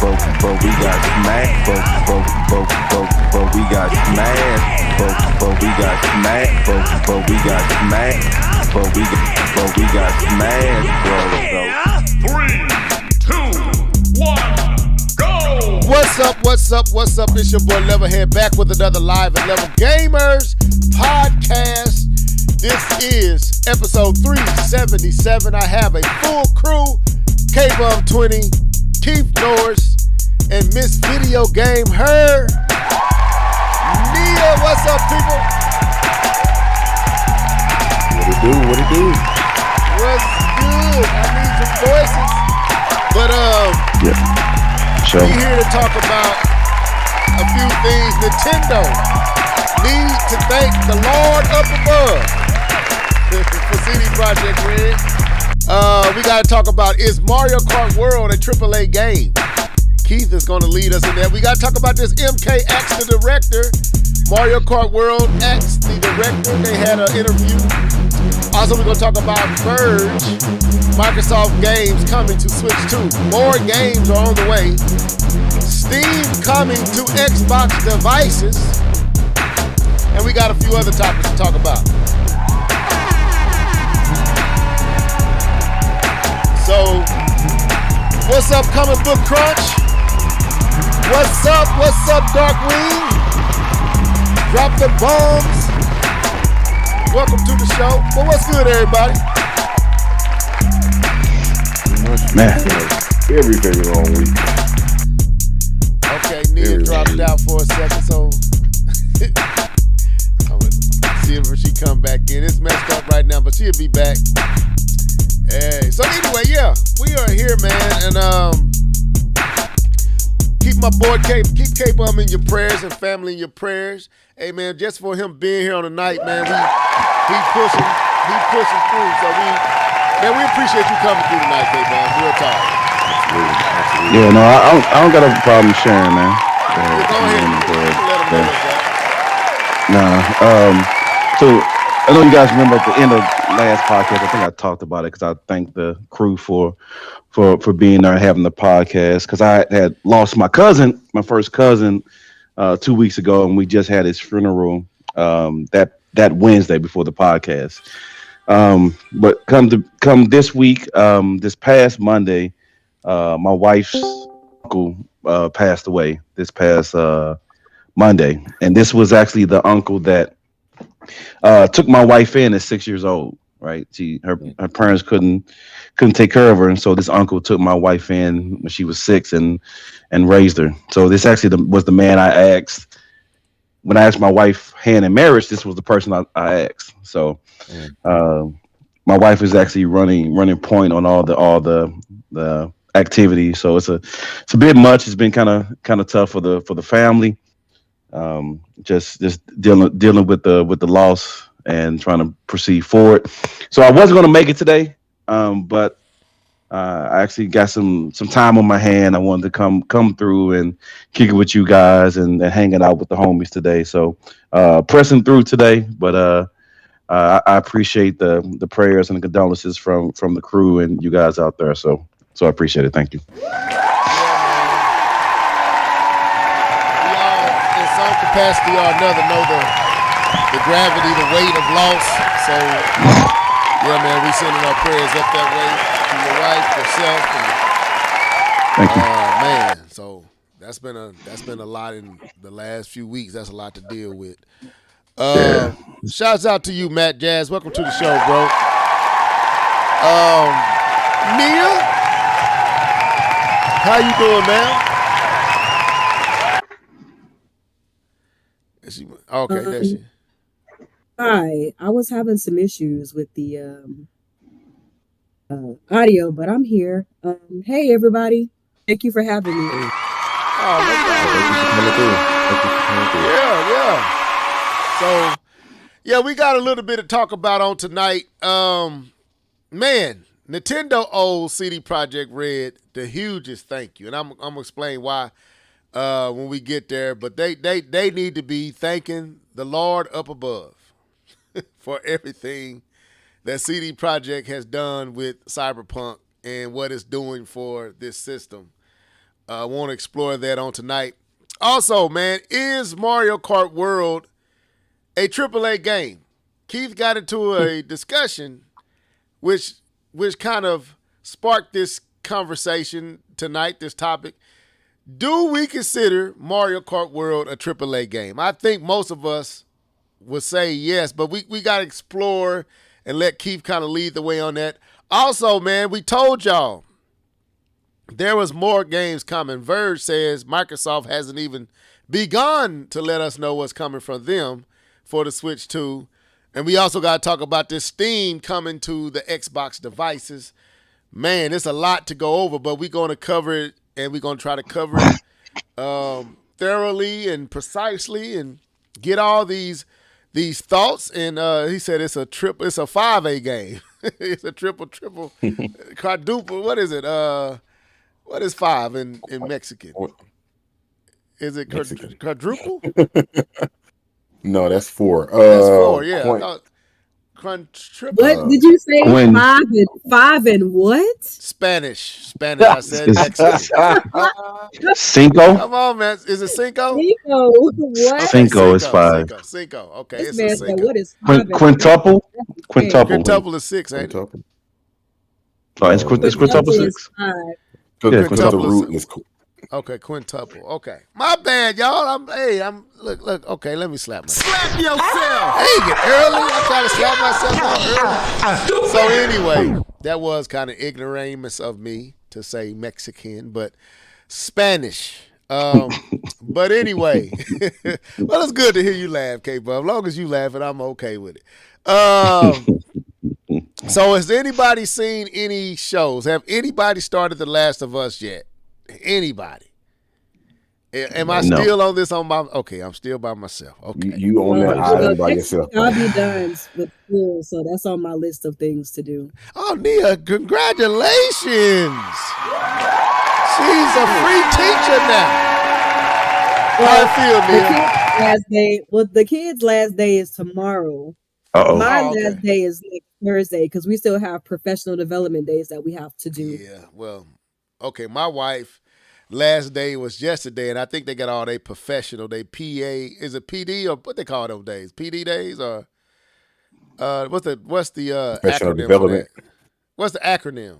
but we got smacked, but we got smashed, but we got smacked, but we got smacked, but we got smashed, bro. 3, 2, 1, go! What's up? It's your boy Levelhead back with another Live at Level Gamers podcast. This is episode 377. I have a full crew: K-Bum 20, Keith Norris, and Miss Video Game Her. Nia, what's up, people? What it do? What's good? I need some voices. But Sure. we here to talk about a few things. Nintendo needs to thank the Lord up above for CD Projekt Red. We got to talk about, is Mario Kart World a AAA game? Keith is going to lead us in that. We got to talk about this MK Asked the Director. Mario Kart World asked the director. They had an interview. Also, we're going to talk about Verge. Microsoft games coming to Switch 2. More games are on the way. Steam coming to Xbox devices. And we got a few other topics to talk about. So, what's up, Comic Book Crunch? What's up, Darkwing? Drop the bombs. Welcome to the show. Well, what's good, everybody? Man, everything wrong week. Okay, Nia dropped out for a second, so I'm gonna see if she come back in. It's messed up right now, but she'll be back. Hey, so anyway, yeah, we are here, man, and keep my boy keep K-Bum in your prayers and family in your prayers. Hey, man, just for him being here on the night, man, he pushing through. So we appreciate you coming through tonight, K-Bum. Real talk. Absolutely. Yeah, no, I don't got a problem sharing, man. Go ahead. Let him know So I know you guys remember at the end of last podcast, I think I talked about it because I thanked the crew for being there and having the podcast, because I had lost my first cousin 2 weeks ago, and we just had his funeral that Wednesday before the podcast. But come this week, this past Monday, my wife's uncle passed away this past Monday, and this was actually the uncle that took my wife in at 6 years old. Right, her parents couldn't take care of her, and so this uncle took my wife in when she was 6 and raised her. So this actually was the man I asked when I asked my wife hand in marriage. This was the person I asked. So my wife is actually running point on all the activity. So it's a bit much. It's been kind of tough for the family. Just dealing with the loss and trying to proceed forward. So I wasn't going to make it today, but I actually got some time on my hand. I wanted to come through and kick it with you guys and hanging out with the homies today. So pressing through today, but I appreciate the prayers and the condolences from the crew and you guys out there. So I appreciate it. Thank you. In some capacity or another, know the gravity, the weight of loss. So, yeah, man, we sending our prayers up that way to your wife, yourself, and man. So that's been a lot in the last few weeks. That's a lot to deal with. Shouts out to you, Matt Jazz. Welcome to the show, bro. Nia, how you doing, man? Is she okay? There she. Hi, I was having some issues with the audio, but I'm here. Hey, everybody. Thank you for having me. Oh, yeah. So, yeah, we got a little bit to talk about on tonight. Man, Nintendo owes CD Projekt Red the hugest thank you, and I'm gonna explain why when we get there. But they need to be thanking the Lord up above for everything that CD Projekt has done with Cyberpunk and what it's doing for this system. I want to explore that on tonight. Also, man, is Mario Kart World a AAA game? Keith got into a discussion which kind of sparked this conversation tonight, this topic. Do we consider Mario Kart World a AAA game? I think most of us would say yes, but we got to explore and let Keith kind of lead the way on that. Also, man, we told y'all there was more games coming. Verge says Microsoft hasn't even begun to let us know what's coming from them for the Switch 2. And we also got to talk about this Steam coming to the Xbox devices. Man, it's a lot to go over, but we're going to cover it, and we're going to try to cover it thoroughly and precisely and get all these thoughts. And he said it's a 5A game. It's a triple, quadruple. What is it? What is 5 in Mexican? Is it quadruple? No, that's 4. That's 4, yeah. Triple. What did you say? Five and what? Spanish. I said Mexican. Cinco? Come on, man. Is it Cinco? Cinco. What? Cinco is 5. Cinco. Okay, This it's man a said, Cinco. what is 5 and Quintuple? Quintuple is 6, ain't it? Oh, it's quintuple 6. 5. Yeah, Quintuple root is cool. Okay, quintuple. Okay, my bad, y'all. I'm look. Okay, let me slap myself. Slap yourself. Dang it, early. I try to slap myself early. So anyway, that was kind of ignoramus of me to say Mexican, but Spanish. But anyway, well, it's good to hear you laugh, K-Bub. As long as you laughing, I'm okay with it. So has anybody seen any shows? Have anybody started The Last of Us yet? Anybody? Am I still on this on my? Okay, I'm still by myself. Okay, you on that island by yourself. I'll be done with school, so that's on my list of things to do. Oh, Nia, congratulations! She's a free teacher now. How I feel, Nia? The kids' last day is tomorrow. Uh-oh. My last day is next Thursday because we still have professional development days that we have to do. Yeah, well, okay, my wife last day was yesterday, and I think they got all their professional, they PA, is it PD or what they call those days? PD days or what's the Professional acronym development. for that? What's the acronym?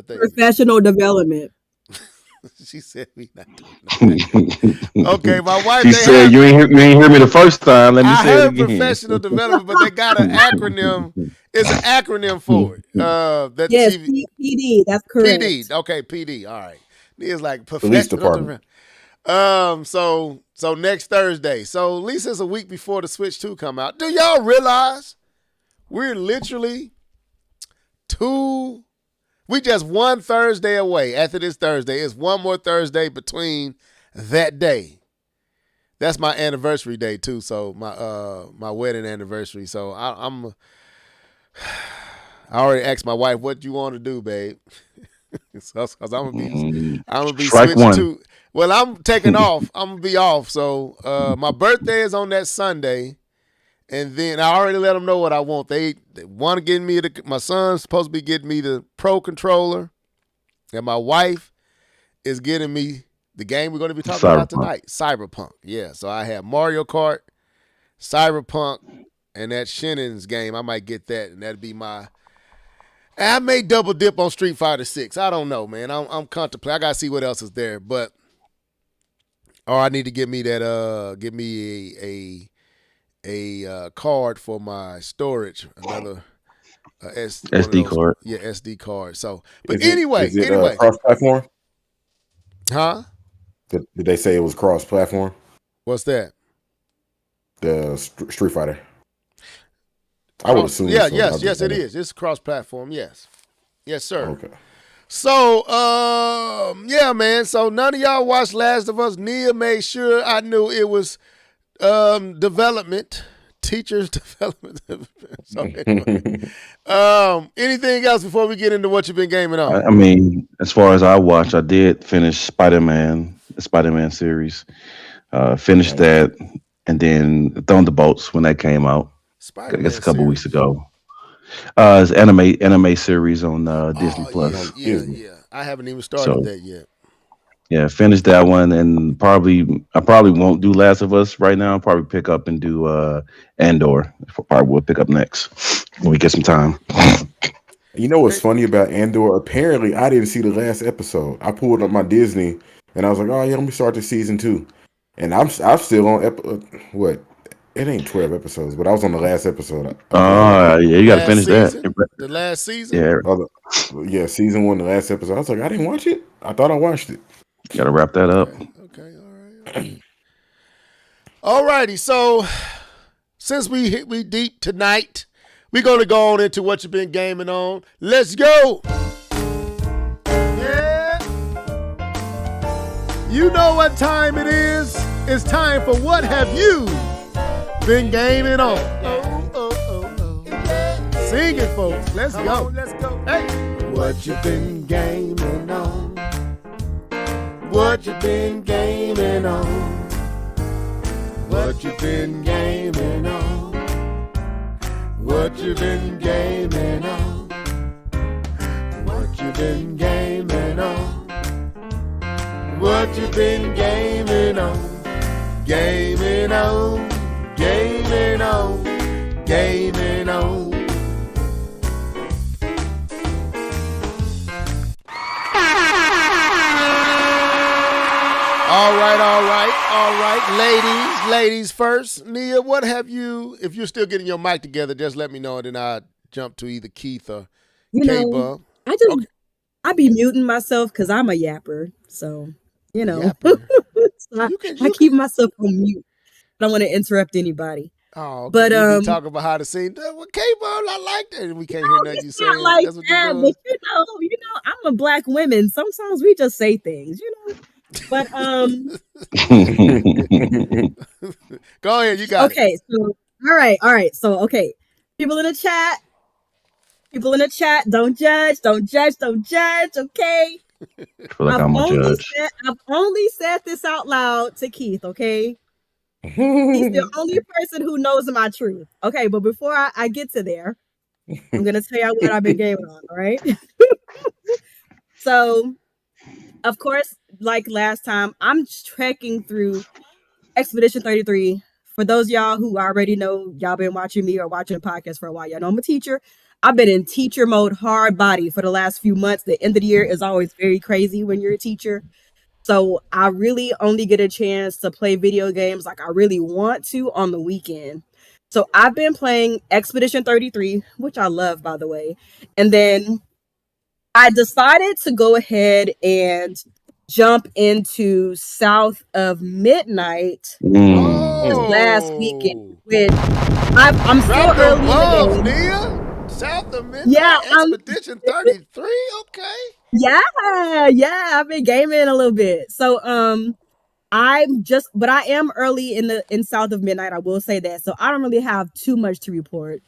Professional development. She said we not doing that. Okay, my wife. She said you ain't hear me the first time. Let me say it again. Professional development, but they got an acronym. It's an acronym for it. Yes, PD. That's correct. PD. Okay, PD. All right. It's like Police professional department. So next Thursday. So at least it's a week before the Switch 2 come out. Do y'all realize we're literally we just one Thursday away. After this Thursday, it's one more Thursday between that day. That's my anniversary day too. So my wedding anniversary. So I already asked my wife, "What do you want to do, babe?" Cause I'm gonna be switching to. Well, I'm taking off. I'm gonna be off. So my birthday is on that Sunday. And then I already let them know what I want. They want to get me my son's supposed to be getting me the Pro Controller, and my wife is getting me the game we're going to be talking about tonight, Cyberpunk. Yeah, so I have Mario Kart, Cyberpunk, and that Shannon's game. I might get that, and that'd be my. I may double dip on Street Fighter 6. I don't know, man. I'm contemplating. I gotta see what else is there, but or I need to get me that. Give me a card for my storage, another SD card. Yeah, SD card. So, but Is it cross-platform? Huh? Did they say it was cross-platform? What's that? The Street Fighter. I would assume. Yeah, yes, it is. It's cross-platform. Yes, sir. Okay. So, yeah, man. So none of y'all watched Last of Us. Nia made sure I knew it was. Development, teachers development. So anyway, anything else before we get into what you've been gaming on? I mean, as far as I watched, I did finish Spider-Man, the Spider-Man series. Finished that, and then Thunderbolts when that came out. I guess a couple weeks ago. It's anime series on Disney Plus. Yeah. I haven't even started that yet. Yeah, finish that one, and I probably won't do Last of Us right now. I'll probably pick up and do Andor. Probably will pick up next when we get some time. You know what's funny about Andor? Apparently, I didn't see the last episode. I pulled up my Disney and I was like, "Oh yeah, let me start the season 2." And I'm still on what? It ain't 12 episodes, but I was on the last episode. I think. Oh yeah, you got to Last finish that. season? The last season? Yeah, Yeah, season 1, the last episode. I was like, I didn't watch it. I thought I watched it. got to wrap that up. Okay, all right. All righty. So since we deep tonight, we're gonna go on into what you've been gaming on. Let's go. Yeah. You know what time it is. It's time for what have you been gaming on. Sing it, folks. Let's go. Let's go. Hey. What you been gaming on? What you been gaming on? What you been gaming on? What you been gaming on? What you been gaming on? What you been gaming on? Gaming on, gaming on, gaming on. All right. Ladies first. Nia, what have you, if you're still getting your mic together, just let me know, and then I'll jump to either Keith or K-Bub. I be muting myself because I'm a yapper. So, so I keep myself on mute. I don't want to interrupt anybody. Oh, okay. But you be talking about how the scene. Well, K-Bub, I like that. And we can't hear nothing you saying. Like That's what that, you're doing. but I'm a black woman. Sometimes we just say things, But go ahead, you got it. Okay, so all right. So people in the chat, don't judge, okay? I feel like I'm a judge. I've only said this out loud to Keith, okay? He's the only person who knows my truth. Okay, but before I get to there, I'm gonna tell you what I've been gaming on, all right? So, of course, like last time, I'm trekking through Expedition 33. For those of y'all who already know, y'all been watching me or watching the podcast for a while, y'all know I'm a teacher. I've been in teacher mode, hard body for the last few months. The end of the year is always very crazy when you're a teacher. So I really only get a chance to play video games like I really want to on the weekend. So I've been playing Expedition 33, which I love, by the way. And then I decided to go ahead and jump into South of Midnight last weekend. Which I'm so early in the game. Nia? South of Midnight? Yeah, Expedition 33? Okay. Yeah, I've been gaming a little bit. So but I am early in South of Midnight, I will say that. So I don't really have too much to report,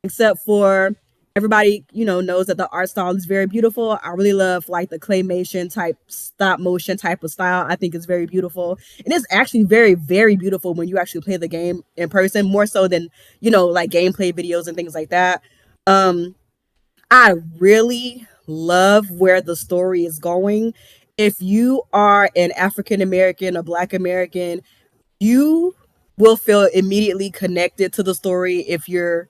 except for everybody, knows that the art style is very beautiful. I really love like the claymation type, stop motion type of style. I think it's very beautiful. And it's actually very, very beautiful when you actually play the game in person, more so than, like gameplay videos and things like that. I really love where the story is going. If you are an African American or Black American, you will feel immediately connected to the story if you're,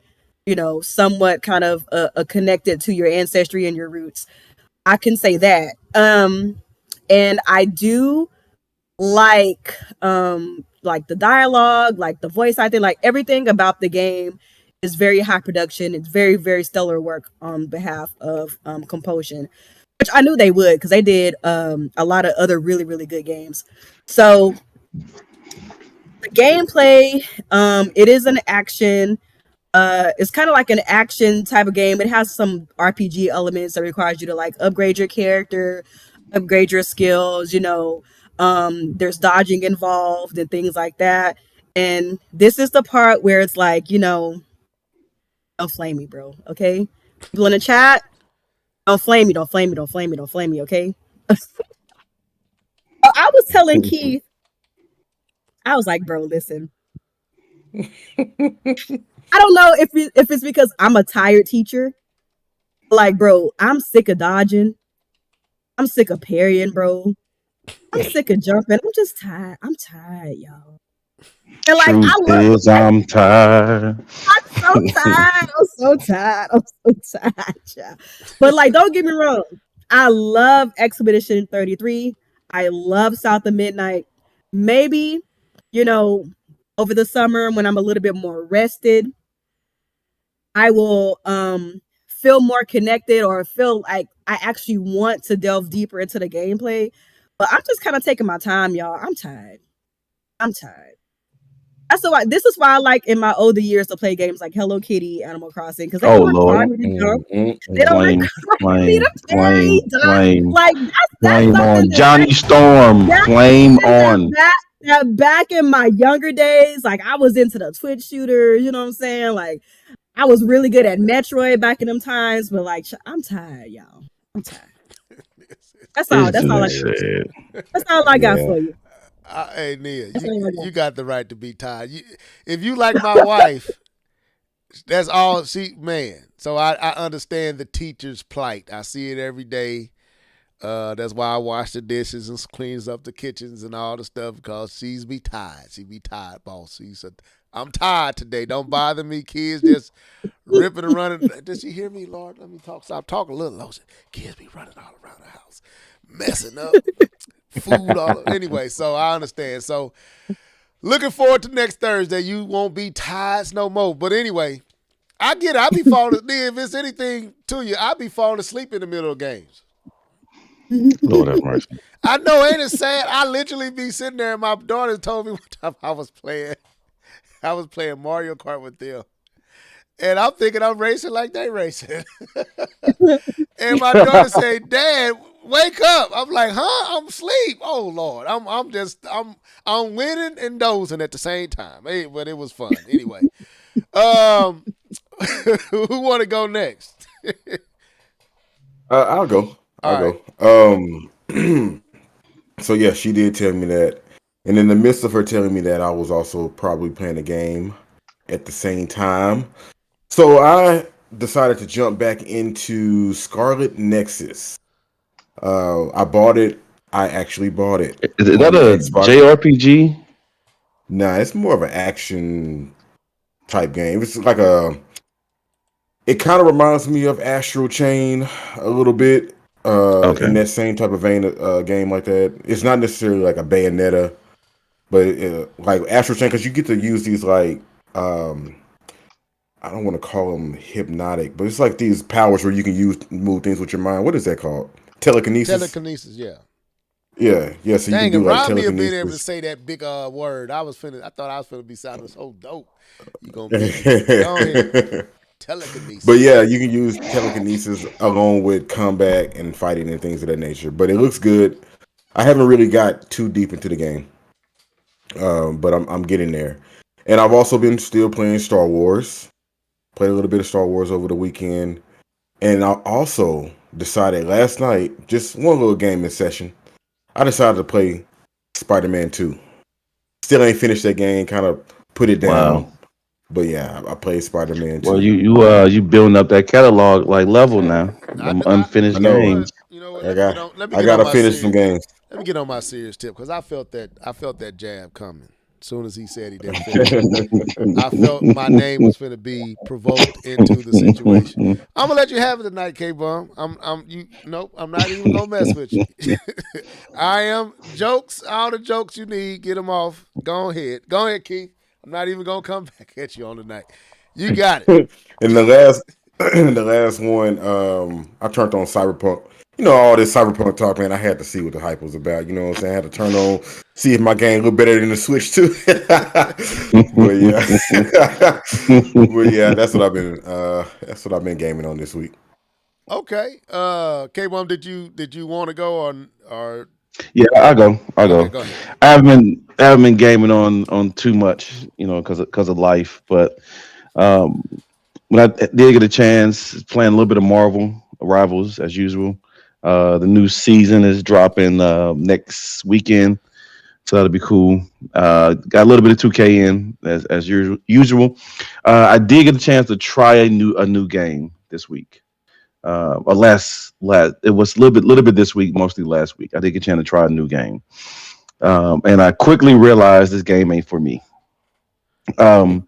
somewhat kind of connected to your ancestry and your roots. I can say that. And I do like the dialogue, like the voice acting, like everything about the game is very high production. It's very, very stellar work on behalf of Compulsion, which I knew they would because they did a lot of other really, really good games. So the gameplay, it is an action. It's kind of like an action type of game. It has some RPG elements that requires you to like upgrade your character, upgrade your skills. There's dodging involved and things like that. And this is the part where it's like, don't flame me, bro. Okay, people in the chat, don't flame me, okay? I was telling Keith, I was like, bro, listen. I don't know if it's because I'm a tired teacher. Like, bro, I'm sick of dodging. I'm sick of parrying, bro. I'm sick of jumping. I'm just tired. I'm tired, y'all. And like Truth I love is, I'm tired. I'm so tired. I'm so tired. I'm so tired. Yeah. But like, don't get me wrong. I love Expedition 33. I love South of Midnight. Maybe, you know, over the summer when I'm a little bit more rested, I will feel more connected or feel like I actually want to delve deeper into the gameplay. But I'm just kind of taking my time, y'all. I'm tired. I'm tired. That's why this is why I like in my older years to play games like Hello Kitty, Animal Crossing, because they Oh don't require Lord, me to jump. They don't flame, require me flame, to parry. flame, flame, Like that's flame something on Johnny Storm. that Flame is on. that back in my younger days, like I was into the Twitch shooters, you know what I'm saying? Like I was really good at Metroid back in them times, but like I'm tired, y'all. I'm tired. That's all. It's That's all I just got. sad. That's all I got Yeah. for you. Hey Nia, That's all I got. you got the right to be tired. If you like my wife, that's all she man. So I understand the teacher's plight. I see it every day. That's why I wash the dishes and cleans up the kitchens and all the stuff because she's be tired. She be tired, boss. She said, I'm tired today. Don't bother me, kids. Just ripping and running. Does she hear me, Lord? Let me talk. Stop talking a little. Low. Kids be running all around the house, messing up. Food all over. Anyway, so I understand. So looking forward to next Thursday. You won't be tired no more. But anyway, I get it. I be falling asleep. If it's anything to you, I be falling asleep in the middle of games. Lord have mercy. I know, ain't it sad? I literally be sitting there and my daughter told me one time I was playing Mario Kart with them. And I'm thinking I'm racing like they racing. And my daughter said, Dad, wake up. I'm like, huh? I'm asleep. Oh Lord. I'm winning and dozing at the same time. Hey, but it was fun. Anyway. Who wanna go next? I'll go. All Go. So yeah, she did tell me that, and in the midst of her telling me that, I was also probably playing a game at the same time. So I decided to jump back into Scarlet Nexus. I bought it. I actually bought it Is that on a Xbox. JRPG? Nah, it's more of an action type game. It's like it kind of reminds me of Astral Chain a little bit. Okay. In that same type of vein, game like that. It's not necessarily like a Bayonetta, but like Astral Chain, because you get to use these like I don't want to call them hypnotic, but it's like these powers where you can move things with your mind. What is that called? Telekinesis. Telekinesis, yeah. Yeah. So you Dang, can do like remind me of telekinesis. being able to say that big word. I thought I was finna be sounding so dope. You gonna be go ahead. Telekinesis. But yeah, you can use telekinesis along with combat and fighting and things of that nature. But it looks good. I haven't really got too deep into the game, but I'm getting there. And I've also been still playing Star Wars. Played a little bit of Star Wars over the weekend, and I also decided last night, just one little gaming session, I decided to play Spider-Man 2. Still ain't finished that game. Kind of put it down. Wow. But yeah, I played Spider-Man 2. Well, you building up that catalog like level now. Them unfinished I know. games. You know what? I Let me get gotta on my finish serious, some games. Let me get on my serious tip because I felt that jab coming. As soon as he said he didn't finish it, I felt my name was finna be provoked into the situation. I'm gonna let you have it tonight, K-Bum. Nope, I'm not even gonna mess with you. I am jokes, all the jokes you need, get them off. Go ahead, Keith. I'm not even gonna come back at you on tonight. You got it. And the last one, I turned on Cyberpunk. You know, all this Cyberpunk talk, man, I had to see what the hype was about. You know what I'm saying? I had to turn on, see if my game looked better than the Switch too. But yeah. But yeah, that's what I've been gaming on this week. Okay. K-Bum, did you want to go or Yeah, I'll go. Okay, go ahead. I haven't been gaming on too much, because of life. But when I did get a chance, playing a little bit of Marvel Rivals as usual. The new season is dropping next weekend, so that'll be cool. Got a little bit of 2K in as usual. I did get a chance to try a new game this week. or last it was a little bit this week, mostly last week. I did get a chance to try a new game, and I quickly realized this game ain't for me. Um,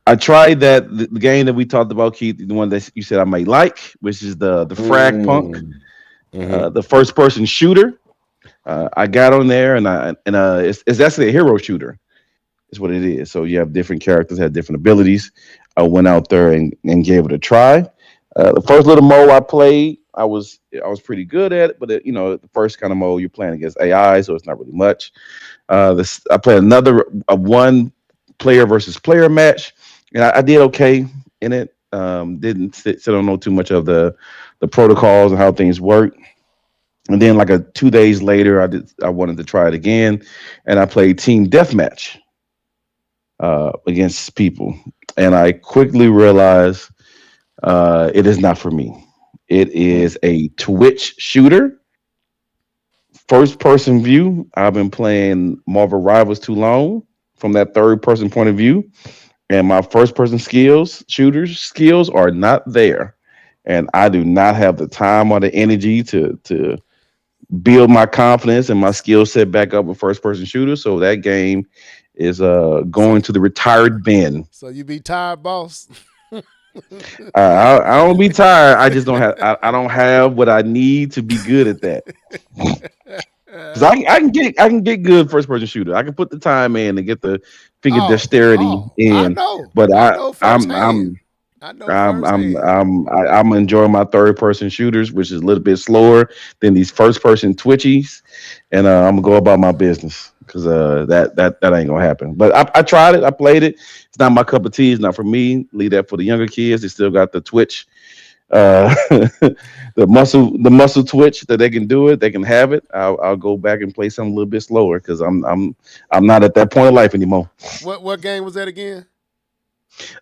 I tried the game that we talked about, Keith, the one that you said I might like, which is the Frag Punk, Mm-hmm. the first person shooter. I got on there and it's actually a hero shooter. Is what it is. So you have different characters, have different abilities. I went out there and gave it a try. The first little mode I played, I was pretty good at it, but the first kind of mode you're playing against AI, so it's not really much. I played a one player versus player match, and I did okay in it. Didn't sit, so I don't know too much of the protocols and how things work. And then like 2 days later, I wanted to try it again, and I played team deathmatch against people, and I quickly realized it is not for me. It is a Twitch shooter, first person view. I've been playing Marvel Rivals too long from that third person point of view, and my first person shooters skills are not there, and I do not have the time or the energy to build my confidence and my skill set back up with first person shooters. So that game is going to the retired bin. So you be tired, boss? I don't be tired. I just don't have. I don't have what I need to be good at that. Because I can get good first person shooter. I can put the time in and get the finger dexterity I in. know. But I know I'm firsthand. I know firsthand. I'm enjoying my third person shooters, which is a little bit slower than these first person twitchies, and I'm gonna go about my business because that ain't gonna happen. But I tried it, I played it. It's not my cup of tea. It's not for me. Leave that for the younger kids. They still got the twitch, the muscle twitch that they can do it. They can have it. I'll go back and play something a little bit slower because I'm not at that point of life anymore. What game was that again?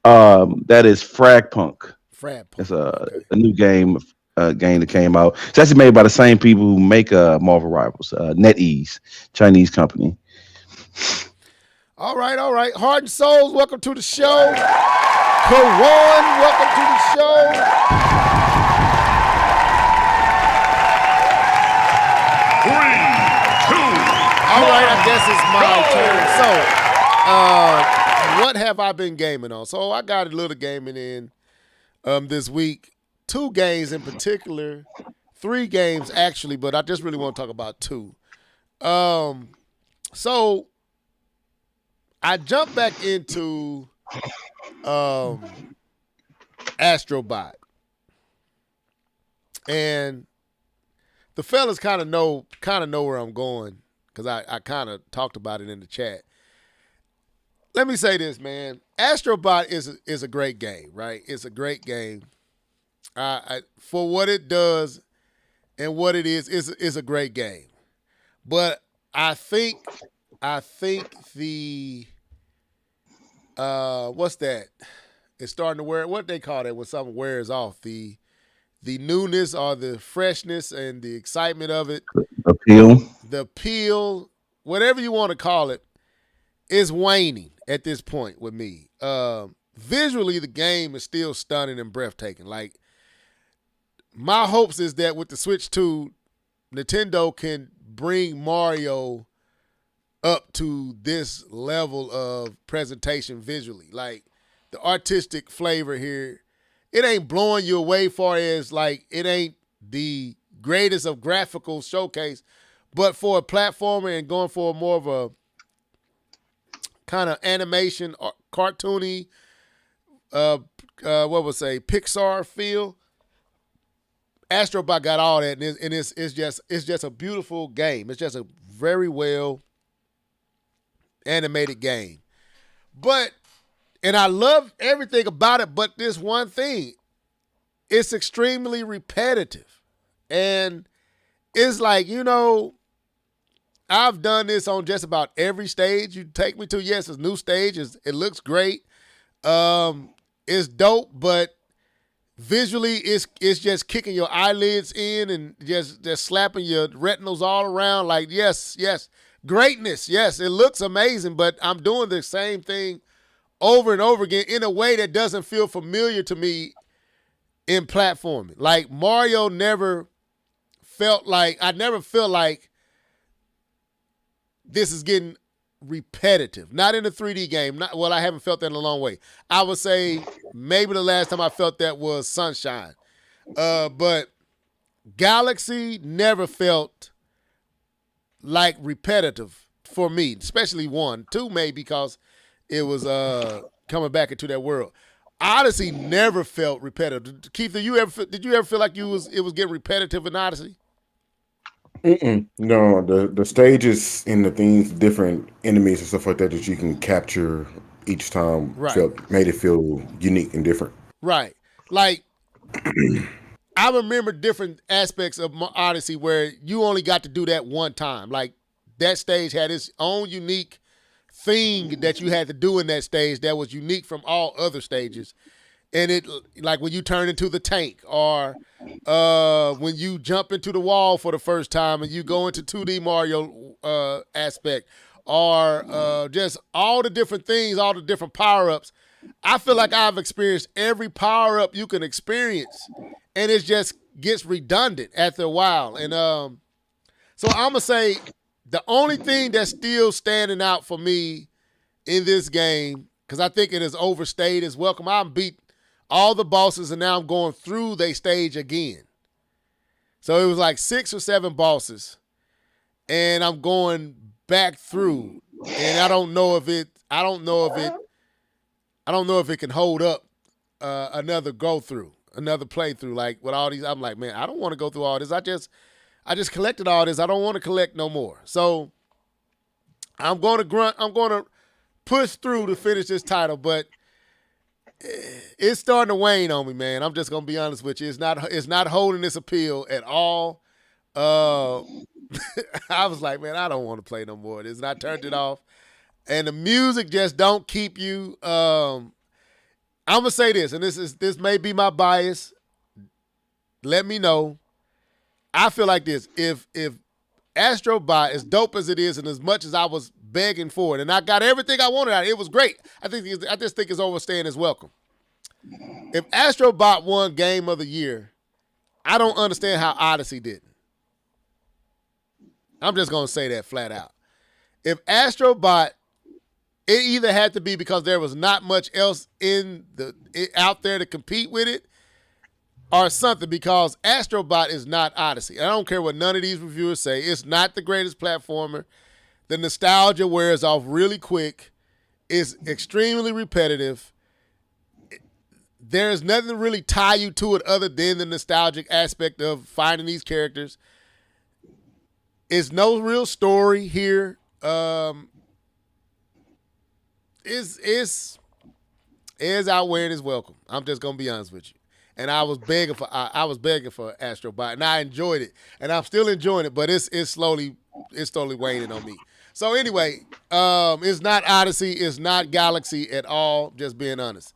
That is Frag Punk. Frat Punk. It's a, Okay. a new game that came out. It's actually made by the same people who make Marvel Rivals, NetEase, Chinese company. All right, all right. Heart and Souls, welcome to the show. Kawan, welcome to the show. Three, two, All right, I guess it's my turn. So, what have I been gaming on? So I got a little gaming in this week. 2 games in particular, 3 games actually, but I just really want to talk about 2. So I jumped back into Astrobot, and the fellas kind of know where I'm going because I kind of talked about it in the chat. Let me say this, man. Astrobot is a great game, right? It's a great game. For what it does and what it is a great game. But I think the what's that? It's starting to wear, what they call that when something wears off, the newness or the freshness and the excitement of it, Appeal. the appeal, whatever you want to call it, is waning at this point with me. Visually, the game is still stunning and breathtaking. Like, my hopes is that with the Switch 2, Nintendo can bring Mario up to this level of presentation visually. Like, the artistic flavor here, it ain't blowing you away far as, like, it ain't the greatest of graphical showcase, but for a platformer and going for more of a kind of animation or cartoony, Pixar feel, Astrobot got all that, and it's just a beautiful game. It's just a very well animated game. And I love everything about it, but this one thing, it's extremely repetitive. And it's like, I've done this on just about every stage you take me to. Yes, it's new stages. It looks great. It's dope, but visually it's just kicking your eyelids in and just slapping your retinals all around. Like, yes, greatness. Yes, it looks amazing, but I'm doing the same thing over and over again in a way that doesn't feel familiar to me in platforming. Like Mario never felt like this is getting repetitive. Not in a 3D game. I haven't felt that in a long way. I would say maybe the last time I felt that was Sunshine. But Galaxy never felt like repetitive for me, especially 1. 2 maybe because it was coming back into that world. Odyssey never felt repetitive. Keith, did you ever feel like it was getting repetitive in Odyssey? No, the stages and the things, different enemies and stuff like that you can capture each time made it feel unique and different. Right. Like I remember different aspects of Odyssey where you only got to do that one time. Like that stage had its own unique thing that you had to do in that stage that was unique from all other stages. And it, like when you turn into the tank, or when you jump into the wall for the first time and you go into 2D Mario aspect, or just all the different things, all the different power-ups. I feel like I've experienced every power-up you can experience, and it just gets redundant after a while. And so I'm going to say the only thing that's still standing out for me in this game, because I think it has overstayed its welcome, I beat all the bosses, and now I'm going through they stage again. So it was like 6 or 7 bosses, and I'm going back through, and I don't know if it can hold up another another playthrough. Like with all these, I'm like, man, I don't want to go through all this. I just collected all this. I don't want to collect no more. So I'm going to grunt. I'm going to push through to finish this title, but it's starting to wane on me, man. I'm just gonna be honest with you. It's not holding this appeal at all. I was like, man, I don't want to play no more. It's not turned it off, and the music just don't keep you. I'm gonna say this, and this may be my bias. Let me know. I feel like this. If Astrobot, as dope as it is, and as much as I was begging for it, and I got everything I wanted out of it, it was great. I just think it's overstaying its welcome. If Astrobot won Game of the Year, I don't understand how Odyssey didn't. I'm just gonna say that flat out. If Astrobot, it either had to be because there was not much else out there to compete with it, or something, because Astrobot is not Odyssey. I don't care what none of these reviewers say. It's not the greatest platformer. The nostalgia wears off really quick. It's extremely repetitive. There's nothing to really tie you to it other than the nostalgic aspect of finding these characters. It's no real story here. It's outwearing its welcome. I'm just gonna be honest with you. And I was begging for Astrobot, and I enjoyed it, and I'm still enjoying it. But it's slowly waning on me. So anyway, it's not Odyssey, it's not Galaxy at all. Just being honest.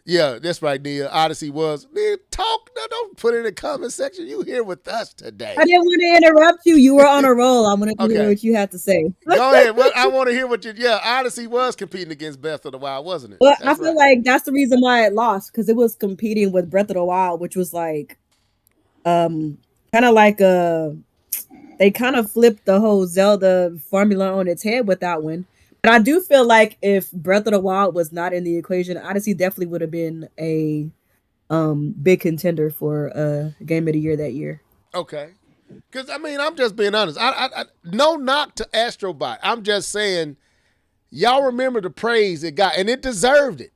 Yeah, that's right, Nia. Odyssey was. Nia, talk. No, don't put it in the comment section. You here with us today. I didn't want to interrupt you. You were on a roll. I wanted to hear what you had to say. Go ahead. Well, I want to hear what you. Yeah, Odyssey was competing against Breath of the Wild, wasn't it? Well, I feel like that's the reason why it lost, because it was competing with Breath of the Wild, which was like, kind of like they kind of flipped the whole Zelda formula on its head with that one. But I do feel like if Breath of the Wild was not in the equation, Odyssey definitely would have been a big contender for Game of the Year that year. Okay. Because, I mean, I'm just being honest. I no knock to Astrobot. I'm just saying, y'all remember the praise it got, and it deserved it.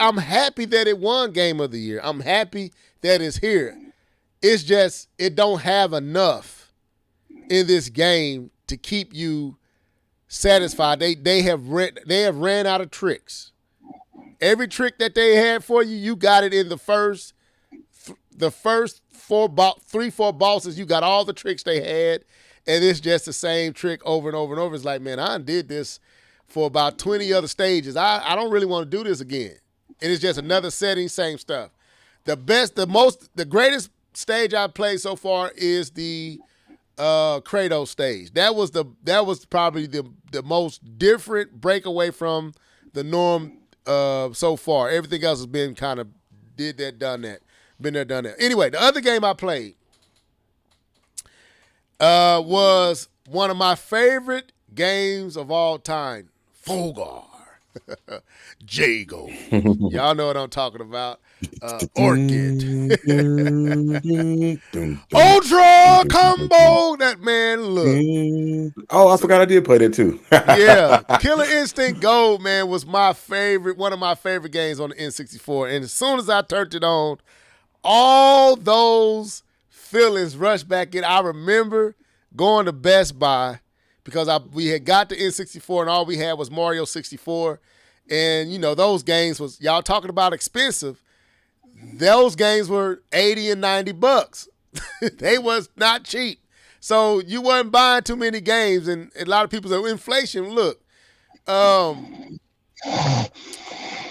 I'm happy that it won Game of the Year. I'm happy that it's here. It's just, it don't have enough in this game to keep you satisfied. They have ran out of tricks. Every trick that they had for you, you got it in the first 4 bosses. You got all the tricks they had, and it's just the same trick over and over and over. It's like, man, I did this for about 20 other stages. I don't really want to do this again. And it's just another setting, same stuff. The greatest stage I've played so far is the Kratos stage. That was probably the most different breakaway from the norm so far. Everything else has been kind of did that, done that. Been there, done that. Anyway, the other game I played was one of my favorite games of all time, Fogar. Jago. Y'all know what I'm talking about. Orchid. Ultra Combo. That man, look. Oh, I forgot I did play that too. Yeah. Killer Instinct Gold, man, was my favorite, one of my favorite games on the N64. And as soon as I turned it on, all those feelings rushed back in. I remember going to Best Buy because we had got the N64 and all we had was Mario 64. And, you know, those games was, y'all talking about expensive. Those games were 80 and 90 bucks. They was not cheap. So you wasn't buying too many games. And a lot of people say, inflation, look.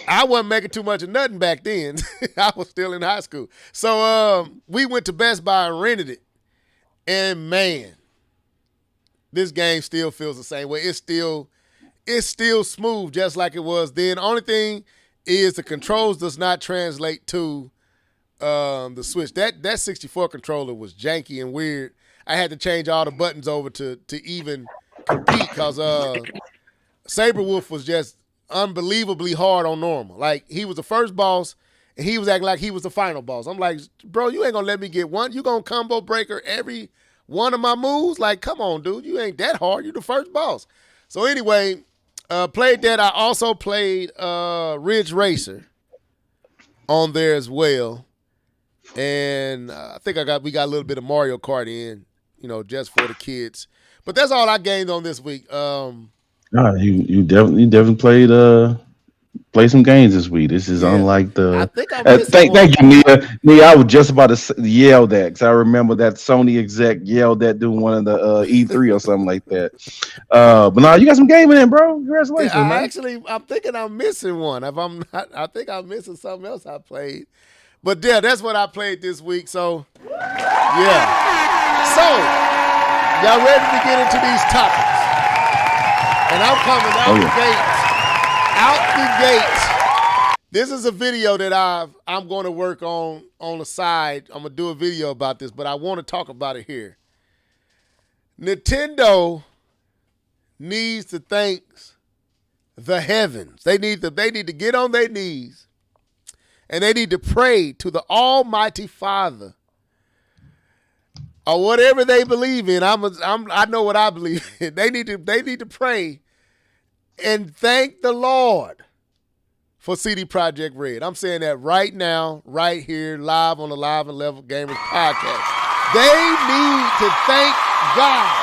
I wasn't making too much of nothing back then. I was still in high school. So we went to Best Buy and rented it. And, man, this game still feels the same way. It's still smooth just like it was then. The only thing is the controls does not translate to the Switch. That 64 controller was janky and weird. I had to change all the buttons over to even compete because Saberwolf was just unbelievably hard on normal. Like, he was the first boss, and he was acting like he was the final boss. I'm like, bro, you ain't going to let me get one? You going to combo breaker every one of my moves? Like, come on, dude. You ain't that hard. You the first boss. So anyway, played that. I also played Ridge Racer on there as well. And I think we got a little bit of Mario Kart in, you know, just for the kids. But that's all I gained on this week. You definitely played some games this week. This is unlike the. I think I missed thank you, Nia. Nia, I was just about to yell that because I remember that Sony exec yelled that during one of the E3 or something like that. But no, you got some game in there, bro. Congratulations, man. I'm thinking I'm missing one. If I'm not, I think I'm missing something else I played. But yeah, that's what I played this week. So yeah. So y'all ready to get into these topics? And I'm coming out the gates. Out the gates. This is a video that I'm going to work on the side. I'm going to do a video about this, but I want to talk about it here. Nintendo needs to thank the heavens. They need to get on their knees and they need to pray to the Almighty Father or whatever they believe in. I know what I believe in. They need to pray and thank the Lord for CD Projekt Red. I'm saying that right now, right here, live on the Live and Level Gamers podcast. They need to thank God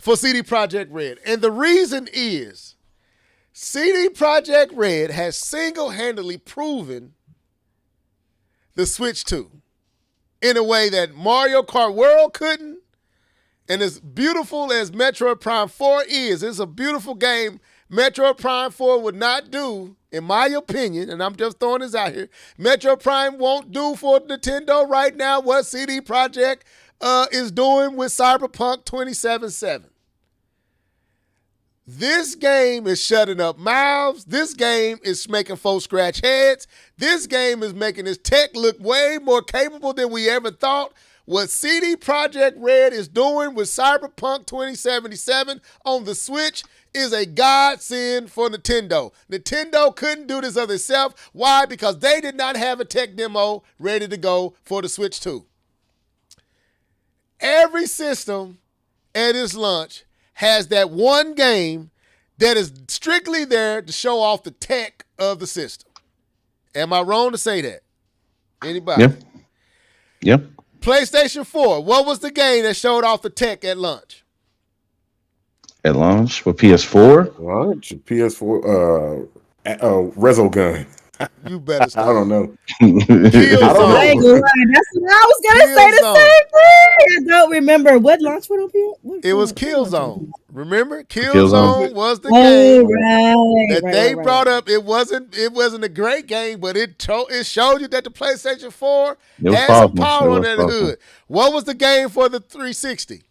for CD Projekt Red. And the reason is CD Projekt Red has single-handedly proven the Switch 2 in a way that Mario Kart World couldn't. And as beautiful as Metroid Prime 4 is, it's a beautiful game. Metroid Prime 4 would not do, in my opinion, and I'm just throwing this out here, Metroid Prime won't do for Nintendo right now what CD Projekt is doing with Cyberpunk 2077. This game is shutting up mouths. This game is making folks scratch heads. This game is making this tech look way more capable than we ever thought. What CD Projekt Red is doing with Cyberpunk 2077 on the Switch is a godsend for Nintendo. Nintendo couldn't do this of itself. Why? Because they did not have a tech demo ready to go for the Switch 2. Every system at its launch has that one game that is strictly there to show off the tech of the system. Am I wrong to say that? Anybody? Yep. PlayStation 4, what was the game that showed off the tech at launch? At launch for PS4? Launch PS4 Resogun. You better stop. I don't know. Killzone. I ain't gonna lie, that's what I was gonna say the same thing. I don't remember what launch would it be. It was Killzone. Remember, Killzone was the game that they brought up. It wasn't a great game, but it showed you that the PlayStation 4 had some power on that hood. What was the game for the 360?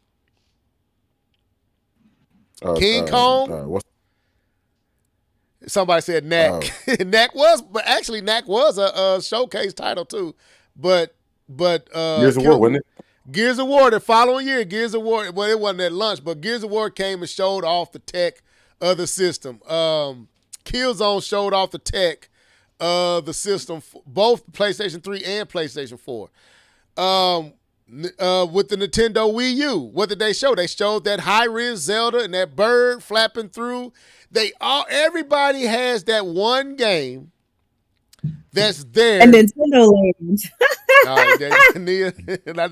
King Kong. Somebody said Knack. Knack was a showcase title too, but Gears of War, wasn't it? Gears of War the following year. Gears of War. Well, it wasn't at launch, but Gears of War came and showed off the tech of the system. Killzone showed off the tech of the system, both PlayStation 3 and PlayStation 4. With the Nintendo Wii U, what did they show? They showed that high-res Zelda and that bird flapping through. Everybody has that one game that's there. And Nintendo Land.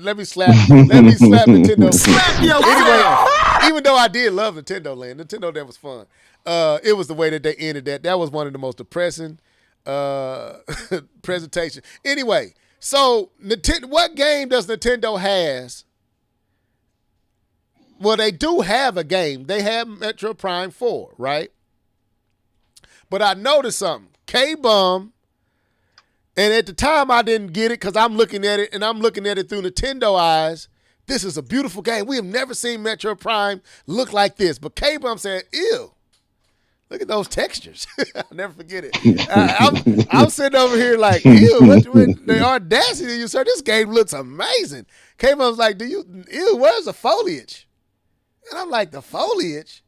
Let me slap Nintendo. Anyway, even though I did love Nintendo Land, Nintendo Land was fun. It was the way that they ended that. That was one of the most depressing presentations. Anyway, so what game does Nintendo has? Well, they do have a game. They have Metro Prime 4, right? But I noticed something. K-Bum, and at the time I didn't get it because I'm looking at it, and I'm looking at it through Nintendo eyes. This is a beautiful game. We have never seen Metro Prime look like this. But K-Bum said, ew. Look at those textures. I'll never forget it. I'm sitting over here like, ew, what the audacity you, sir. This game looks amazing. K-Bum's like, where's the foliage? And I'm like, the foliage?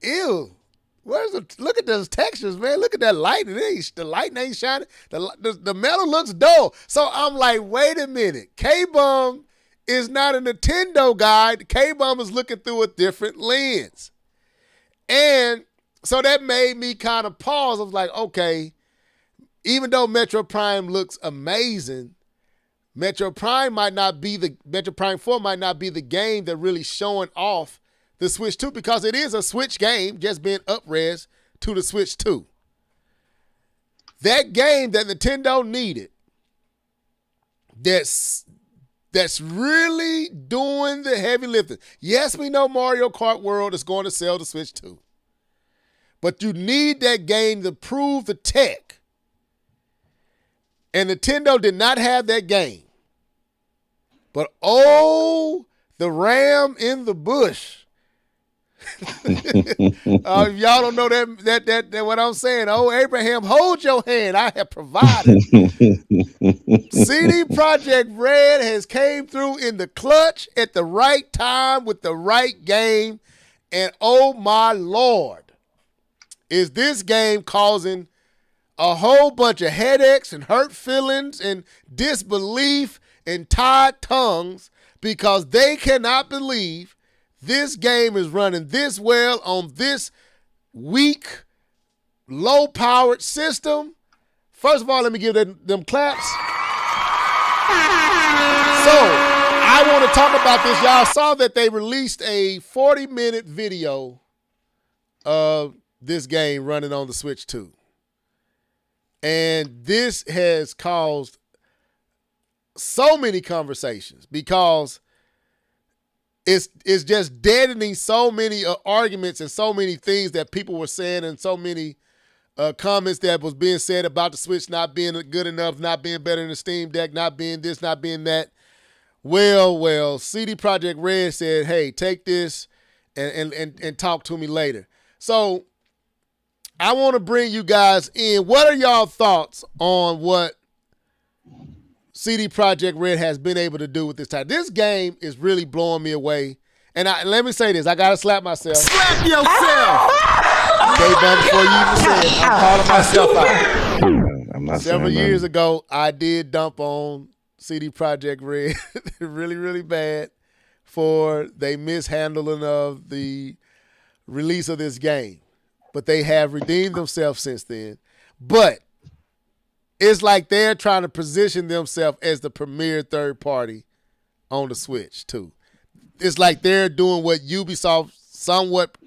Ew. Look at those textures, man. Look at that light. The light ain't shining. The metal looks dull. So I'm like, wait a minute. K-Bum is not a Nintendo guy. K-Bum is looking through a different lens. And so that made me kind of pause. I was like, okay, even though Metro Prime looks amazing, Metro Prime 4 might not be the game that really showing off the Switch 2 because it is a Switch game just being up-res to the Switch 2. That game that Nintendo needed that's really doing the heavy lifting. Yes, we know Mario Kart World is going to sell the Switch 2. But you need that game to prove the tech. And Nintendo did not have that game. But the ram in the bush. If y'all don't know that what I'm saying, Abraham, hold your hand. I have provided. CD Projekt Red has came through in the clutch at the right time with the right game. And oh my Lord. Is this game causing a whole bunch of headaches and hurt feelings and disbelief and tied tongues because they cannot believe this game is running this well on this weak, low-powered system? First of all, let me give them claps. So, I want to talk about this. Y'all saw that they released a 40-minute video of this game running on the Switch 2. And this has caused so many conversations because it's just deadening so many arguments and so many things that people were saying and so many comments that was being said about the Switch not being good enough, not being better than the Steam Deck, not being this, not being that. Well, CD Projekt Red said, hey, take this and talk to me later. So I want to bring you guys in. What are y'all thoughts on what CD Projekt Red has been able to do with this title? This game is really blowing me away. And let me say this. I got to slap myself. Slap yourself! K-Bum, before you even said it, I'm calling myself out. I'm not Several saying years ago, I did dump on CD Projekt Red really, really bad for they mishandling of the release of this game. But they have redeemed themselves since then. But it's like they're trying to position themselves as the premier third party on the Switch, too. It's like they're doing what Ubisoft somewhat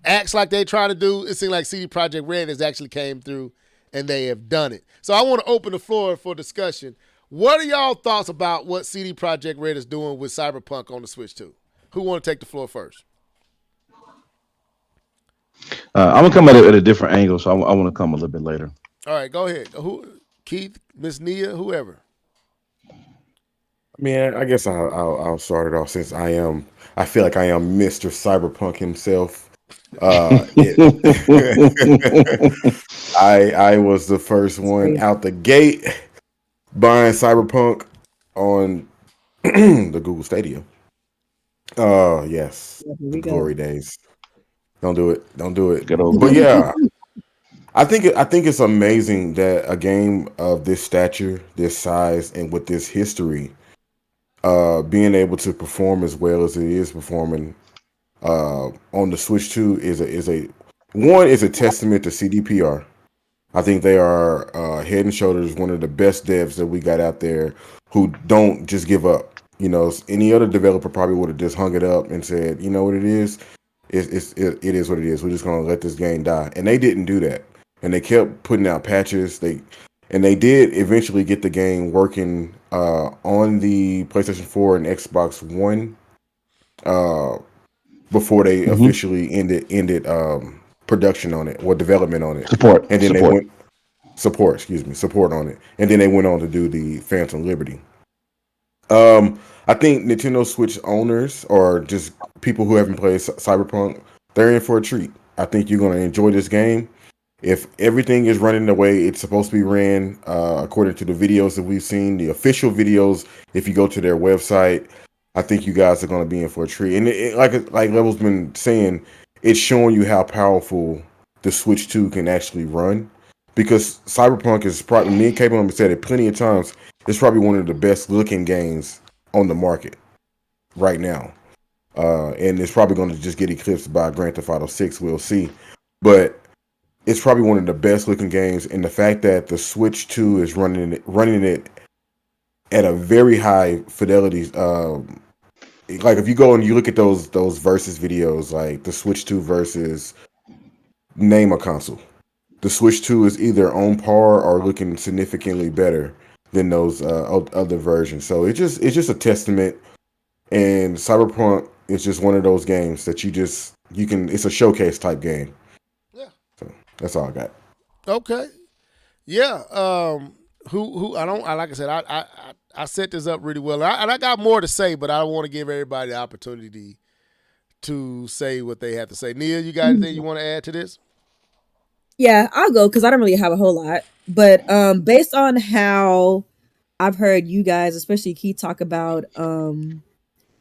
acts like they're trying to do. It seems like CD Projekt Red has actually came through and they have done it. So I want to open the floor for discussion. What are y'all thoughts about what CD Projekt Red is doing with Cyberpunk on the Switch 2? Who want to take the floor first? I'm gonna come at it at a different angle, so I want to come a little bit later. All right, go ahead. Keith, Miss Nia, whoever. I mean, I guess I'll start it off since I feel like I am Mr. Cyberpunk himself. I was the first one out the gate buying Cyberpunk on the Google Stadia. Yes, Here the we glory go. days. Don't do it. Don't do it. Get over But it. yeah, I think it's amazing that a game of this stature, this size, and with this history, being able to perform as well as it is performing on the Switch 2 is a testament to CDPR. I think they are head and shoulders one of the best devs that we got out there who don't just give up. You know, any other developer probably would have just hung it up and said, you know what it is, it is what it is. We're just gonna let this game die, and they didn't do that, and they kept putting out patches. They did eventually get the game working on the PlayStation 4 and Xbox One uh, before they Hmm. officially ended production on it or development on it, Support, and then they support. went support on it, and then they went on to do the Phantom Liberty. I think Nintendo Switch owners or just people who haven't played Cyberpunk, they're in for a treat. I think you're going to enjoy this game. If everything is running the way it's supposed to be ran, according to the videos that we've seen, the official videos, if you go to their website, I think you guys are going to be in for a treat. And like Level's been saying, it's showing you how powerful the Switch 2 can actually run. Because Cyberpunk is probably, me and Cable have said it plenty of times, it's probably one of the best looking games on the market right now. And it's probably going to just get eclipsed by Grand Theft Auto 6. We'll see. But it's probably one of the best looking games, and the fact that the Switch 2 is running it at a very high fidelity. Like if you go and you look at those versus videos, like the Switch 2 versus name a console, the Switch 2 is either on par or looking significantly better than those other versions. So it's just a testament. And Cyberpunk is just one of those games that you can. It's a showcase type game. Yeah. So that's all I got. Okay. Yeah. Who I don't I like I said I set this up really well. And I got more to say, but I want to give everybody the opportunity to say what they have to say. Neil, you got anything you want to add to this? Yeah, I'll go because I don't really have a whole lot. But based on how I've heard you guys, especially Keith, talk about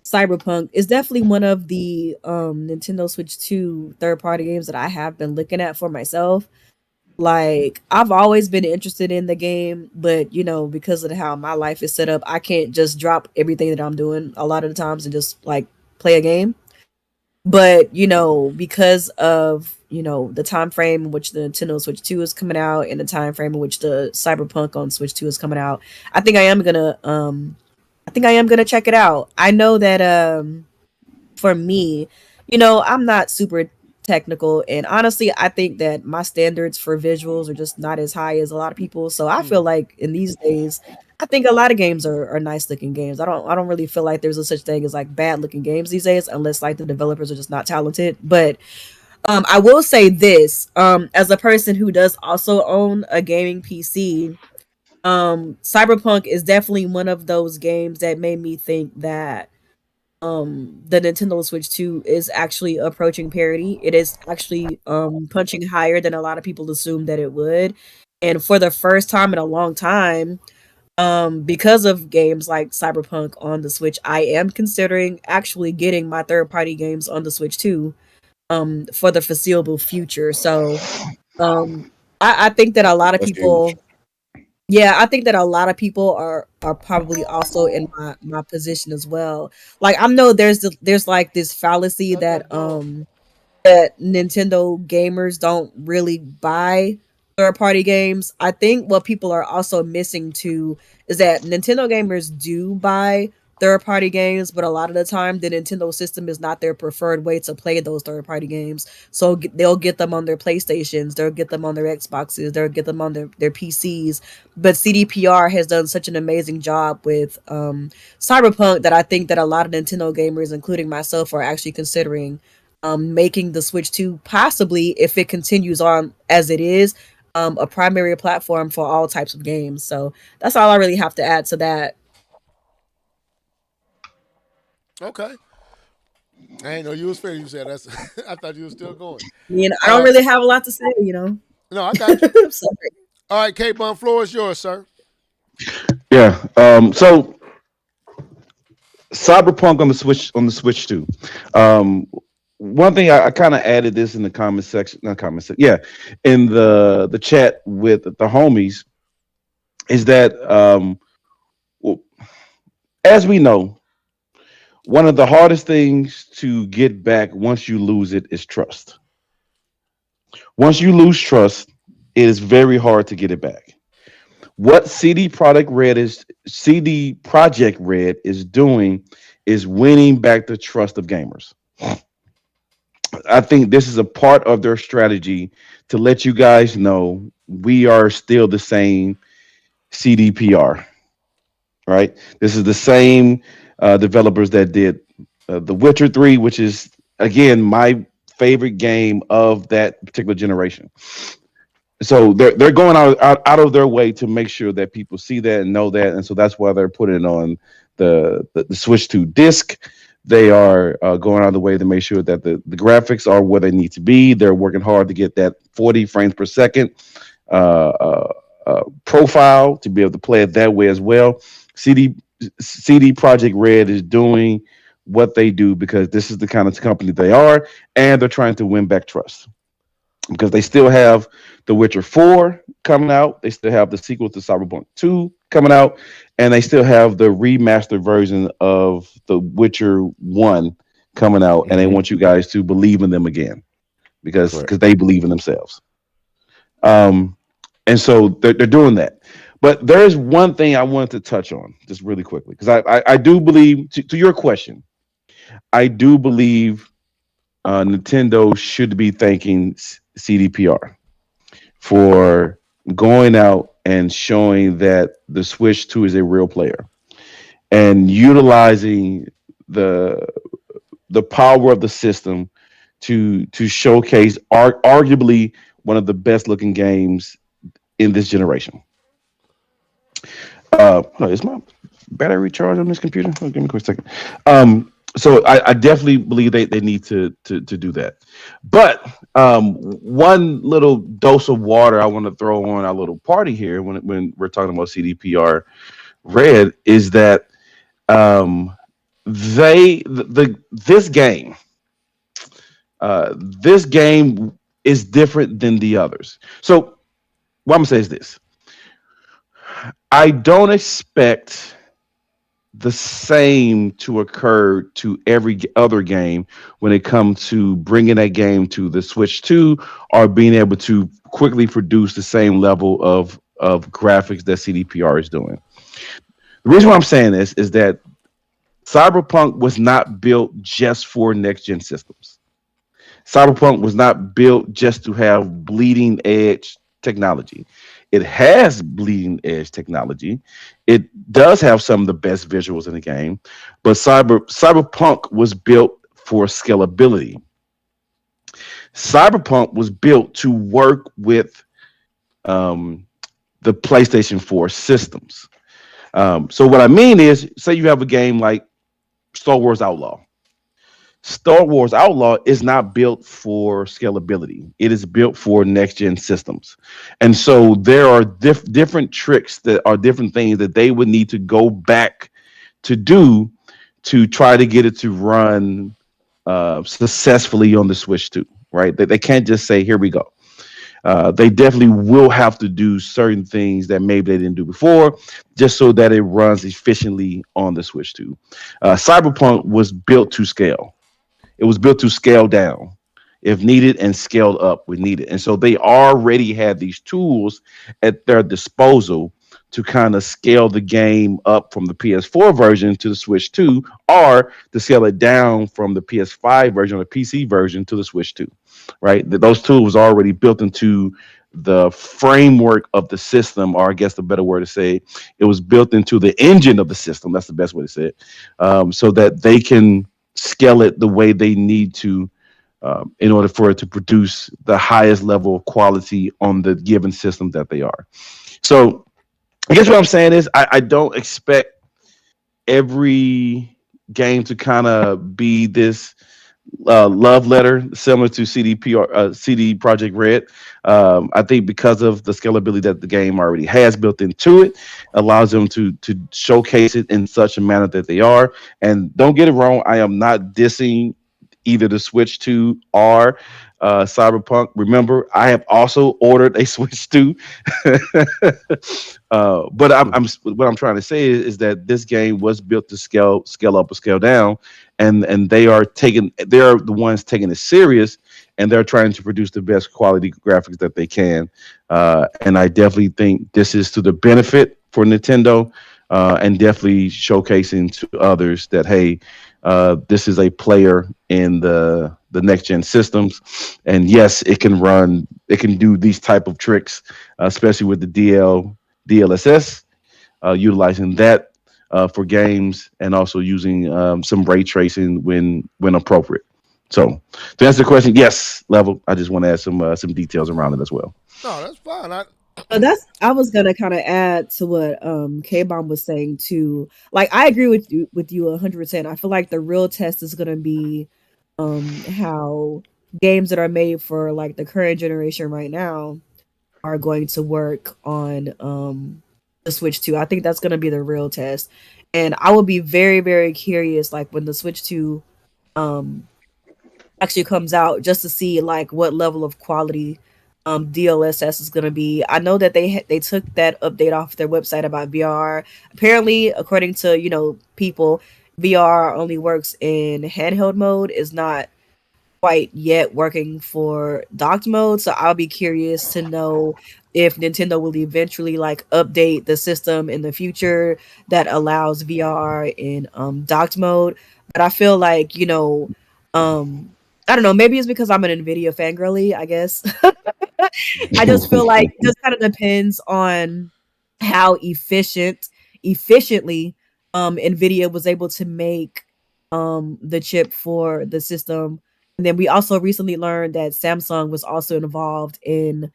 Cyberpunk, is definitely one of the Nintendo Switch 2 third party games that I have been looking at for myself. Like I've always been interested in the game, but because of how my life is set up, I can't just drop everything that I'm doing a lot of the times and just like play a game. But because of the time frame in which the Nintendo Switch 2 is coming out and the time frame in which the Cyberpunk on Switch 2 is coming out, I think I am gonna check it out. I know that for me, I'm not super technical, and honestly, I think that my standards for visuals are just not as high as a lot of people. So I feel like in these days, I think a lot of games are nice looking games. I don't really feel like there's a such thing as like bad looking games these days, unless like the developers are just not talented. But I will say this, as a person who does also own a gaming PC, Cyberpunk is definitely one of those games that made me think that the Nintendo Switch 2 is actually approaching parity. It is actually punching higher than a lot of people assumed that it would. And for the first time in a long time, because of games like Cyberpunk on the Switch, I am considering actually getting my third party games on the Switch too, for the foreseeable future. So I think that a lot of That's huge. people, yeah, I think that a lot of people are probably also in my position as well. Like I know there's like this fallacy that Nintendo gamers don't really buy third party games. I think what people are also missing too is that Nintendo gamers do buy third party games, but a lot of the time the Nintendo system is not their preferred way to play those third party games. So they'll get them on their PlayStations, they'll get them on their Xboxes, they'll get them on their PCs. But CDPR has done such an amazing job with Cyberpunk that I think that a lot of Nintendo gamers, including myself, are actually considering making the Switch 2 possibly, if it continues on as it is, a primary platform for all types of games. So that's all I really have to add to that. Okay. I ain't know you was finished. You said that's. I thought you was still going. I mean, I don't Uh, really have a lot to say, you know. no, I got you. Sorry. All right, K Bun, floor is yours, sir. Yeah. So Cyberpunk on the Switch too. Um, One thing I kind of added this in the comment section, not comment section, yeah, in the chat with the homies is that well, as we know, one of the hardest things to get back once you lose it is trust. Once you lose trust, it is very hard to get it back. What CD Project Red is doing is winning back the trust of gamers. I think this is a part of their strategy to let you guys know we are still the same CDPR, right? This is the same developers that did The Witcher 3, which is, again, my favorite game of that particular generation. So they're going out of their way to make sure that people see that and know that. And so that's why they're putting it on the Switch 2 disc. They are going out of the way to make sure that the graphics are where they need to be. They're working hard to get that 40 frames per second profile to be able to play it that way as well. CD Project Red is doing what they do because this is the kind of company they are, and they're trying to win back trust because they still have The Witcher 4 coming out. They still have the sequel to Cyberpunk 2 coming out, and they still have the remastered version of The Witcher 1 coming out, and they want you guys to believe in them again because they believe in themselves. And so they're doing that. But there is one thing I wanted to touch on just really quickly because I do believe, to your question, I do believe Nintendo should be thanking CDPR for going out and showing that the Switch 2 is a real player and utilizing the power of the system to showcase arguably one of the best looking games in this generation. Is my battery charged on this computer? Oh, give me a quick second. So I definitely believe they need to do that. But one little dose of water I want to throw on our little party here when we're talking about CDPR Red is that this game is different than the others. So what I'm gonna say is this: I don't expect the same to occur to every other game when it comes to bringing that game to the Switch 2 or being able to quickly produce the same level of graphics that CDPR is doing. The reason why I'm saying this is that Cyberpunk was not built just for next gen systems. Cyberpunk was not built just to have bleeding edge technology. It has bleeding edge technology. It does have some of the best visuals in the game, but Cyberpunk was built for scalability. Cyberpunk was built to work with the PlayStation 4 systems. So what I mean is, say you have a game like Star Wars Outlaw. Star Wars Outlaw is not built for scalability. It is built for next gen systems. And so there are different tricks that are different things that they would need to go back to do to try to get it to run successfully on the Switch 2, right? They can't just say, here we go. They definitely will have to do certain things that maybe they didn't do before, just so that it runs efficiently on the Switch 2. Cyberpunk was built to scale. It was built to scale down if needed and scaled up when needed. And so they already had these tools at their disposal to kind of scale the game up from the PS4 version to the Switch 2 or to scale it down from the PS5 version or the PC version to the Switch 2, right? Those tools are already built into the framework of the system, or I guess the better word to say, it was built into the engine of the system. That's the best way to say it, so that they can scale it the way they need to in order for it to produce the highest level of quality on the given system that they are. So I guess what I'm saying is I don't expect every game to kind of be this love letter similar to CD Project Red. I think because of the scalability that the game already has built into it, allows them to showcase it in such a manner that they are. And don't get it wrong, I am not dissing either the Switch 2 or Cyberpunk. Remember, I have also ordered a Switch 2. But I'm what I'm trying to say is that this game was built to scale up or scale down, and they're the ones taking it serious, and they're trying to produce the best quality graphics that they can. And I definitely think this is to the benefit for Nintendo, and definitely showcasing to others that hey, this is a player in the next gen systems, and yes, it can do these type of tricks, especially with the DLSS, utilizing that for games, and also using some ray tracing when appropriate. So to answer the question, yes, level. I just want to add some details around it as well. No, that's fine. I was gonna kind of add to what K Bomb was saying too. Like I agree with you 100%. I feel like the real test is gonna be how games that are made for like the current generation right now are going to work on the Switch 2. I think that's gonna be the real test. And I will be very, very curious like when the Switch 2 um actually comes out just to see like what level of quality DLSS is going to be. I know that they took that update off their website about VR. Apparently, according to people, VR only works in handheld mode. Is not quite yet working for docked mode. So I'll be curious to know if Nintendo will eventually like update the system in the future that allows VR in docked mode. But I feel like I don't know. Maybe it's because I'm an Nvidia fangirly, I guess. I just feel like it just kind of depends on how efficiently Nvidia was able to make the chip for the system. And then we also recently learned that Samsung was also involved in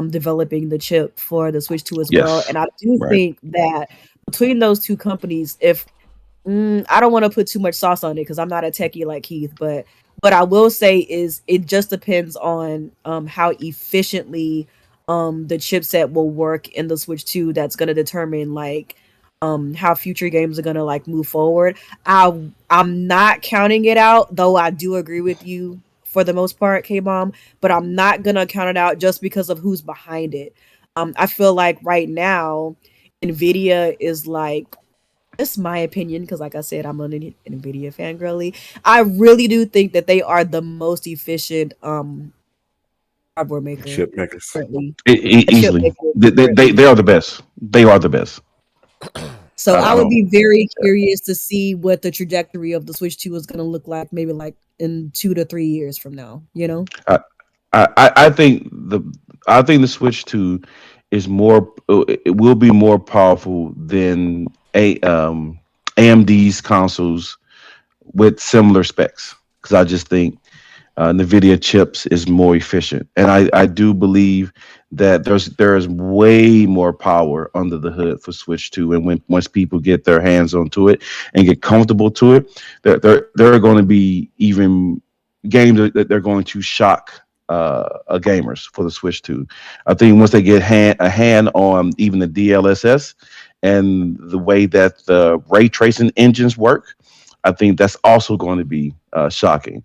developing the chip for the Switch 2 as well. Yes, And I do right. think that between those two companies, if I don't want to put too much sauce on it because I'm not a techie like Keith, but what I will say is it just depends on how efficiently the chipset will work in the Switch 2. That's going to determine like how future games are going to like move forward. I'm not counting it out, though I do agree with you for the most part, K-Bomb, but I'm not going to count it out just because of who's behind it. I feel like right now Nvidia is like, it's my opinion because like I said, I'm an Nvidia fangirly. I really do think that they are the most efficient hardware maker Chip makers. currently. Chip Easily, maker they, they currently. they are the best. They are the best. So I I would don't. be very curious to see what the trajectory of the Switch 2 is going to look like, maybe like in 2 to 3 years from now. I, I think the Switch 2 is more. It will be more powerful than AMD's consoles with similar specs, because I just think NVIDIA chips is more efficient, and I do believe that there is way more power under the hood for Switch 2, and once people get their hands onto it and get comfortable to it, there are going to be even games that they're going to shock gamers for the Switch 2. I think once they get a hand on even the DLSS and the way that the ray tracing engines work, I think that's also going to be shocking.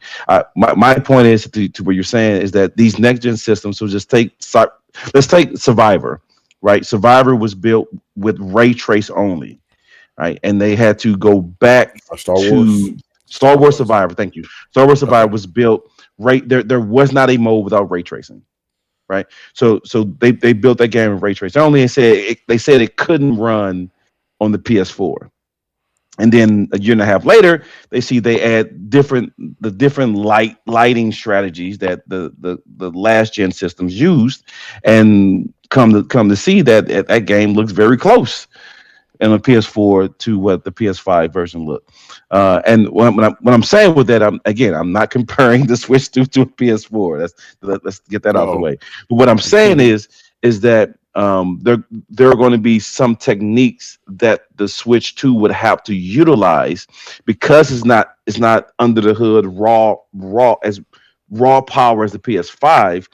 My point is to what you're saying is that these next gen systems. So let's take Survivor, right? Survivor was built with ray trace only, right? And they had to go back Star Wars. to Star Wars Survivor. Thank you. Star Wars Survivor was built right there. There was not a mode without ray tracing, right? So they built that game with ray tracing only, and they said it couldn't run on the PS4. And then a year and a half later, they add different lighting strategies that the last gen systems used, and come to see that that game looks very close in a PS4 to what the PS5 version looked. And when I'm saying with that, I'm not comparing the Switch to a PS4. Let's get that out of the way. But what I'm saying is that there are going to be some techniques that the Switch 2 would have to utilize because it's not under the hood raw power as the PS5.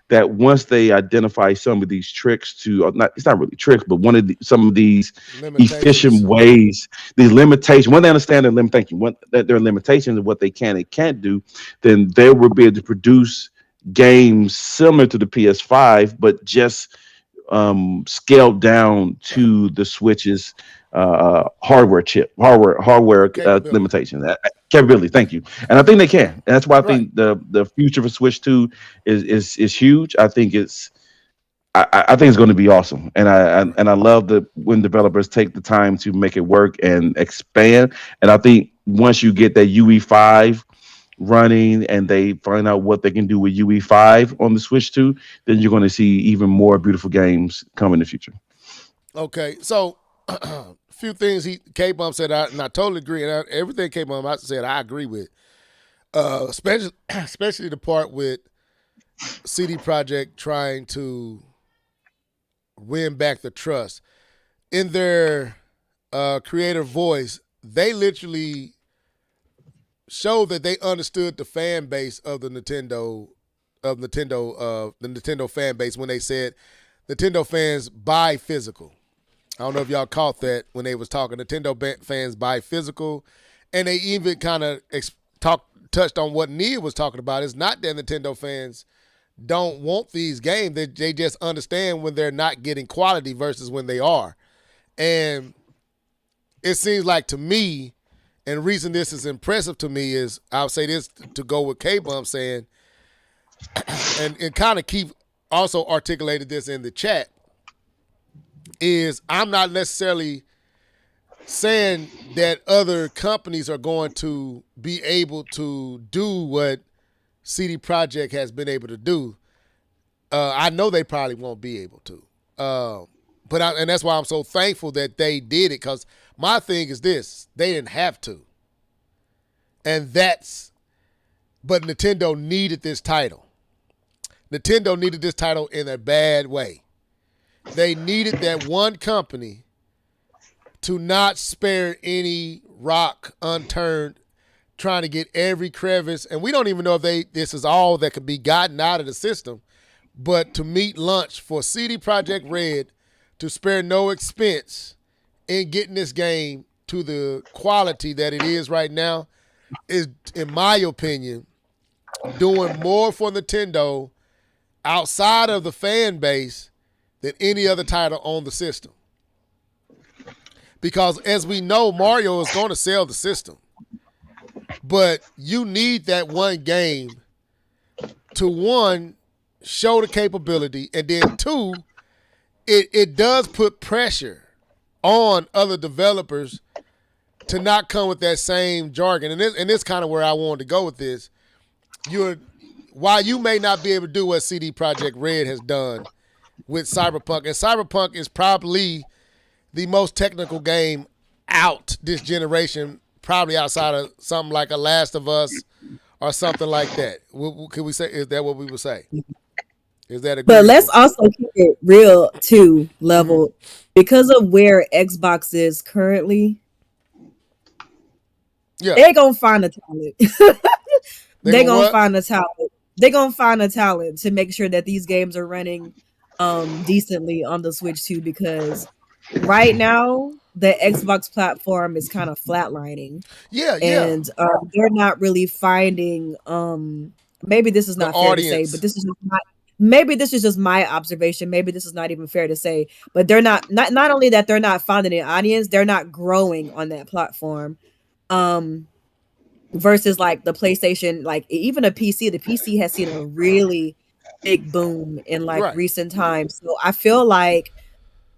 That once they identify some of these tricks to, or not, it's not really tricks, but some of these efficient Limitations. ways, these limitations. When they understand their limitation, that there are limitations of what they can and can't do, then they will be able to produce games similar to the PS5, but just scaled down to the Switch's hardware Capability. limitation, capability. Thank you, and I think they can, and that's why I Right. think the future for Switch 2 is huge. I think I think it's going to be awesome, and I love that when developers take the time to make it work and expand. And I think once you get that UE5 running and they find out what they can do with UE5 on the Switch 2, then you're going to see even more beautiful games come in the future. Okay, so a few things K Bump said, and I totally agree. And everything K Bump said, I agree with. Especially the part with CD Projekt trying to win back the trust in their creative voice. They literally showed that they understood the fan base of the Nintendo fan base when they said Nintendo fans buy physical. I don't know if y'all caught that when they was talking. Nintendo fans buy physical, and they even kind of touched on what Nia was talking about. It's not that Nintendo fans don't want these games; they just understand when they're not getting quality versus when they are. And it seems like to me, and the reason this is impressive to me is I'll say this to go with K Bump saying, and kind of keep also articulated this in the chat, is I'm not necessarily saying that other companies are going to be able to do what CD Projekt has been able to do. I know they probably won't be able to. And that's why I'm so thankful that they did it, because my thing is this: they didn't have to. But Nintendo needed this title. Nintendo needed this title in a bad way. They needed that one company to not spare any rock unturned, trying to get every crevice. And we don't even know if this is all that could be gotten out of the system. But to meet lunch for CD Projekt Red to spare no expense in getting this game to the quality that it is right now is, in my opinion, doing more for Nintendo outside of the fan base than any other title on the system. Because as we know, Mario is going to sell the system. But you need that one game to, one, show the capability, and then two, it does put pressure on other developers to not come with that same jargon. And this kind of where I wanted to go with this. While you may not be able to do what CD Projekt Red has done with Cyberpunk, and Cyberpunk is probably the most technical game out this generation, probably outside of something like a Last of Us or something like that. Could we say, is that what we would say? Is that agreeable? But let's also keep it real too, level, because of where Xbox is currently. Yeah, They're gonna find a talent. They're gonna what? find a talent. They're gonna find a talent to make sure that these games are running decently on the Switch too, because right now the Xbox platform is kind of flatlining. Yeah. And they're not really finding maybe this is not fair to say, but this is not, maybe this is just my observation, maybe this is not even fair to say, but they're not only that they're not finding an audience, they're not growing on that platform. Versus like the PlayStation, like even the PC has seen a really big boom in like recent times. So I feel like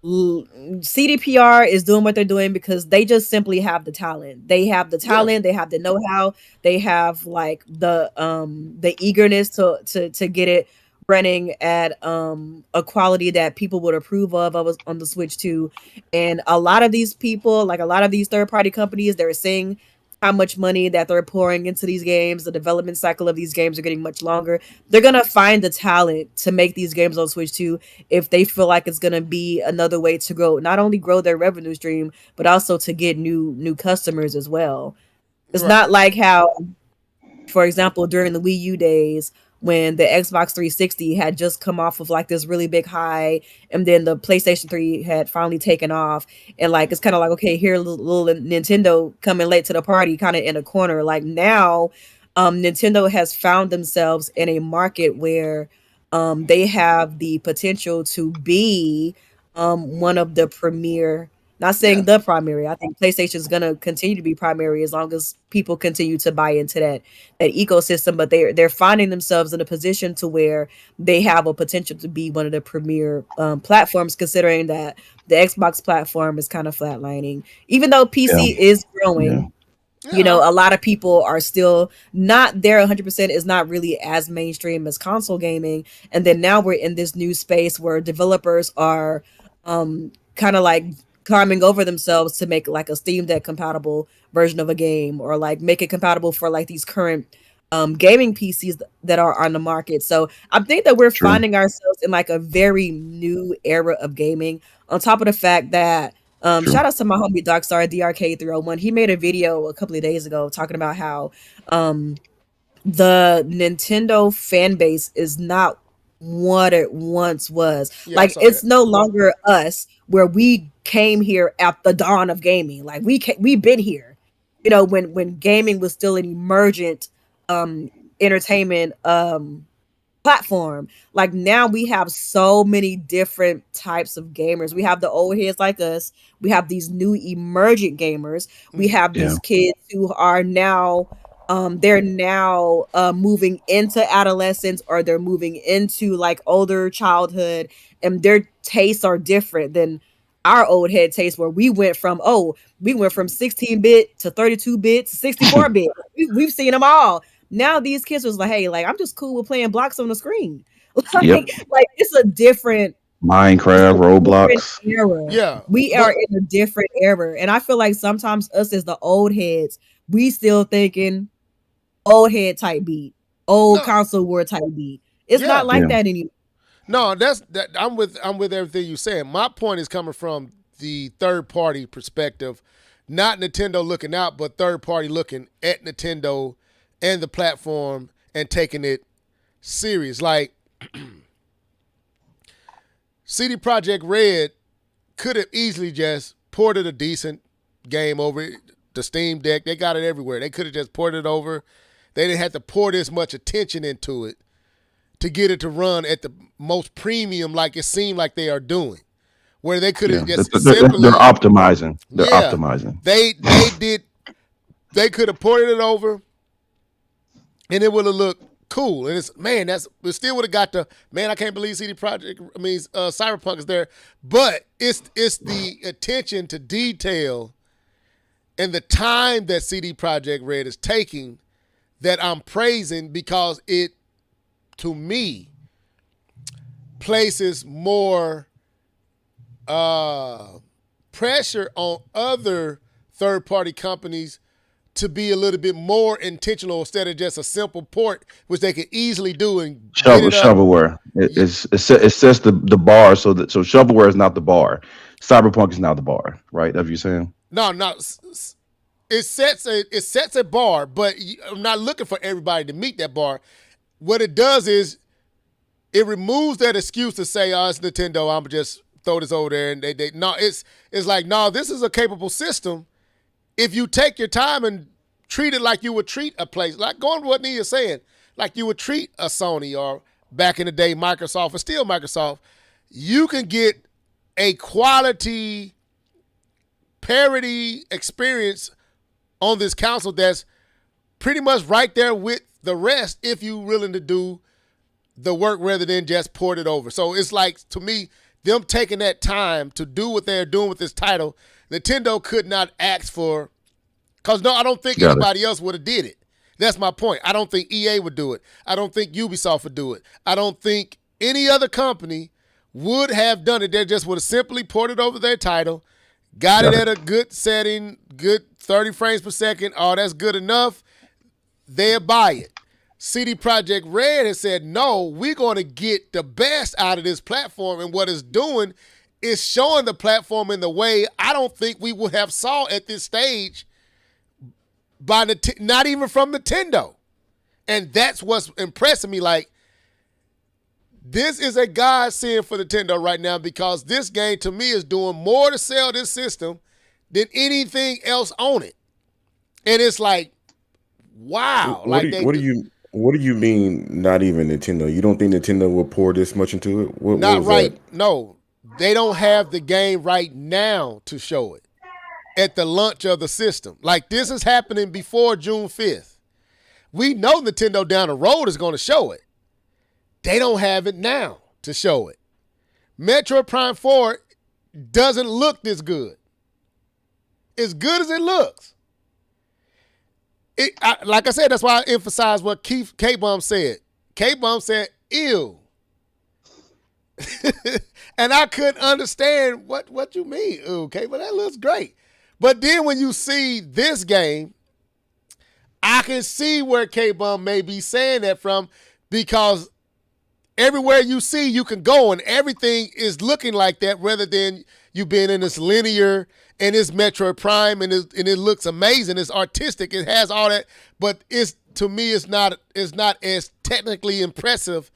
CDPR is doing what they're doing because they just simply have the talent. They have the talent, they have the know-how, they have like the eagerness to get it running at a quality that people would approve of on the Switch too. And a lot of these people, like a lot of these third-party companies, they're saying how much money that they're pouring into these games. The development cycle of these games are getting much longer. They're gonna find the talent to make these games on Switch 2 if they feel like it's gonna be another way to grow, not only grow their revenue stream, but also to get new customers as well. It's Right. not like how, for example, during the Wii U days when the Xbox 360 had just come off of like this really big high, and then the PlayStation 3 had finally taken off, and like it's kind of like, okay, here little Nintendo coming late to the party, kind of in a corner. Like now, Nintendo has found themselves in a market where they have the potential to be one of the premier. Not saying the primary. I think PlayStation is gonna continue to be primary as long as people continue to buy into that ecosystem. But they're finding themselves in a position to where they have a potential to be one of the premier platforms, considering that the Xbox platform is kind of flatlining. Even though PC is growing, you know, a lot of people are still not there 100%, is not really as mainstream as console gaming. And then now we're in this new space where developers are kind of like climbing over themselves to make like a Steam Deck compatible version of a game, or like make it compatible for like these current gaming PCs that are on the market. So I think that we're finding ourselves in like a very new era of gaming, on top of the fact that shout out to my homie Darkstar DRK301. He made a video a couple of days ago talking about how the Nintendo fan base is not what it once was. Like it's no longer us, where we came here at the dawn of gaming. Like we've been here, you know, when gaming was still an emergent entertainment platform. Like now we have so many different types of gamers. We have the old heads like us. We have these new emergent gamers. We have these kids who are now they're now moving into adolescence, or they're moving into like older childhood, and their tastes are different than our old head tastes, where we went from 16-bit to 32-bit to 64-bit. We've seen them all. Now these kids was like, hey, like I'm just cool with playing blocks on the screen. Like it's a different Minecraft, Roblox. Era. Yeah, we are in a different era, and I feel like sometimes us as the old heads, we still thinking old head type beat, old console war type beat. It's not like that anymore. No, I'm with everything you're saying. My point is coming from the third party perspective, not Nintendo looking out, but third party looking at Nintendo and the platform and taking it serious. Like CD Projekt Red could have easily just ported a decent game over the Steam Deck. They got it everywhere. They could have just ported it over. They didn't have to pour this much attention into it to get it to run at the most premium, like it seemed like they are doing. Where they could have just simply... They're optimizing. They're optimizing. They could have ported it over, and it would have looked cool. And it still would have got the, I can't believe Cyberpunk is there. But it's the attention to detail and the time that CD Projekt Red is taking that I'm praising, because it, to me, places more pressure on other third-party companies to be a little bit more intentional instead of just a simple port, which they could easily do and shovelware. It sets the bar so shovelware is not the bar. Cyberpunk is not the bar, right? Are you saying? No. It sets a bar, but I'm not looking for everybody to meet that bar. What it does is it removes that excuse to say, "Oh, it's Nintendo. I'm just throw this over there." And it's like, no, this is a capable system. If you take your time and treat it like you would treat a place, like going to what Nia's saying, like you would treat a Sony or back in the day Microsoft, or still Microsoft, you can get a quality parity experience on this console that's pretty much right there with the rest if you're willing to do the work rather than just port it over. So it's like, to me, them taking that time to do what they're doing with this title, Nintendo could not ask for, because I don't think anybody else would have did it. That's my point. I don't think EA would do it. I don't think Ubisoft would do it. I don't think any other company would have done it. They just would have simply ported over their title, got it at a good setting, good 30 frames per second, oh, that's good enough, they'll buy it. CD Projekt Red has said, no, we're going to get the best out of this platform, and what it's doing is showing the platform in the way I don't think we would have saw at this stage by not even from Nintendo. And that's what's impressing me. Like, this is a godsend for Nintendo right now, because this game to me is doing more to sell this system than anything else on it. And it's like, wow. What do you mean not even Nintendo? You don't think Nintendo will pour this much into it? Not right. That? No, they don't have the game right now to show it at the launch of the system. Like, this is happening before June 5th. We know Nintendo down the road is going to show it. They don't have it now to show it. Metroid Prime 4 doesn't look this good. As good as it looks. Like I said, that's why I emphasize what K-Bum said. K-Bum said, ew. And I couldn't understand what you mean. Okay, but that looks great. But then when you see this game, I can see where K-Bum may be saying that from, because everywhere you see, you can go, and everything is looking like that, rather than you being in this linear and it's Metroid Prime, and it looks amazing. It's artistic. It has all that, but to me, it's not as technically impressive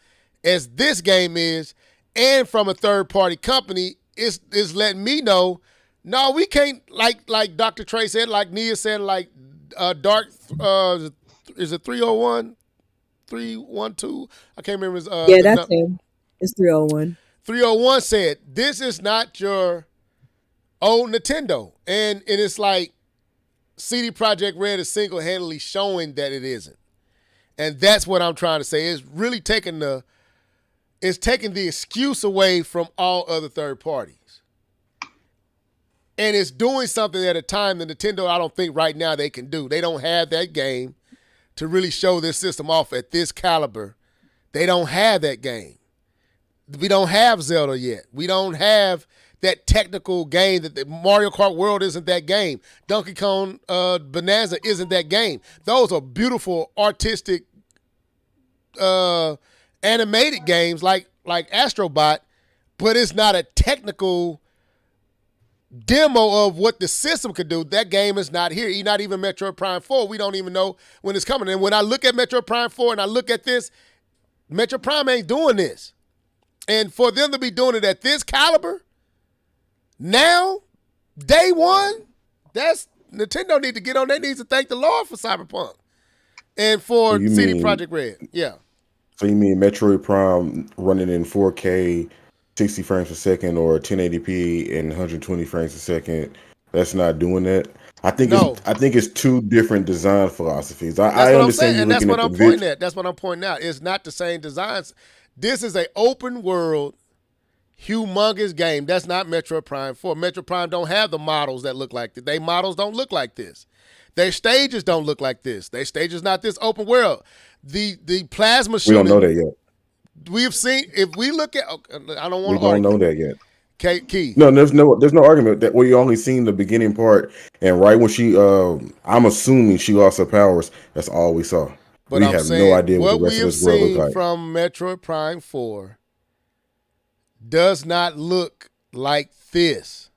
as this game is. And from a third-party company, it's letting me know, no, we can't, like Dr. Trey said, like Nia said, like Dark, is it 301? 312? I can't remember his yeah, that's him. It's 301. 301 said, this is not your old Nintendo. And it's like CD Projekt Red is single-handedly showing that it isn't. And that's what I'm trying to say. It's really taking the excuse away from all other third parties. And it's doing something at a time that Nintendo, I don't think right now they can do. They don't have that game to really show this system off at this caliber. They don't have that game. We don't have Zelda yet. We don't have that technical game. That the Mario Kart World isn't that game. Donkey Kong Bonanza isn't that game. Those are beautiful, artistic, animated games like Astrobot, but it's not a technical demo of what the system could do. That game is not here. Not even Metroid Prime 4. We don't even know when it's coming. And when I look at Metroid Prime 4 and I look at this, Metroid Prime ain't doing this. And for them to be doing it at this caliber, now, day one, that's Nintendo need to get on their knees and thank the Lord for Cyberpunk. And for CD Projekt Red. Yeah. So you mean Metroid Prime running in 4K, 60 frames per second, or 1080p and 120 frames per second? That's not doing that. I think it's two different design philosophies. I understand you looking at the pointing at. That's what I'm pointing out. It's not the same designs. This is an open world, humongous game. That's not Metroid Prime 4. Metroid Prime don't have the models that look like this. Their models don't look like this. Their stages don't look like this. Their stage is not this open world. The plasma shooting. We don't know that yet. We've seen, if we look at, I don't want to argue. We don't know that yet. Keith. No, there's no argument that we only seen the beginning part, and right when she, I'm assuming she lost her powers. That's all we saw. But we I'm have saying, no idea what the rest of this world looks like. From Metroid Prime 4 does not look like this.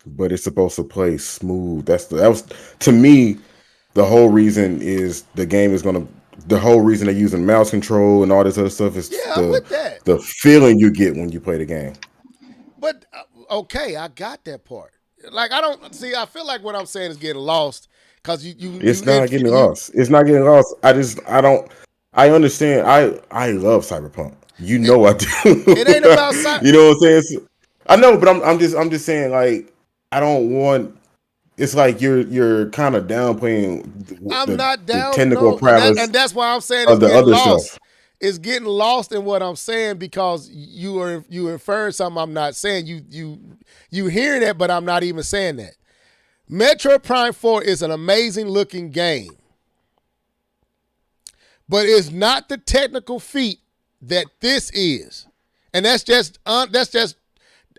But it's supposed to play smooth. That was to me, the whole reason is the game is gonna. The whole reason they're using mouse control and all this other stuff is the feeling you get when you play the game. But okay, I got that part. Like, I don't see. I feel like what I'm saying is getting lost because It's not getting lost. It's not getting lost. I understand. I love Cyberpunk. You know I do. It ain't about Cyberpunk. You know what I'm saying? I know, but I'm just saying, like, I don't want. It's like you're kind of downplaying. I'm not down. The technical prowess, and that's why I'm saying it's getting lost. Stuff. It's getting lost in what I'm saying because you inferring something I'm not saying. You hearing that, but I'm not even saying that. Metroid Prime 4 is an amazing looking game, but it's not the technical feat that this is, and that's just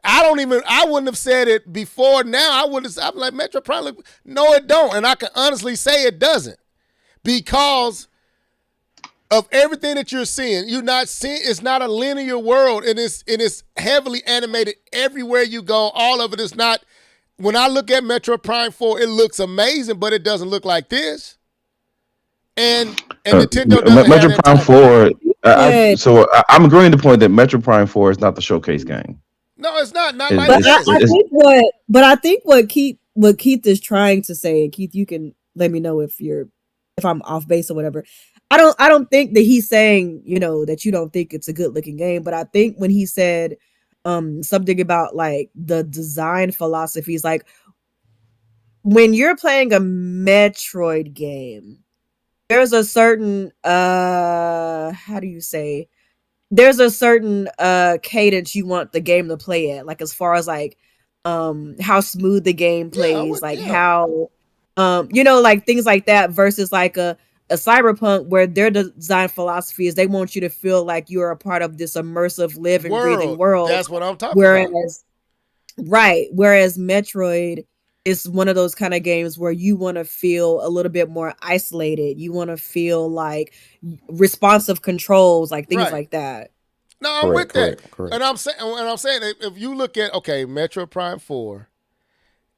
I wouldn't have said it before now. I'm like, Metro Prime, no, it don't. And I can honestly say it doesn't. Because of everything that you're seeing. You're not seeing, it's not a linear world, and it's heavily animated everywhere you go. All of it is not. When I look at Metro Prime 4, it looks amazing, but it doesn't look like this. And Nintendo doesn't Metro have that Prime type 4. So I'm agreeing to the point that Metro Prime 4 is not the showcase game. No, it's not like But this. I think what Keith is trying to say, and Keith, you can let me know if I'm off base or whatever. I don't think that he's saying, that you don't think it's a good looking game, but I think when he said something about like the design philosophies, like when you're playing a Metroid game, there's a certain how do you say? There's a certain cadence you want the game to play at, like as far as like how smooth the game plays, how like things like that, versus like a Cyberpunk where their design philosophy is they want you to feel like you're a part of this immersive, living, breathing world. That's what I'm talking about. Whereas Metroid is one of those kind of games where you want to feel a little bit more isolated. You want to feel like responsive controls, like things like that. No, I'm with that. Correct. And I'm saying if you look at Metro Prime 4,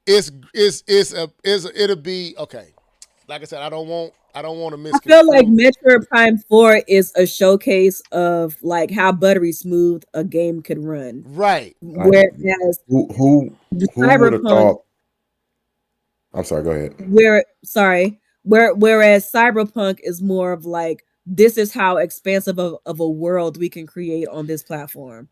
it'll be okay. Like I said, I don't want to miss. I feel like Metro Prime 4 is a showcase of like how buttery smooth a game could run. Right. Whereas who would have thought? I'm sorry. Go ahead. Whereas Cyberpunk is more of like, this is how expansive of a world we can create on this platform.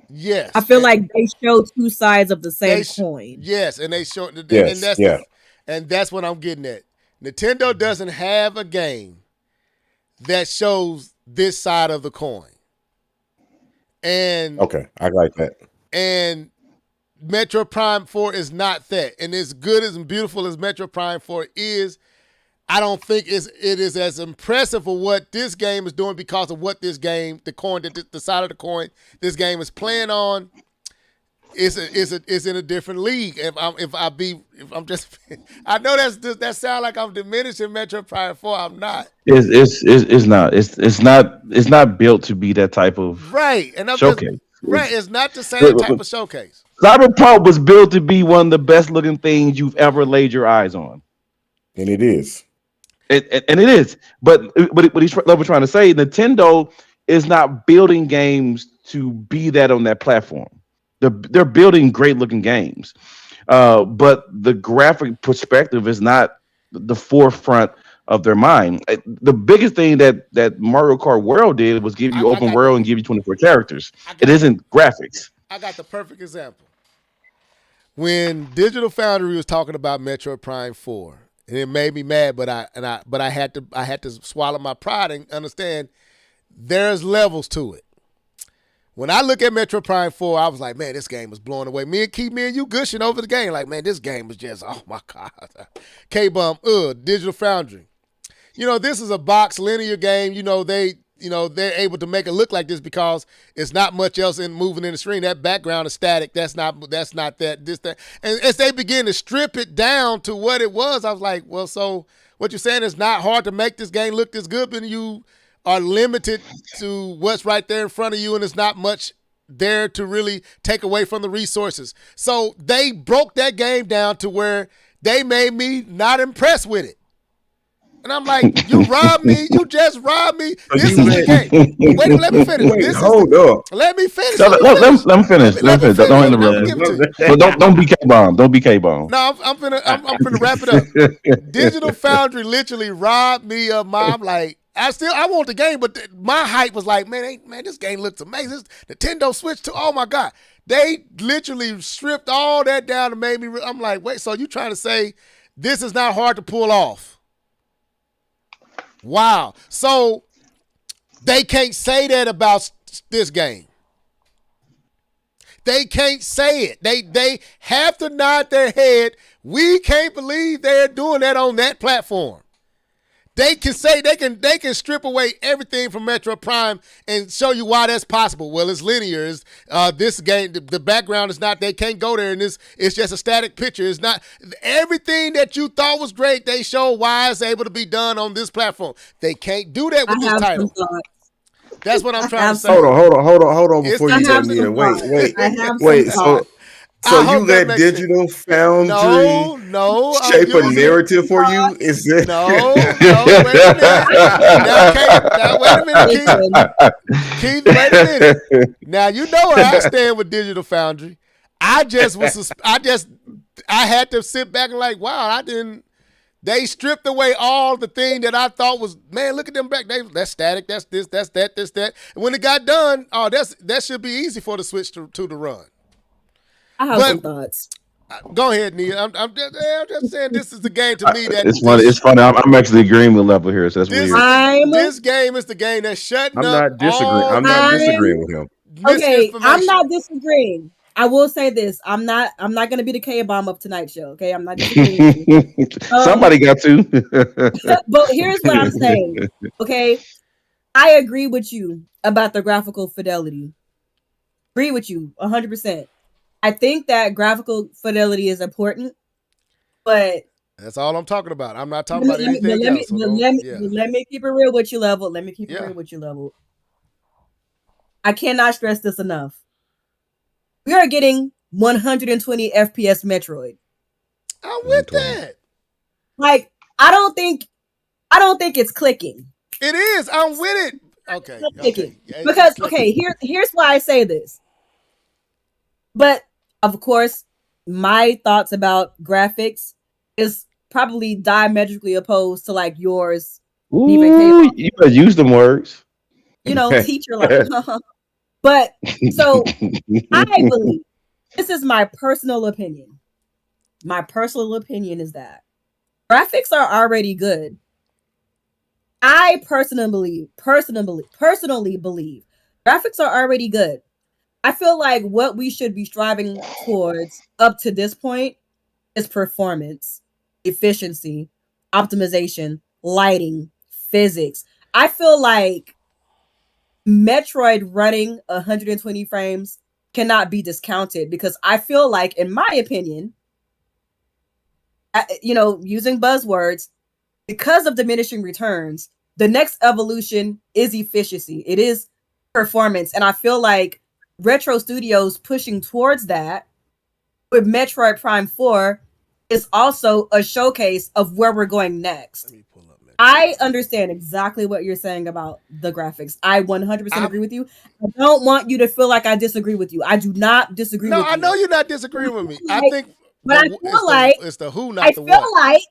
Yes. I feel like they show two sides of the same coin. Yes, and they show and that's what I'm getting at. Nintendo doesn't have a game that shows this side of the coin. And okay, I like that. And Metro Prime 4 is not that. And as good and beautiful as Metro Prime 4 is, I don't think it is as impressive for what this game is doing because of what this game, the side of the coin this game is playing on, is in a different league. I know that sounds like I'm diminishing Metro Prime 4. I'm not. It's not. It's not built to be that type of showcase. It's not the same type of showcase. Cyberpunk was built to be one of the best looking things you've ever laid your eyes on, and it is. And it is. But what he's trying to say, Nintendo is not building games to be that on that platform. They're building great looking games, but the graphic perspective is not the forefront of their mind. The biggest thing that Mario Kart World did was give you open world and give you 24 characters. It isn't graphics. I got the perfect example. When Digital Foundry was talking about Metro Prime 4, and it made me mad, but I had to swallow my pride and understand there's levels to it. When I look at Metro Prime 4, I was like, man, this game was blowing away. Me and you gushing over the game. Like, man, this game was just, oh my God. K-Bum, Digital Foundry. This is a box linear game. They're able to make it look like this because it's not much else moving in the screen. That background is static. That's not that. And as they begin to strip it down to what it was, I was like, well, so what you're saying is not hard to make this game look this good, but you are limited to what's right there in front of you, and there's not much there to really take away from the resources. So they broke that game down to where they made me not impressed with it. And I'm like, you robbed me. You just robbed me. This is the game. Wait, let me finish. Hold up. Let me finish. Let me finish. Don't interrupt. Don't be K-Bomb. Don't be K-Bomb. No, I'm finna wrap it up. Digital Foundry literally robbed me of my. I'm like, I want the game, but my hype was like, man, this game looks amazing. Nintendo Switch 2. Oh my God. They literally stripped all that down and made me. I'm like, wait, so you trying to say this is not hard to pull off? Wow. So they can't say that about this game. They can't say it. They have to nod their head. We can't believe they're doing that on that platform. They can say they can strip away everything from Metro Prime and show you why that's possible. Well, it's linear. It's, this game, the background is not. They can't go there, and it's just a static picture. It's not everything that you thought was great. They show why it's able to be done on this platform. They can't do that with this title. That's what I'm trying to say. Hold on. Before you tell me, wait. So you let Digital Foundry shape a narrative for you? Is that wait a minute, Keith, wait a minute. Now you know where I stand with Digital Foundry. I had to sit back and like, wow, they stripped away all the thing that I thought was, man, look at them back. That's static. That's this. That's that. This that. And when it got done, that should be easy for the switch to the run. I have some thoughts. Go ahead, Nia. I'm just saying this is the game to me that it's funny. It's funny. I'm actually agreeing with Level here. So that's weird. This game is the game that's shutting up. I'm not disagreeing with him. Okay, I'm not disagreeing. I will say this: I'm not going to be the K-bomb of tonight's show. Okay, I'm not disagreeing. Somebody got to. But here's what I'm saying. Okay, I agree with you about the graphical fidelity. Agree with you 100%. I think that graphical fidelity is important, but that's all I'm talking about. I'm not talking about anything else. Let me keep it real with you, Level. I cannot stress this enough. We are getting 120 FPS Metroid. I'm with that. Like, I don't think it's clicking. It is. I'm with it. Okay. Because here's why I say this. But of course, my thoughts about graphics is probably diametrically opposed to like yours. Ooh, you better use them words. Teacher like. But so I believe this is my personal opinion. My personal opinion is that graphics are already good. I personally believe graphics are already good. I feel like what we should be striving towards up to this point is performance, efficiency, optimization, lighting, physics. I feel like Metroid running 120 frames cannot be discounted because I feel like, in my opinion, using buzzwords, because of diminishing returns, the next evolution is efficiency. It is performance. And I feel like Retro Studios pushing towards that with Metroid Prime 4 is also a showcase of where we're going next. Let me pull up Metroid. I understand exactly what you're saying about the graphics. I 100% agree with you. I don't want you to feel like I disagree with you. I do not disagree with you. No, I know you're not disagreeing with me. I think but I feel like it's the who, not the what. I feel like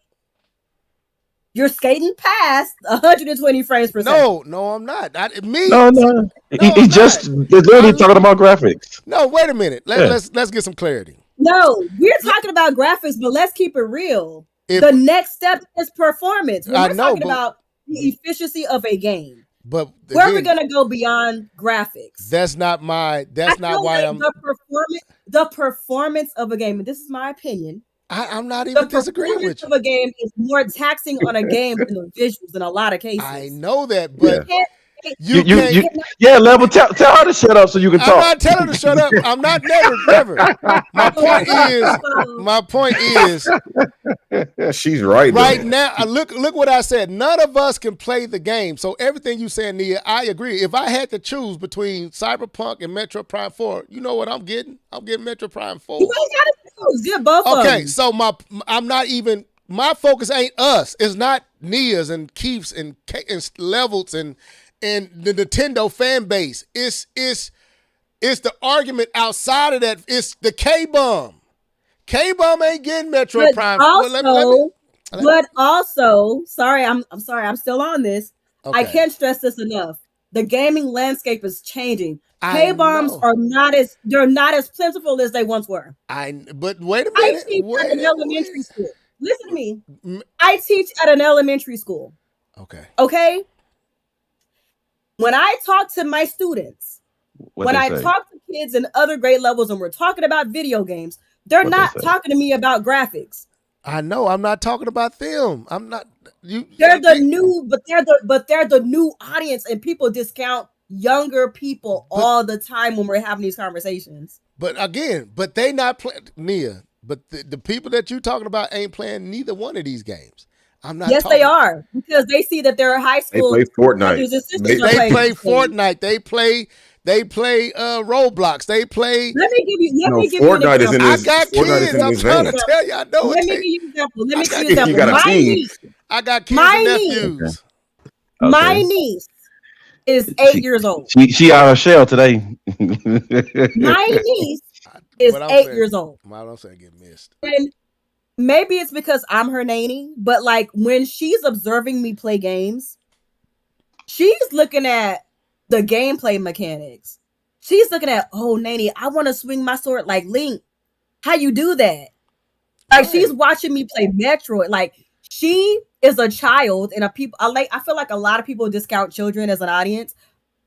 you're skating past 120 frames per second. No, I'm not. No. He's just literally talking about graphics. No, wait a minute. Let's get some clarity. No, we're talking about graphics, but let's keep it real. The next step is performance. We're talking about the efficiency of a game. But where are we gonna go beyond graphics? That's not why I'm the performance of a game, and this is my opinion. I'm not even disagreeing with you. Of a game is more taxing on a game than the visuals in a lot of cases. I know that, but Level. Tell her to shut up so you can talk. I'm not telling her to shut up. I'm not never. My point is. She's right. Right now, look what I said. None of us can play the game. So everything you said, Nia, I agree. If I had to choose between Cyberpunk and Metro Prime 4, you know what I'm getting? I'm getting Metro Prime 4. You ain't gotta choose. Get both of them. Okay, so my focus ain't us. It's not Nia's and Keith's and Levels and the Nintendo fan base. It's the argument outside of that. It's the K-bomb. K-bomb ain't getting Metro Prime. But also, sorry, I'm sorry, I'm still on this. Okay. I can't stress this enough. The gaming landscape is changing. K-bombs are not as plentiful as they once were. But wait a minute. I teach at an elementary school. Listen to me. I teach at an elementary school. Okay. When I talk to my students, when I talk to kids in other grade levels and we're talking about video games, they're not talking to me about graphics. I know. I'm not talking about them. I'm not. They're the new audience, and people discount younger people all the time when we're having these conversations. But again, they not playing Nia. But the people that you talking about ain't playing neither one of these games. I'm not. Yes, they are, because they see that their high school. They play Fortnite. They play Fortnite. They play Roblox. They play. Let me give you. Fortnite is in I his. got Fortnite kids. I'm trying to tell you. I know. Let me give you an example. You got a My team. niece. I got kids and nephews. Okay. My niece is 8 years old. She out of her shell today. My niece is 8 years old. What I'm saying get missed. And maybe it's because I'm her nanny, but like when she's observing me play games, she's looking at the gameplay mechanics. She's looking at, oh, nanny, I want to swing my sword like Link. How you do that? Like she's watching me play Metroid. Like she is a child, and I feel like a lot of people discount children as an audience,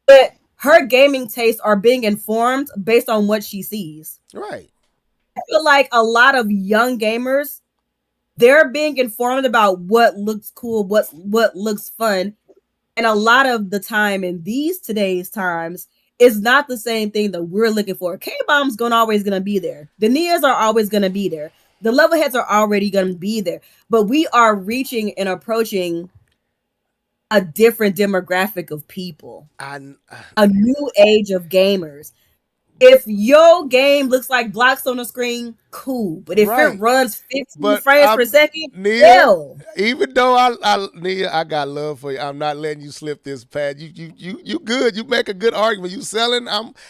but her gaming tastes are being informed based on what she sees. Right. I feel like a lot of young gamers, they're being informed about what looks cool, what looks fun. And a lot of the time in today's times, it's not the same thing that we're looking for. K-Bomb's always going to be there. The Nias are always going to be there. The level heads are already going to be there. But we are reaching and approaching a different demographic of people. A new age of gamers. If your game looks like blocks on the screen, cool. But if it runs 50 frames per second, hell. Even though Nia, I got love for you. I'm not letting you slip this pad. You good. You make a good argument. You selling.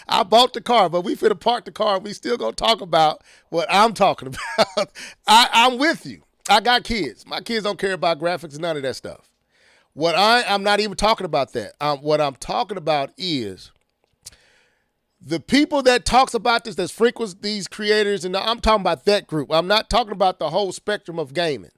I bought the car, but we finna park the car. We still gonna talk about what I'm talking about. I'm with you. I got kids. My kids don't care about graphics, none of that stuff. I'm not even talking about that. What I'm talking about is the people that talks about this, that frequents these creators, and I'm talking about that group. I'm not talking about the whole spectrum of gaming.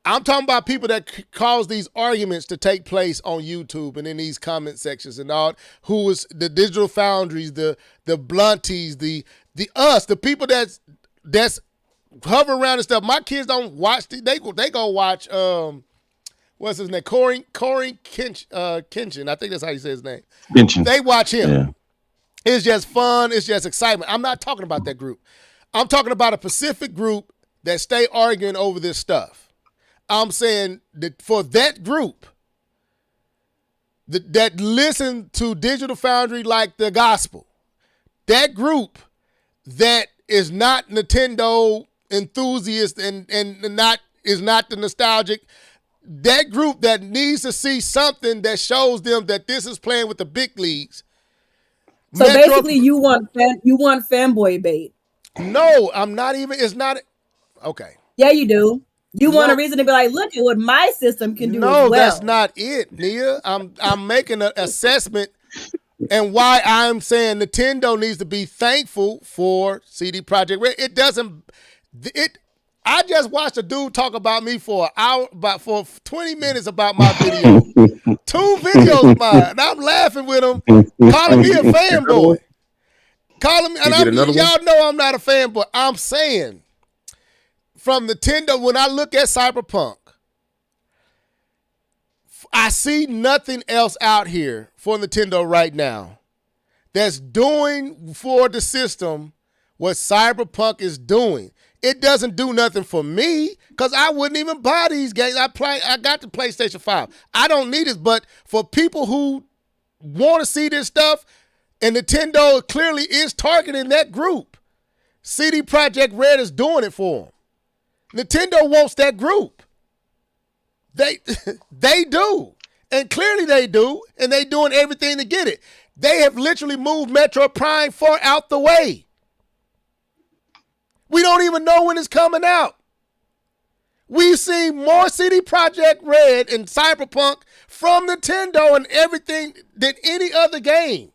I'm talking about people that cause these arguments to take place on YouTube and in these comment sections and all. Who is the Digital Foundries, the Blunties, the people that's hover around and stuff. My kids don't watch. They go watch. What's his name? Corey Kenshin. I think that's how you say his name. Kenshin. They watch him. Yeah. It's just fun. It's just excitement. I'm not talking about that group. I'm talking about a specific group that stay arguing over this stuff. I'm saying that for that group that listen to Digital Foundry like the gospel, that group that is not Nintendo enthusiast and is not the nostalgic, that group that needs to see something that shows them that this is playing with the big leagues. So basically, you want fanboy bait. No, I'm not even. It's not. Okay. Yeah, you do. You want a reason to be like, look at what my system can do. No, as well. That's not it, Nia. I'm making an assessment, and why I'm saying Nintendo needs to be thankful for CD Projekt Red. It doesn't. I just watched a dude talk about me for an hour, for 20 minutes about my video. 2 videos of mine. And I'm laughing with him, calling me a fanboy. Calling me, and y'all know I'm not a fanboy. I'm saying, from Nintendo, when I look at Cyberpunk, I see nothing else out here for Nintendo right now that's doing for the system what Cyberpunk is doing. It doesn't do nothing for me because I wouldn't even buy these games. I got the PlayStation 5. I don't need it, but for people who want to see this stuff, and Nintendo clearly is targeting that group, CD Projekt Red is doing it for them. Nintendo wants that group. They do. And clearly they do, and they doing everything to get it. They have literally moved Metroid Prime 4 out the way. We don't even know when it's coming out. We've seen more CD Projekt Red and Cyberpunk from Nintendo and everything than any other game.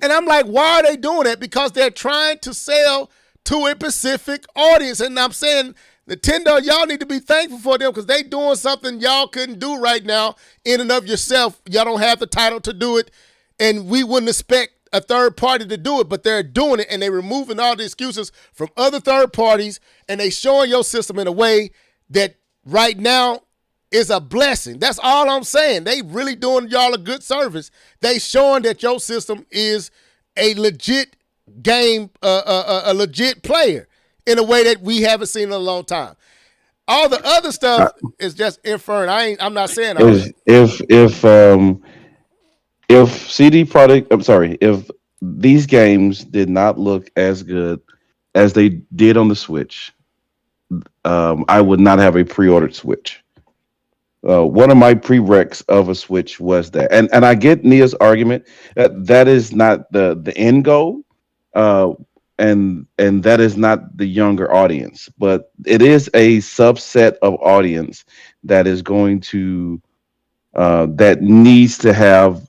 And I'm like, why are they doing that? Because they're trying to sell to a specific audience. And I'm saying, Nintendo, y'all need to be thankful for them because they doing something y'all couldn't do right now in and of yourself. Y'all don't have the title to do it. And we wouldn't expect a third party to do it, but they're doing it, and they're removing all the excuses from other third parties, and they showing your system in a way that right now is a blessing. That's all I'm saying. They really doing y'all a good service. They showing that your system is a legit game, a legit player in a way that we haven't seen in a long time. All the other stuff is just inferring. I'm not saying all that. If CD product, I'm sorry, if these games did not look as good as they did on the Switch, I would not have a pre-ordered Switch. One of my prereqs of a Switch was that, and I get Nia's argument that that is not the end goal, and that is not the younger audience, but it is a subset of audience that is going to that needs to have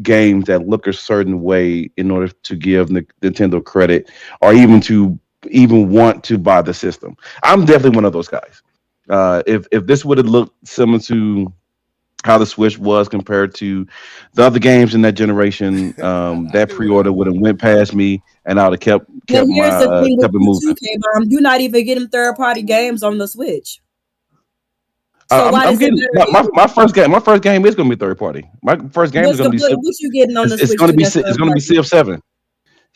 games that look a certain way in order to give Nintendo credit, or even to want to buy the system. I'm definitely one of those guys. If this would have looked similar to how the Switch was compared to the other games in that generation, that pre-order would have went past me, and I would have kept Here's the thing kept it with moving. you, K-Bomb. You're not even getting third-party games on the Switch. So why I'm does it getting matter? my first game. My first game is going to be third party. My first game is going to be. What you getting on the It's Switch? going to be. It's going to be Civ 7.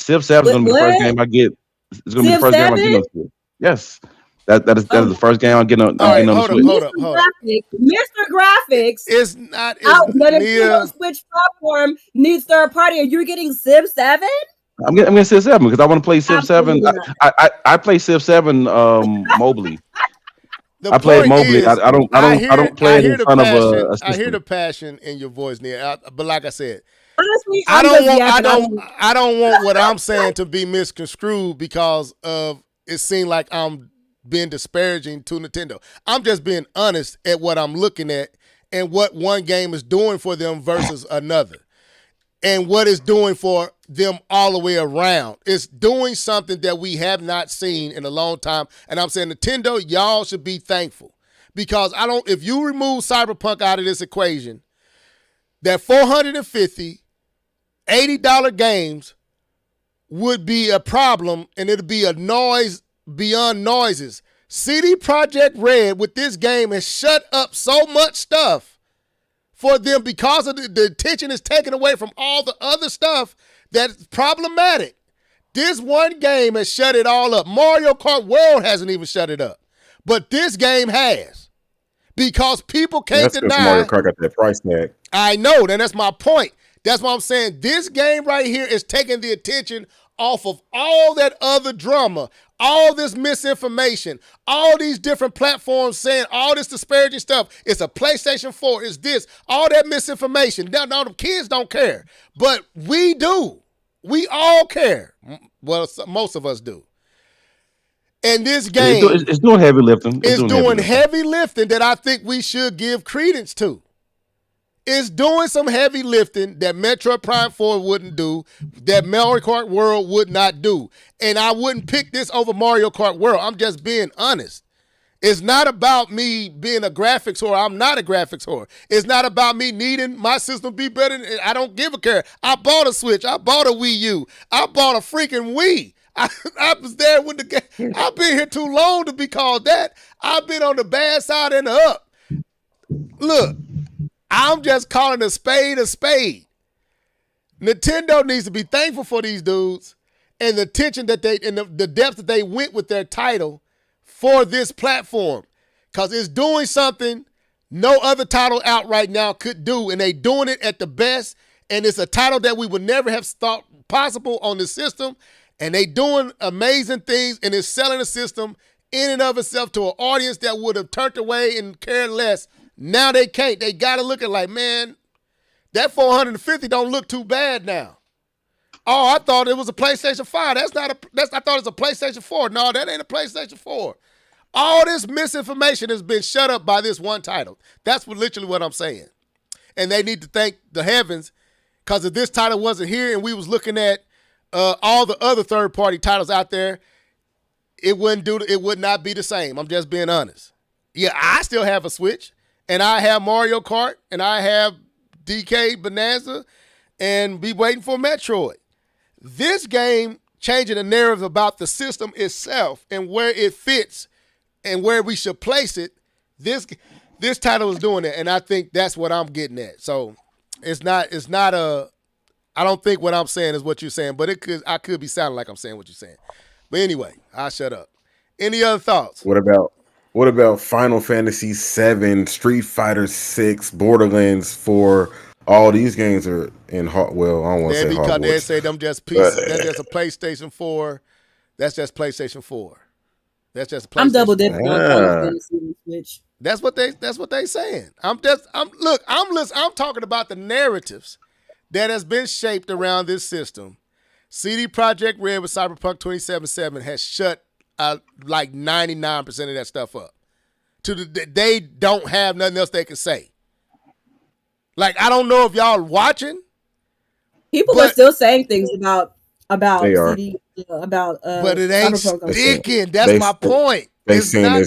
Civ 7 is going to be the first game I get. It's going to be the first game I get on the Switch. Yes, that is the first game I'm getting on. I'm getting on the Switch. Hold up. Mr. Graphics It's not. out the Nintendo Switch platform needs third party, and you're getting Civ 7. I'm getting Civ 7 because I want to play Civ 7. I play Civ 7 mobily. I play it mobily. I don't play it in front of a system. I hear the passion in your voice, Nia. But like I said, honestly, I don't want what I'm saying to be misconstrued because of it seemed like I'm being disparaging to Nintendo. I'm just being honest at what I'm looking at and what one game is doing for them versus another. And what it's doing for them all the way around. It's doing something that we have not seen in a long time. And I'm saying, Nintendo, y'all should be thankful. Because if you remove Cyberpunk out of this equation, that $450, $80 games would be a problem, and it'll be a noise beyond noises. CD Projekt Red with this game has shut up so much stuff for them because of the attention is taken away from all the other stuff that's problematic. This one game has shut it all up. Mario Kart World hasn't even shut it up. But this game has. Because people can't deny. Mario Kart got that price tag. I know, and that's my point. That's why I'm saying this game right here is taking the attention off of all that other drama, all this misinformation, all these different platforms saying all this disparaging stuff. It's a PlayStation 4, it's this, all that misinformation. Now the kids don't care, but we do. We all care. Well, most of us do. And this game it's doing heavy lifting. It's doing heavy lifting that I think we should give credence to. It's doing some heavy lifting that Metroid Prime 4 wouldn't do, that Mario Kart World would not do. And I wouldn't pick this over Mario Kart World. I'm just being honest. It's not about me being a graphics whore. I'm not a graphics whore. It's not about me needing my system to be better. I don't give a care. I bought a Switch. I bought a Wii U. I bought a freaking Wii. I was there with the game. I've been here too long to be called that. I've been on the bad side and the up. Look. I'm just calling a spade a spade. Nintendo needs to be thankful for these dudes and the attention that they and the depth that they went with their title for this platform. Because it's doing something no other title out right now could do. And they doing it at the best. And it's a title that we would never have thought possible on the system. And they doing amazing things, and it's selling a system in and of itself to an audience that would have turned away and cared less. Now they can't. They got to look at like, man, that 450 don't look too bad now. Oh, I thought it was a PlayStation 5. I thought it was a PlayStation 4. No, that ain't a PlayStation 4. All this misinformation has been shut up by this one title. That's literally what I'm saying. And they need to thank the heavens, because if this title wasn't here and we was looking at all the other third-party titles out there, it would not be the same. I'm just being honest. Yeah, I still have a Switch. And I have Mario Kart, and I have DK Bonanza, and be waiting for Metroid. This game changing the narrative about the system itself and where it fits and where we should place it. This title is doing it, and I think that's what I'm getting at. So it's not a. I don't think what I'm saying is what you're saying, but I could be sounding like I'm saying what you're saying. But anyway, I'll shut up. Any other thoughts? What about Final Fantasy VII, Street Fighter 6, Borderlands 4? All these games are in well, I don't want to say because they Hogwarts. say them just pieces. That's just a PlayStation 4. That's just PlayStation 4. That's just a PlayStation I'm double 4. dipping on Final Fantasy and Switch. That's what they saying. I'm talking about the narratives that has been shaped around this system. CD Projekt Red with Cyberpunk 2077 has shut like 99% of that stuff up. They don't have nothing else they can say. Like, I don't know if y'all watching. People are still saying things about They are. CD, about but it ain't Cyberpunk. sticking. That's my point. They saying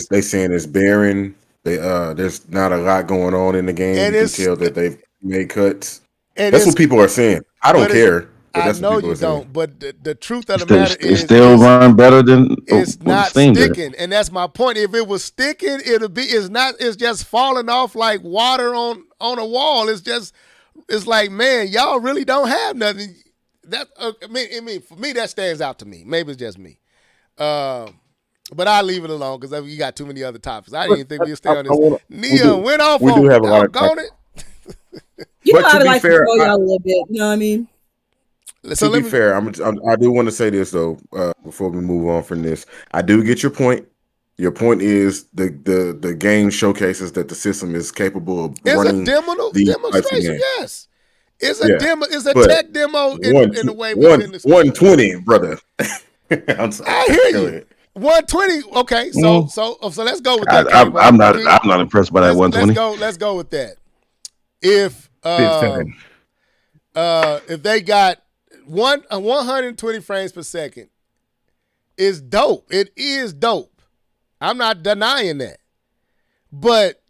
it's barren. There's not a lot going on in the game. You can tell that they've made cuts. That's what people are saying. I don't care. But that's I know what people you are saying. don't, but the truth of the matter is it's still run better than it's not Steam sticking, and that's my point. If it was sticking, it's just falling off like water on a wall. It's like, man, y'all really don't have nothing. That I mean, for me, that stands out to me. Maybe it's just me, but I'll leave it alone because you got too many other topics. I didn't even think we'd stay on this. Nia went off we on do have a lot of on it. You know, I to be like fair, to throw y'all a little bit. You know what I mean? To be fair, I do want to say this though before we move on from this. I do get your point. Your point is the game showcases that the system is capable of running demonstration. Yes, it's a demo. It's a tech demo in the way we've been. 120, brother. I'm sorry. I hear you. 120. Okay, so let's go with that. I'm not impressed by that 120. Let's go with that. If they got 120 frames per second, is dope. It is dope. I'm not denying that, but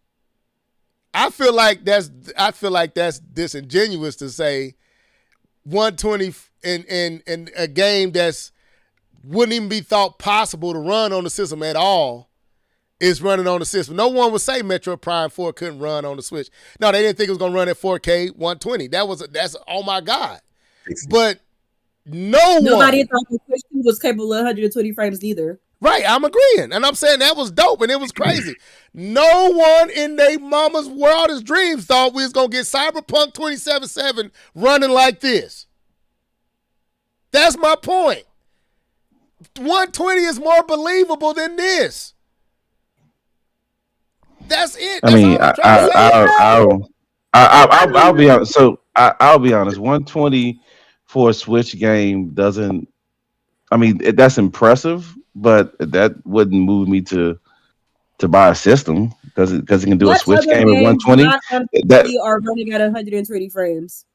I feel like that's disingenuous to say 120 in a game that's wouldn't even be thought possible to run on the system at all is running on the system. No one would say Metroid Prime 4 couldn't run on the Switch. No, they didn't think it was going to run at 4K 120. That's oh my God. But nobody thought the Switch 2 was capable of 120 frames either. Right, I'm agreeing. And I'm saying that was dope and it was crazy. No one in their mama's wildest dreams thought we was going to get Cyberpunk 2077 running like this. That's my point. 120 is more believable than this. That's it. I mean, I'll be honest. So I'll be honest. 120 for a Switch game doesn't. I mean, that's impressive, but that wouldn't move me to buy a system because it can do a Switch game at 120. That are running at 120 frames.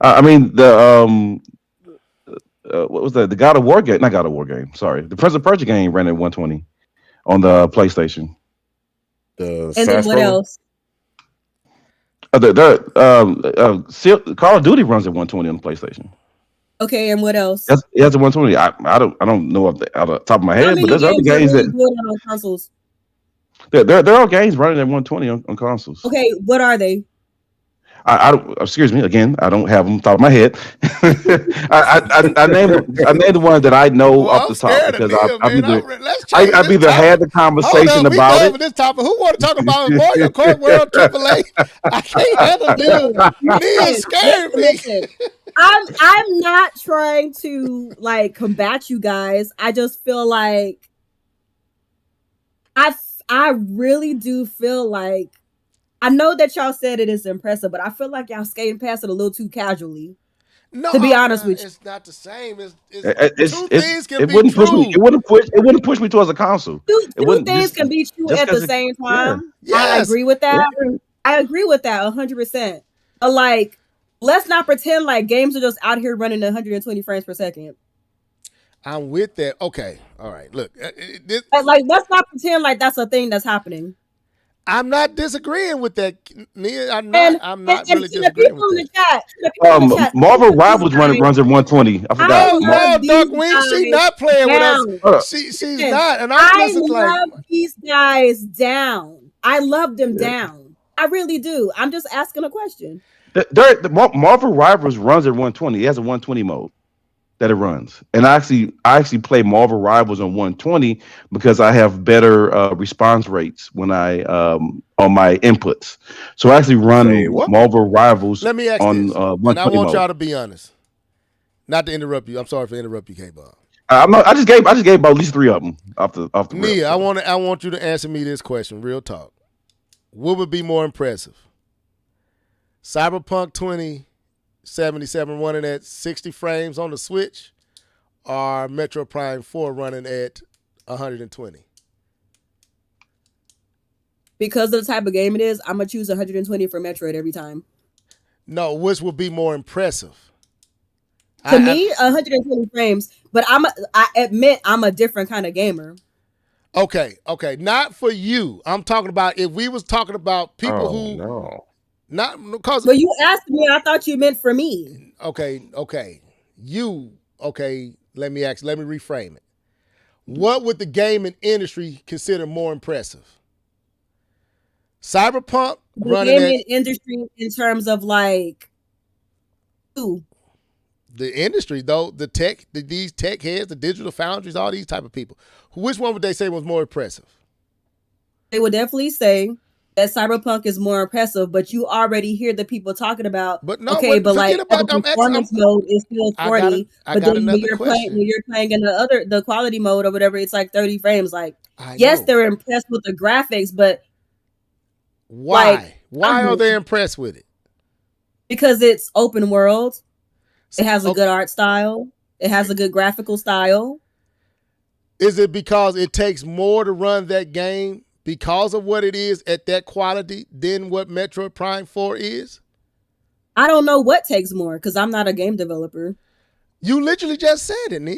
I mean the what was that? The God of War game? Not God of War game. Sorry, the Prince of Persia game ran at 120 on the PlayStation. And then what else? Call of Duty runs at 120 on the PlayStation. Okay, and what else? It has a 120. I don't know out the top of my head, but there's other games that on consoles. There are games running at 120 on consoles. Okay, what are they? I don't. Excuse me. Again, I don't have them top of my head. I named the ones that I know off the top because I've either had the conversation about it. This topic. Who want to talk about Mario Kart World AAA? I can't handle this. Nia scared me. I'm not trying to like combat you guys. I just feel like I really do feel like. I know that y'all said it is impressive, but I feel like y'all skating past it a little too casually. No, to be honest with you, it's not the same. Two things can be true. It wouldn't push me towards a console. Two things can be true at the same time. Yeah. Yes. I agree with that. Yeah. I agree with that 100%. But like, let's not pretend like games are just out here running 120 frames per second. I'm with that. Okay, all right. Look, like let's not pretend like that's a thing that's happening. I'm not disagreeing with that, Nia. I'm not and really to the disagreeing people with in the that. chat, to the people in the chat, I Marvel love these Rivals guys. runs at 120. I forgot. I No, love no, these Darkwing, she guys not playing with us. down. She's Listen, not, and I'm I just like, love these guys down. I love them down. I really do. I'm just asking a question. Marvel Rivals runs at 120. It has a 120 mode that it runs, and I actually play Marvel Rivals on 120 because I have better response rates when I on my inputs. So I actually run Say what? Marvel Rivals let me ask on this, and I 120 want mode. y'all to be honest. Not to interrupt you. I'm sorry for interrupting you, K-Bob. I'm not. I just gave about at least 3 of them off the rip. Nia, So. I want you to answer me this question, real talk. What would be more impressive? Cyberpunk 2077 running at 60 frames on the Switch, or Metro Prime 4 running at 120? Because of the type of game it is, I'm gonna choose 120 for Metroid every time. No, which would be more impressive? To me, 120 frames. But I admit I'm a different kind of gamer. Okay, not for you. I'm talking about if we was talking about people who no. not because. Well, you asked me. I thought you meant for me. Okay. You okay? Let me reframe it. What would the gaming industry consider more impressive? Cyberpunk The running gaming at industry in terms of like, ooh, the industry though, the tech, these tech heads, the digital foundries, all these type of people. Which one would they say was more impressive? they would definitely say that Cyberpunk is more impressive, but you already hear the people talking about. But no, okay, but like forget about. the performance mode is still 40, I but got then another question. when you're playing in the quality mode or whatever, it's like 30 frames. Like, I yes, know. they're impressed with the graphics, but Why? like, Why are they impressed with it? Because it's open world. It has a good art style. It has a good graphical style. Is it because it takes more to run that game because of what it is at that quality than what Metroid Prime 4 is? I don't know what takes more because I'm not a game developer. You literally just said it, Nia.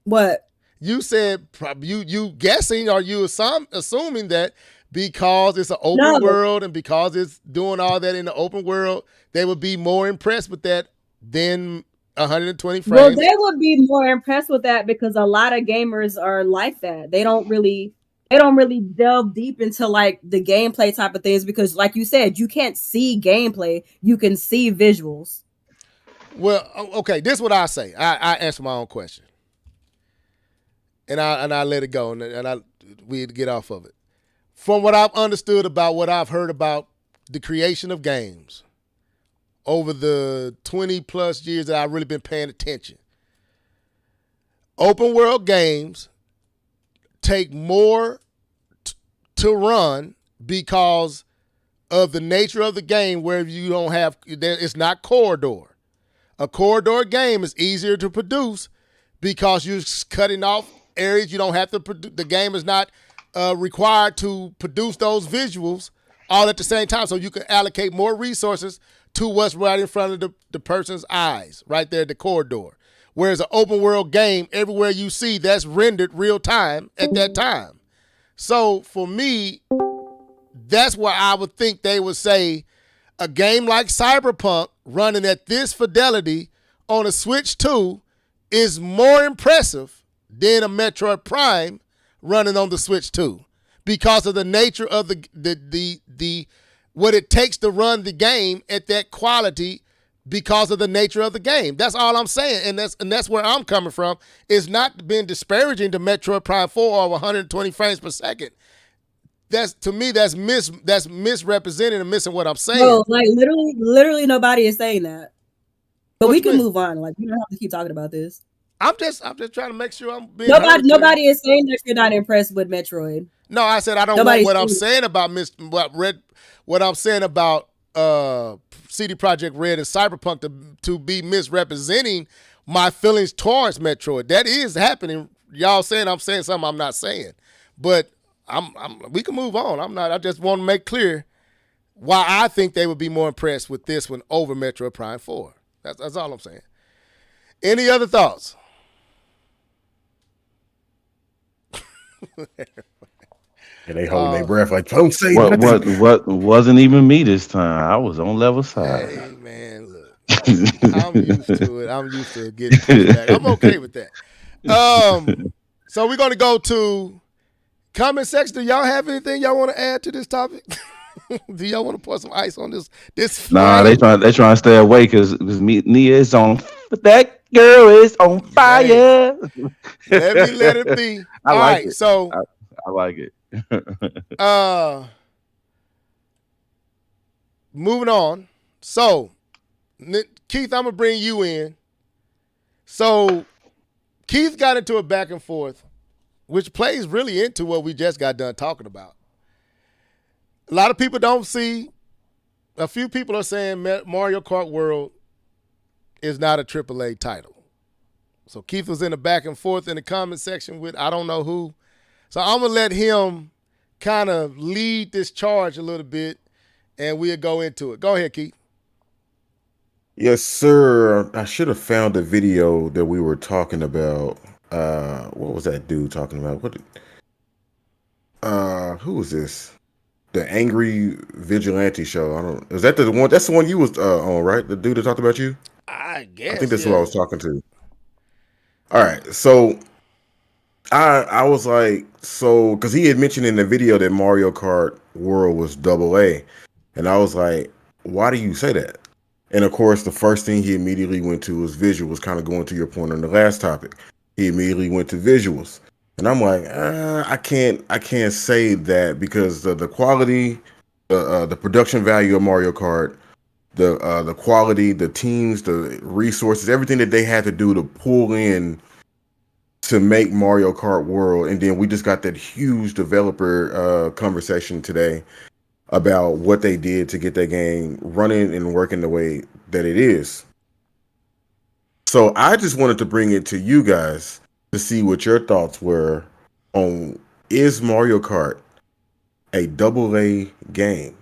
What? You said you guessing or you assuming that because it's an open world and because it's doing all that in the open world, they would be more impressed with that than 120 frames. Well, they would be more impressed with that because a lot of gamers are like that. They don't really delve deep into like the gameplay type of things because, like you said, you can't see gameplay. You can see visuals. Well, okay, this is what I say. I answer my own question, and I let it go, and we get off of it. From what I've understood about what I've heard about the creation of games over the 20 plus years that I've really been paying attention, open world games take more to run because of the nature of the game, where you don't have, it's not corridor. A corridor game is easier to produce because you're cutting off areas. You don't have to produce. The game is not required to produce those visuals all at the same time, so you can allocate more resources to what's right in front of the person's eyes, right there at the corridor. Whereas an open world game, everywhere you see, that's rendered real time at that time. So for me, that's why I would think they would say a game like Cyberpunk running at this fidelity on a Switch 2 is more impressive than a Metroid Prime running on the Switch 2 because of the nature of the what it takes to run the game at that quality because of the nature of the game. That's all I'm saying, and that's where I'm coming from. It's not been disparaging to Metroid Prime 4 or 120 frames per second. That's, to me, that's misrepresenting and missing what I'm saying. No, like literally nobody is saying that. But What we you can mean? move on. Like, we don't have to keep talking about this. I'm just trying to make sure I'm being Nobody is saying that you're not impressed with Metroid. No, I said I don't want what I'm saying about what I'm saying about CD Projekt Red and Cyberpunk to be misrepresenting my feelings towards Metroid. That is happening. Y'all saying I'm saying something I'm not saying. But we can move on. I just want to make clear why I think they would be more impressed with this one over Metroid Prime 4. That's all I'm saying. Any other And they holding their breath like, don't say What nothing. what wasn't even me this time. I was on level side. Hey man, look, I'm used to it. I'm used to getting pushback. I'm okay with that. So we're gonna go to comment section. Do y'all have anything y'all want to add to this topic? Do y'all want to pour some ice on this Nah, flame? they trying to stay away because Nia is on. That girl is on Hey, fire. let it be. I All like right, it. so I like it. uh moving on. So Keith, I'm gonna bring you in. So Keith got into a back and forth, which plays really into what we just got done talking about. A lot of people don't see. A few people are saying Mario Kart World is not a AAA title. So Keith was in the back and forth in the comment section with I don't know who. So I'm gonna let him kind of lead this charge a little bit, and we'll go into it. Go ahead, Keith. Yes, sir. I should have found the video that we were talking about. What was that dude talking about? Who was this? The Angry Vigilante Show. I don't. Is that the one? That's the one you was on, right? The dude that talked about you. I I think guess, that's who I yeah. was talking to. All right, so I was like, so because he had mentioned in the video that Mario Kart World was AA, and I was like, why do you say that? And of course, the first thing he immediately went to was visuals, kind of going to your point on the last topic. He immediately went to visuals, and I'm like, I can't say that because the quality, the production value of Mario Kart, the quality, the teams, the resources, everything that they had to do to pull in to make Mario Kart World, and then we just got that huge developer conversation today about what they did to get that game running and working the way that it is. So I just wanted to bring it to you guys to see what your thoughts were on, is Mario Kart a AA game?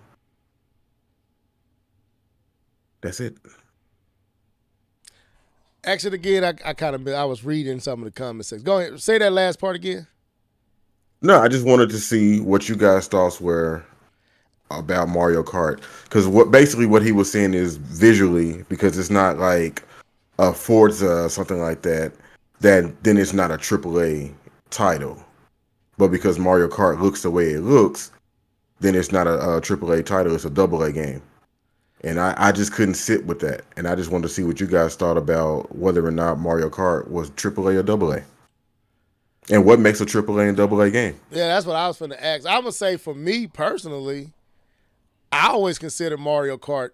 That's it. Actually, again, I was reading some of the comment sections. Go ahead, say that last part again. No, I just wanted to see what you guys' thoughts were about Mario Kart, because what he was saying is visually, because it's not like a Forza or something like that, then it's not a AAA title. But because Mario Kart looks the way it looks, then it's not a AAA title, it's a AA game. And I just couldn't sit with that. And I just wanted to see what you guys thought about whether or not Mario Kart was AAA or AA. And what makes a AAA and AA game? Yeah, that's what I was going to ask. I would say for me personally, I always consider Mario Kart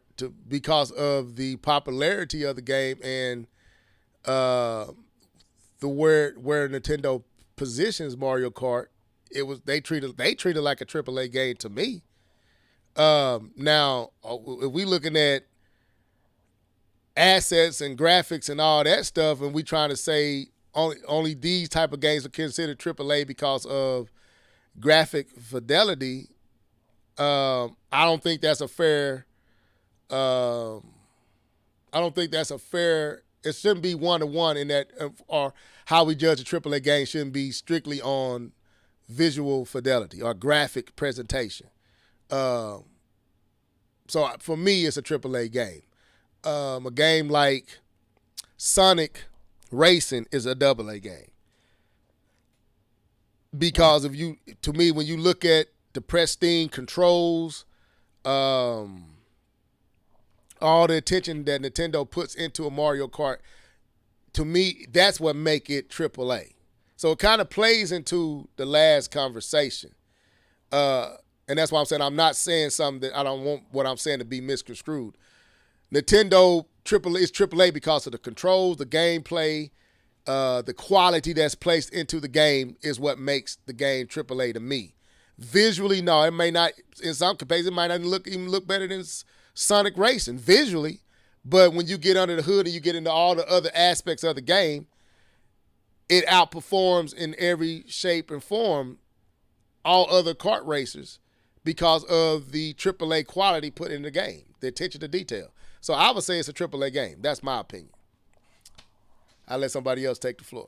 because of the popularity of the game and where Nintendo positions Mario Kart. They treated like a AAA game to me. Now, if we looking at assets and graphics and all that stuff, and we trying to say only these type of games are considered AAA because of graphic fidelity, I don't think that's a fair. I don't think that's a fair. It shouldn't be 1-to-1 in that, or how we judge a AAA game shouldn't be strictly on visual fidelity or graphic presentation. So for me, it's a AAA game. A game like Sonic Racing is a AA game because to me, when you look at the pristine controls, all the attention that Nintendo puts into a Mario Kart, to me, that's what make it AAA. So it kind of plays into the last conversation. And that's why I'm saying I'm not saying something that I don't want what I'm saying to be misconstrued. Nintendo AAA is AAA because of the controls, the gameplay, the quality that's placed into the game is what makes the game AAA to me. Visually, no, it may not. In some cases, it might not even look better than Sonic Racing visually. But when you get under the hood and you get into all the other aspects of the game, it outperforms in every shape and form all other kart racers because of the AAA quality put in the game, the attention to detail. So I would say it's a AAA game. That's my opinion. I'll let somebody else take the floor.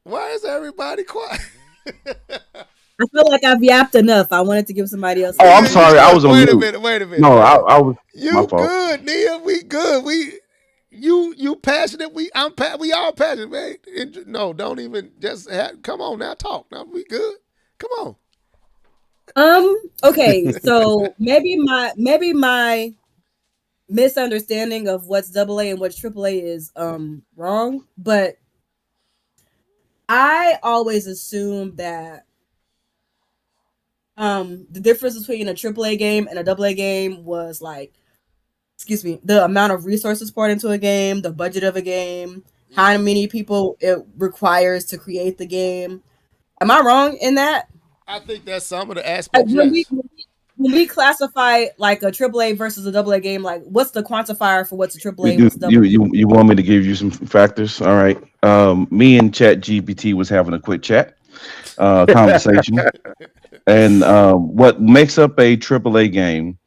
Why is everybody quiet? I feel like I've yapped enough. I wanted to give somebody else. Oh, I'm Yeah, sorry. I was on wait mute. a minute. No, I was my You fault. good, Nia? We good. You passionate? We all passionate, man. No, don't even come on now. Talk now. We good. Come on. Okay, so maybe my misunderstanding of what's AA and what's AAA is wrong, but I always assumed that the difference between a AAA game and a AA game was like, excuse me, the amount of resources poured into a game, the budget of a game, how many people it requires to create the game. Am I wrong in that? I think that's some of the Like aspects. Yes. when we classify like a AAA versus a AA game, like what's the quantifier for what's a AAA and You, what's a AA? you want me to give you some factors? All right. Me and Chat GPT was having a quick chat conversation, and what makes up a AAA game?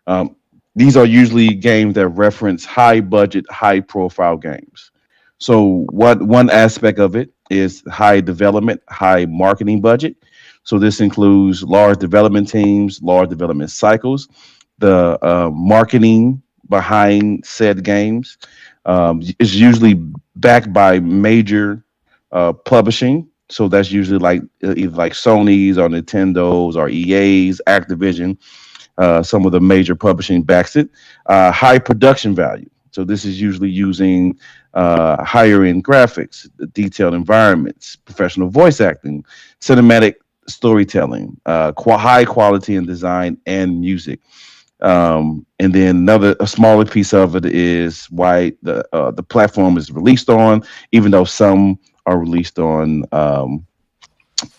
Um, these are usually games that reference high budget, high profile games. So what one aspect of it is high development, high marketing budget. So this includes large development teams, large development cycles, the marketing behind said games is usually backed by major publishing. So that's usually like either like Sony's or Nintendo's or EA's, Activision. Some of the major publishing backs it. High production value. So this is usually using higher end graphics, detailed environments, professional voice acting, cinematic storytelling, high quality in design and music. And then a smaller piece of it is why the platform is released on, even though some are released on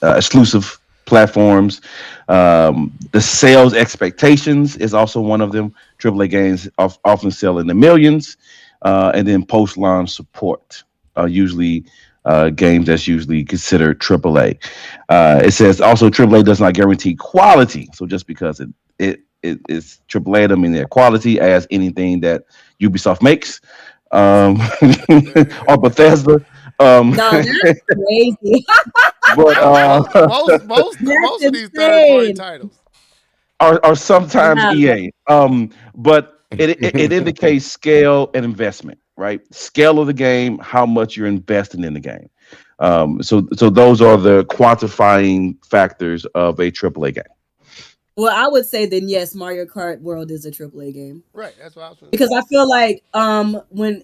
exclusive platforms. The sales expectations is also one of them. AAA games often sell in the millions, and then post launch support are usually games that's usually considered AAA. It says also AAA does not guarantee quality. So just because it is AAA, I mean, their quality as anything that Ubisoft makes, or Bethesda. No, that's crazy. But Most of these third party insane. titles. or sometimes Yeah. EA. But it indicates scale and investment, right? Scale of the game, how much you're investing in the game. So those are the quantifying factors of a AAA game. Well, I would say then yes, Mario Kart World is a AAA game Right. That's what I was. because I feel like when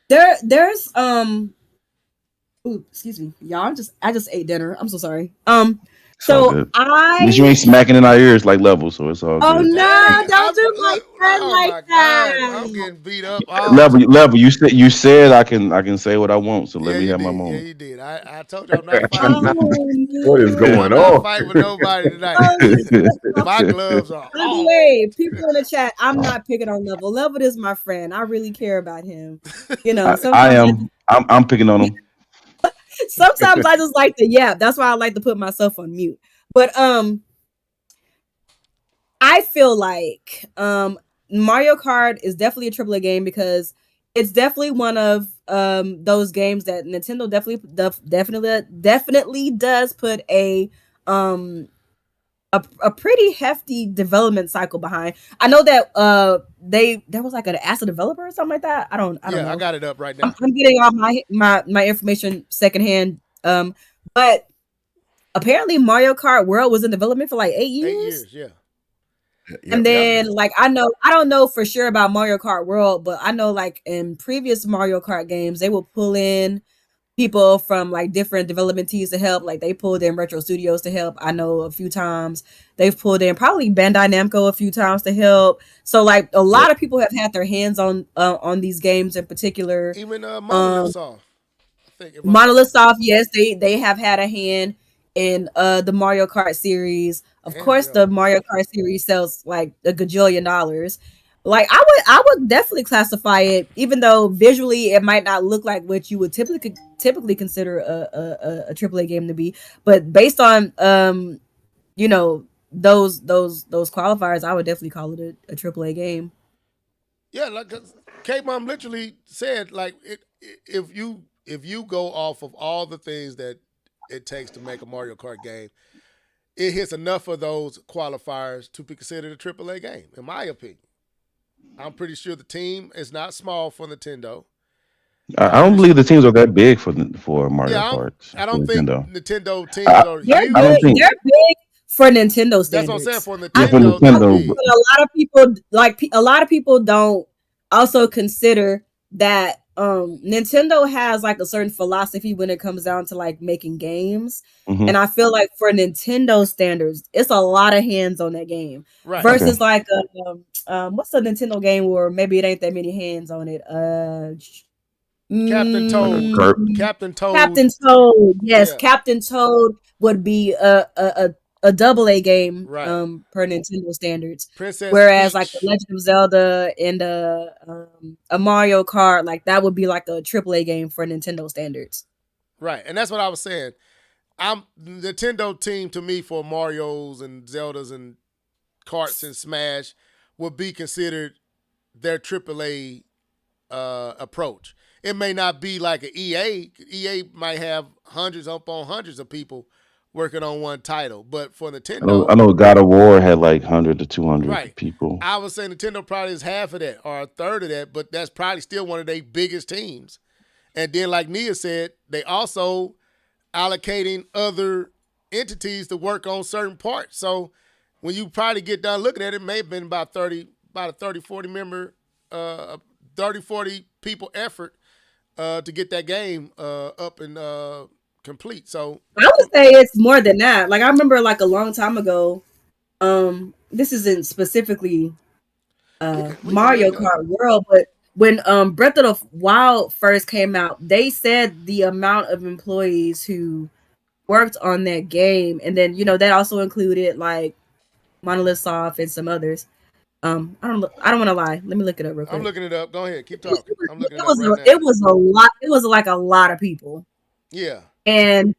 there's ooh, excuse me, y'all. I just ate dinner. I'm so sorry. It's all So good. At least you ain't smacking in our ears like Level, so it's all oh good. no, Dang, don't do my friend oh like my God, that. I'm getting beat up. Level. You said I can say what I want, so let Yeah, me you have my did. Yeah, moment. you did. I told you I'm not fighting. Oh What is no. going I'm not on? fighting with nobody tonight. Oh, My gloves are by the off. way, people in the chat, I'm not picking on Level. Level is my friend. I really care about him. You know, I am. I'm picking on him. sometimes I just like to yap. That's why I like to put myself on mute. But I feel like Mario Kart is definitely a AAA game because it's definitely one of those games that Nintendo definitely does put um a pretty hefty development cycle behind. I know that there was like an acid developer or something like that. I don't Yeah, know. I got it up right now. I'm getting all my information secondhand. But apparently Mario Kart World was in development for like 8 years. 8 years, yeah. And then like I don't know for sure about Mario Kart World, but I know like in previous Mario Kart games, they will pull in people from like different development teams to help. Like they pulled in Retro Studios to help. I know a few times they've pulled in probably Bandai Namco a few times to help. So like a lot of people have had their hands on these games in particular. Even Monolith Soft. I think Monolith Soft, yes, they have had a hand in the Mario Kart series. Of course, the Mario Kart series sells like a gajillion dollars. Like I would definitely classify it, even though visually it might not look like what you would typically consider a AAA game to be. But based on you know those qualifiers, I would definitely call it a AAA game. Yeah, like K-Mom literally said, like if you go off of all the things that it takes to make a Mario Kart game. It hits enough of those qualifiers to be considered a AAA game, in my opinion. I'm pretty sure the team is not small for Nintendo. I don't believe the teams are that big for Mario Yeah, Kart. I for don't think Nintendo. Nintendo teams I, are They're huge. I don't big. think They're big for Nintendo standards. That's what I'm saying. For I for Nintendo, think they're Nintendo, big. but a lot of people a lot of people don't also consider Nintendo has like a certain philosophy when it comes down to like making games. mhm. And I feel like for Nintendo standards, it's a lot of hands on that game. Right. Okay. Versus like what's the Nintendo game where maybe it ain't that many hands on it? Captain Toad. Kurt. Captain Toad. Captain Toad. Yes, Yeah. Captain Toad would be a double A game Right. per Nintendo standards. Princess Whereas Peach. like the Legend of Zelda and a Mario Kart, like that would be like a triple A game for Nintendo standards. Right. And that's what I was saying. Nintendo team to me for Marios and Zeldas and Karts and Smash would be considered their AAA approach. It may not be like an EA. EA might have hundreds upon hundreds of people working on one title, but for Nintendo, I know God of War had like 100 to 200 right. people. I would say Nintendo probably is half of that or a third of that, but that's probably still one of their biggest teams. And then, like Nia said, they also allocating other entities to work on certain parts. So when you probably get done looking at it, it may have been about a 30, 40 member, 30, 40 people effort to get that game up and complete. So I would say it's more than that. Like I remember like a long time ago, this isn't specifically Mario Kart World, but when Breath of the Wild first came out, they said the amount of employees who worked on that game, and then that also included like Monolith Soft and some others. I don't want to lie. Let me look it up real quick. I'm looking it up. Go ahead, keep talking. I'm looking it up was right now. it was a lot. It was like a lot of people. Yeah. And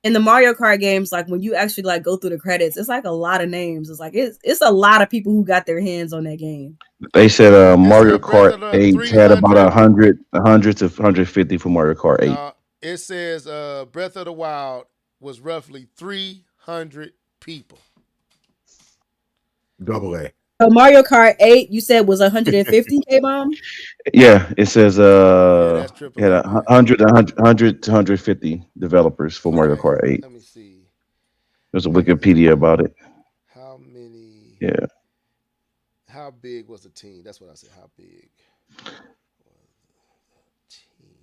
in the Mario Kart games, like when you actually like go through the credits, it's like a lot of names. It's like it's a lot of people who got their hands on that game. They said Mario Breath of Kart the 8 had about 300. 100 to 150 for Mario Kart 8. It says Breath of the Wild was roughly 300 people. Double A. So Mario Kart 8, you said was 150 K-Bomb? Yeah, it says that's triple had A, man. 100 to 150 developers for Mario Kart 8. Let me see. There's a Wikipedia about it. How many? Yeah. How big was the team? That's what I said. How big was the team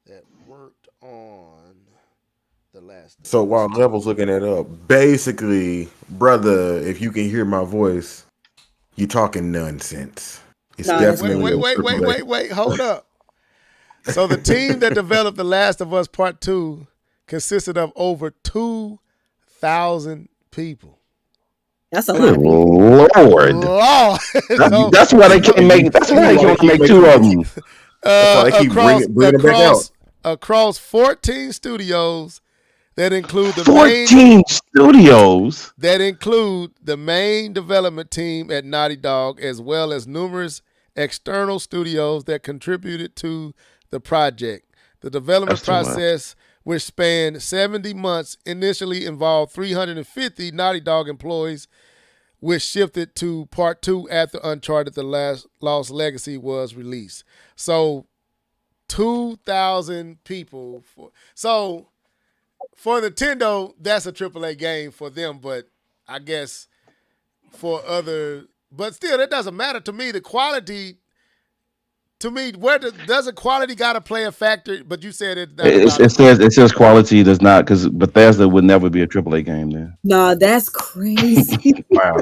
that worked on the last? So while Level's looking it up, basically, brother, if you can hear my voice, you talking nonsense. It's definitely Wait, hold up. So the team that developed The Last of Us Part 2 consisted of over 2,000 people. That's a lot of people. Lord. That's why they can't make. That's why they can't make two of them. That's why they keep bringing them back out. Across 14 studios that include the 14 studios that include the main development team at Naughty Dog, as well as numerous external studios that contributed to the project. The development process, which spanned 70 months, initially involved 350 Naughty Dog employees, which shifted to Part 2 after Uncharted: The Lost Legacy was released. So 2,000 people. For Nintendo, that's a AAA game for them, but I guess for but still, that doesn't matter to me. The quality, to me, does quality got to play a factor? But you said it says quality does not, because Bethesda would never be a AAA game then. No, that's crazy. Wow.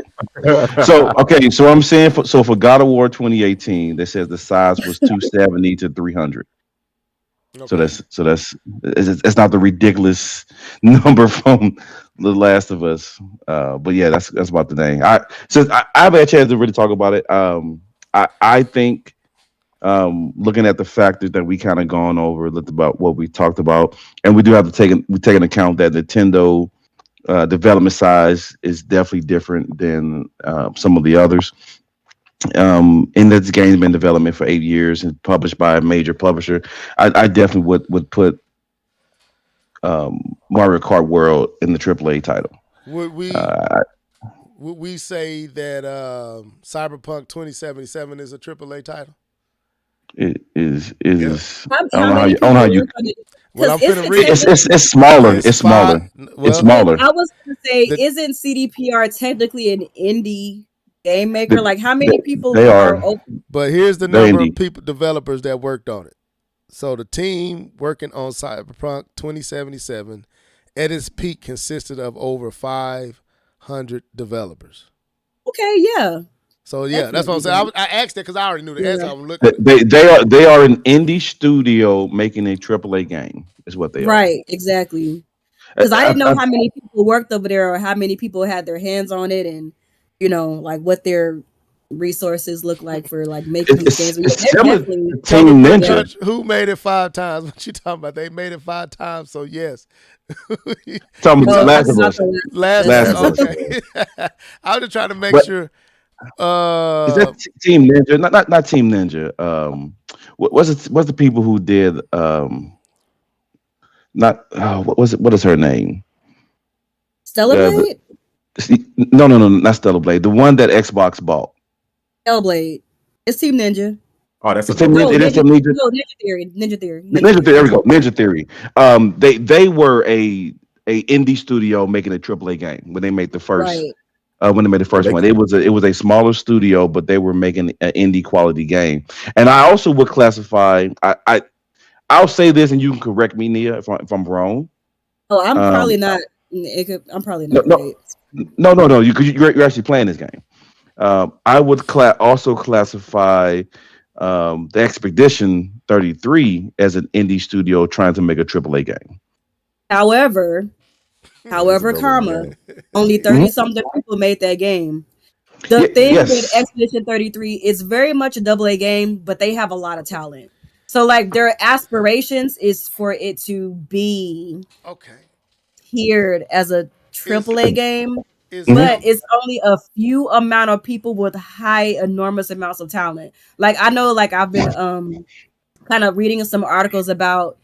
So I'm saying for God of War 2018, they says the size was 270 to 300. Okay. So it's not the ridiculous number from The Last of Us, but yeah, that's about the thing. I've had a chance to really talk about it. I think looking at the factors that we kind of gone over, looked about what we talked about, and we do have to take into account that Nintendo development size is definitely different than some of the others. And this game's been in development for 8 years and published by a major publisher. I definitely would put Mario Kart World in the AAA title. Would we Uh, would we say that Cyberpunk 2077 is a AAA title? it is Yeah. I don't How know how many you I don't people know how you work on it? Well, Because I'm finna isn't read it. it's smaller. It's It's five. smaller. It's Well, But smaller. I was gonna say, the, isn't CDPR technically an indie game maker? The, Like, how they, many people they are are open? but here's the they're number of indie. people developers that worked on it. So the team working on Cyberpunk 2077 at its peak consisted of over 500 developers. Okay, yeah, So yeah, that's what I'm definitely. saying. Then. I asked that because I already knew the answer. Yeah, I'm looking. They are an indie studio making a AAA game. Is what they are. right, exactly. Because I didn't know how many people worked over there or how many people had their hands on it, and like what their resources look like for like making these games. But yeah, It's they're similar definitely to Tell me Team pretty Ninja. much who made it 5 times. What you talking about? They made it 5 times. So yes. Talking So Last of not Us. the last Last of of Us. okay. I was just trying to make But sure. is that Team Ninja? Not Team Ninja. What's the people who did not what was it? What is her name? Stellar The, Blade, no, not Stellar Blade. The one that Xbox bought. Hellblade. It's Team Ninja. Oh, that's a It's Team double Ninja. No, A. It is Team Ninja. Ninja Theory, Ninja Theory, Ninja Theory. There we go. Ninja Theory. They were a indie studio making a AAA game when they made the first. Right. When they made the first They- one, it was a smaller studio, but they were making an indie quality game. And I also would classify. I'll say this, and you can correct me, Nia, if I'm wrong. Oh, I'm Um, probably not. I'm probably no, not no, right. no. You're actually playing this game. I would also classify the Expedition 33 as an indie studio trying to make a AAA game. However, That's a double A comma, game. only 30 something people made that game. The thing with Yes, Expedition 33 is very much a double A game, but they have a lot of talent. So like their aspirations is for it to be Okay. tiered as a triple A game, Is but it's only a few amount of people with high enormous amounts of talent. Like I know like I've been kind of reading some articles about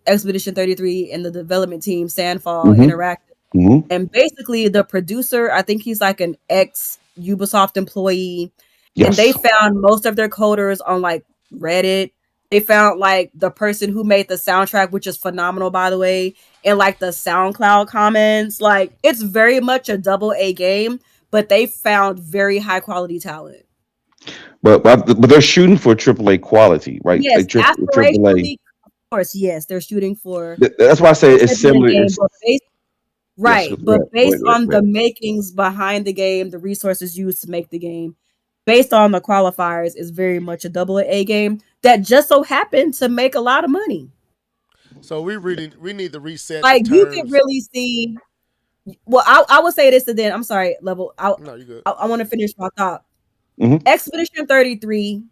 Expedition 33 and the development team Sandfall hmm Interactive. hmm And basically the producer, I think he's like an ex Ubisoft employee, and they yes. found most of their coders on like Reddit. They found like the person who made the soundtrack, which is phenomenal by the way, and like the SoundCloud comments. Like it's very much a double A game, but they found very high quality talent. But they're shooting for AAA quality, right? Yes, Like AAA. aspirationally, of course, yes, they're shooting for That's why I say a it's AAA similar. game, but Yes, right, but based go on the ahead. makings behind the game, the resources used to make the game, based on the qualifiers, is very much a double A game that just so happened to make a lot of money. so we need to reset the Like you can terms. really see. Well, I would say this, and then I'm sorry, level. No, you good. I want to finish my thought. Mhm. Expedition 33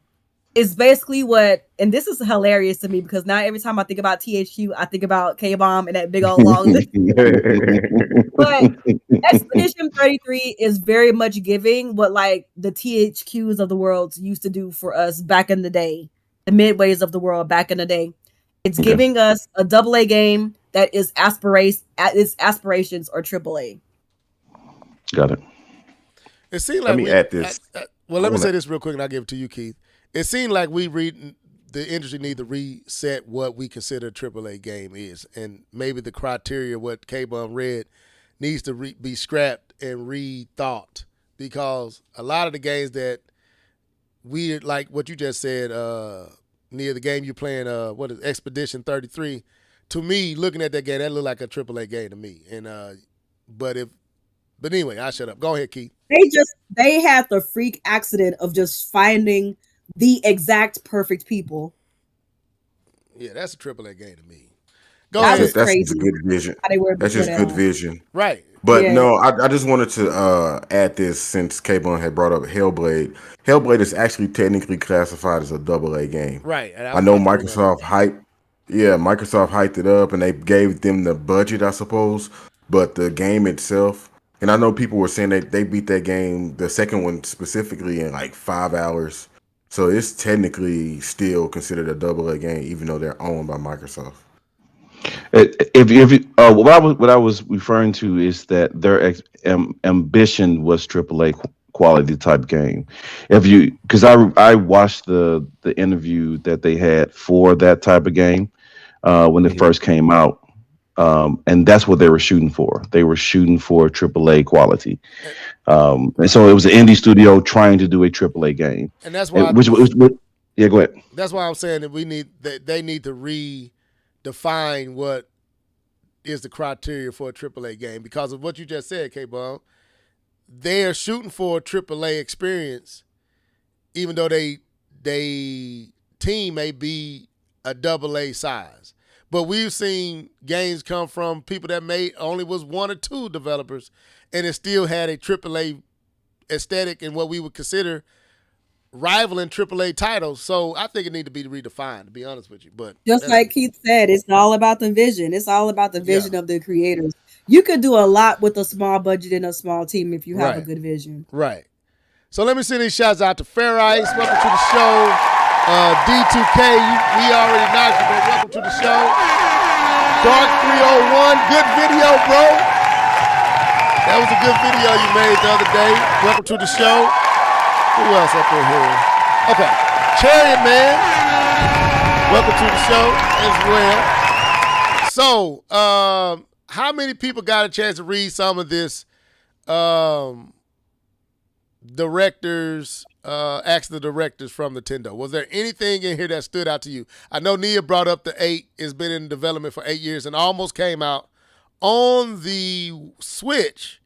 is basically what, and this is hilarious to me because now every time I think about THQ, I think about K Bomb and that big old long list. But Expedition 33 is very much giving what like the THQs of the world used to do for us back in the day, the midways of the world back in the day. It's Okay. giving us a double A game that is aspirations or triple A. Got it. It seemed Let like me add this. well, let me wanna- say this real quick, and I'll give it to you, Keith. It seemed like the industry need to reset what we consider a AAA game is, and maybe the criteria what K-Bum read needs to be scrapped and rethought, because a lot of the games that we like, what you just said, near the game you playing, what is Expedition 33? To me, looking at that game, that looked like a AAA game to me. And but anyway, I shut up. Go ahead, Keith. They had the freak accident of just finding the exact perfect people. Yeah, that's a AAA game to me. Go That ahead. was That's crazy. just good vision. How they were That's just good good at. vision. Right. But Yeah. no, I just wanted to add this since K-Bone had brought up Hellblade. Hellblade is actually technically classified as a double A game. Right. And I know was about to bring that up. Microsoft hyped it up and they gave them the budget, I suppose. But the game itself, and I know people were saying that they beat that game, the second one specifically, in like 5 hours. So it's technically still considered a double A game, even though they're owned by Microsoft. What I was referring to is that their ambition was AAA quality type game. If you because I watched the interview that they had for that type of game when it Mhm. first came out. And that's what they were shooting for. They were shooting for AAA quality. And, And right. so it was an indie studio trying to do a AAA game. And that's And why yeah, go ahead. that's why I'm saying that they need to redefine what is the criteria for a AAA game because of what you just said, K-Bum. They are shooting for a AAA experience, even though they team may be a AA size. But we've seen games come from people that made only was one or two developers, and it still had a AAA aesthetic and what we would consider rivaling AAA titles. So I think it need to be redefined, to be honest with you. But Just that's like Keith said, it's all about the vision. It's all about the yeah, vision of the creators. You could do a lot with a small budget and a small team if you have a right, good vision. right. So let me send these shots out to Fair Ice. Welcome to the show. D2K, we already knocked you, but welcome to the show. Dark 301, good video, bro. That was a good video you made the other day. Welcome to the show. Who else up in here? Okay, Chariot Man. Welcome to the show as well. So, how many people got a chance to read some of this ask the directors from Nintendo? Was there anything in here that stood out to you? I know Nia brought up the 8. It's been in development for 8 years and almost came out on the Switch,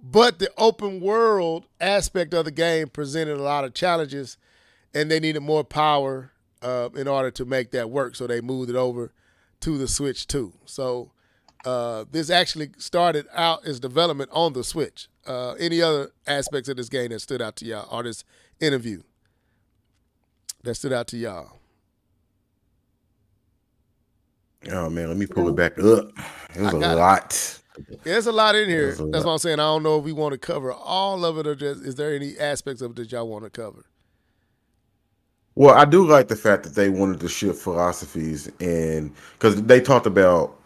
but the open world aspect of the game presented a lot of challenges, and they needed more power in order to make that work, so they moved it over to the Switch too. So this actually started out as development on the Switch. Any other aspects of this game that stood out to y'all, or this interview that stood out to y'all? Oh man, let me pull it back up. There's a lot. Yeah, there's a lot in here. There's a That's lot. what I'm saying. I don't know if we want to cover all of it, or just is there any aspects of it that y'all want to cover? Well, I do like the fact that they wanted to shift philosophies, and because they talked about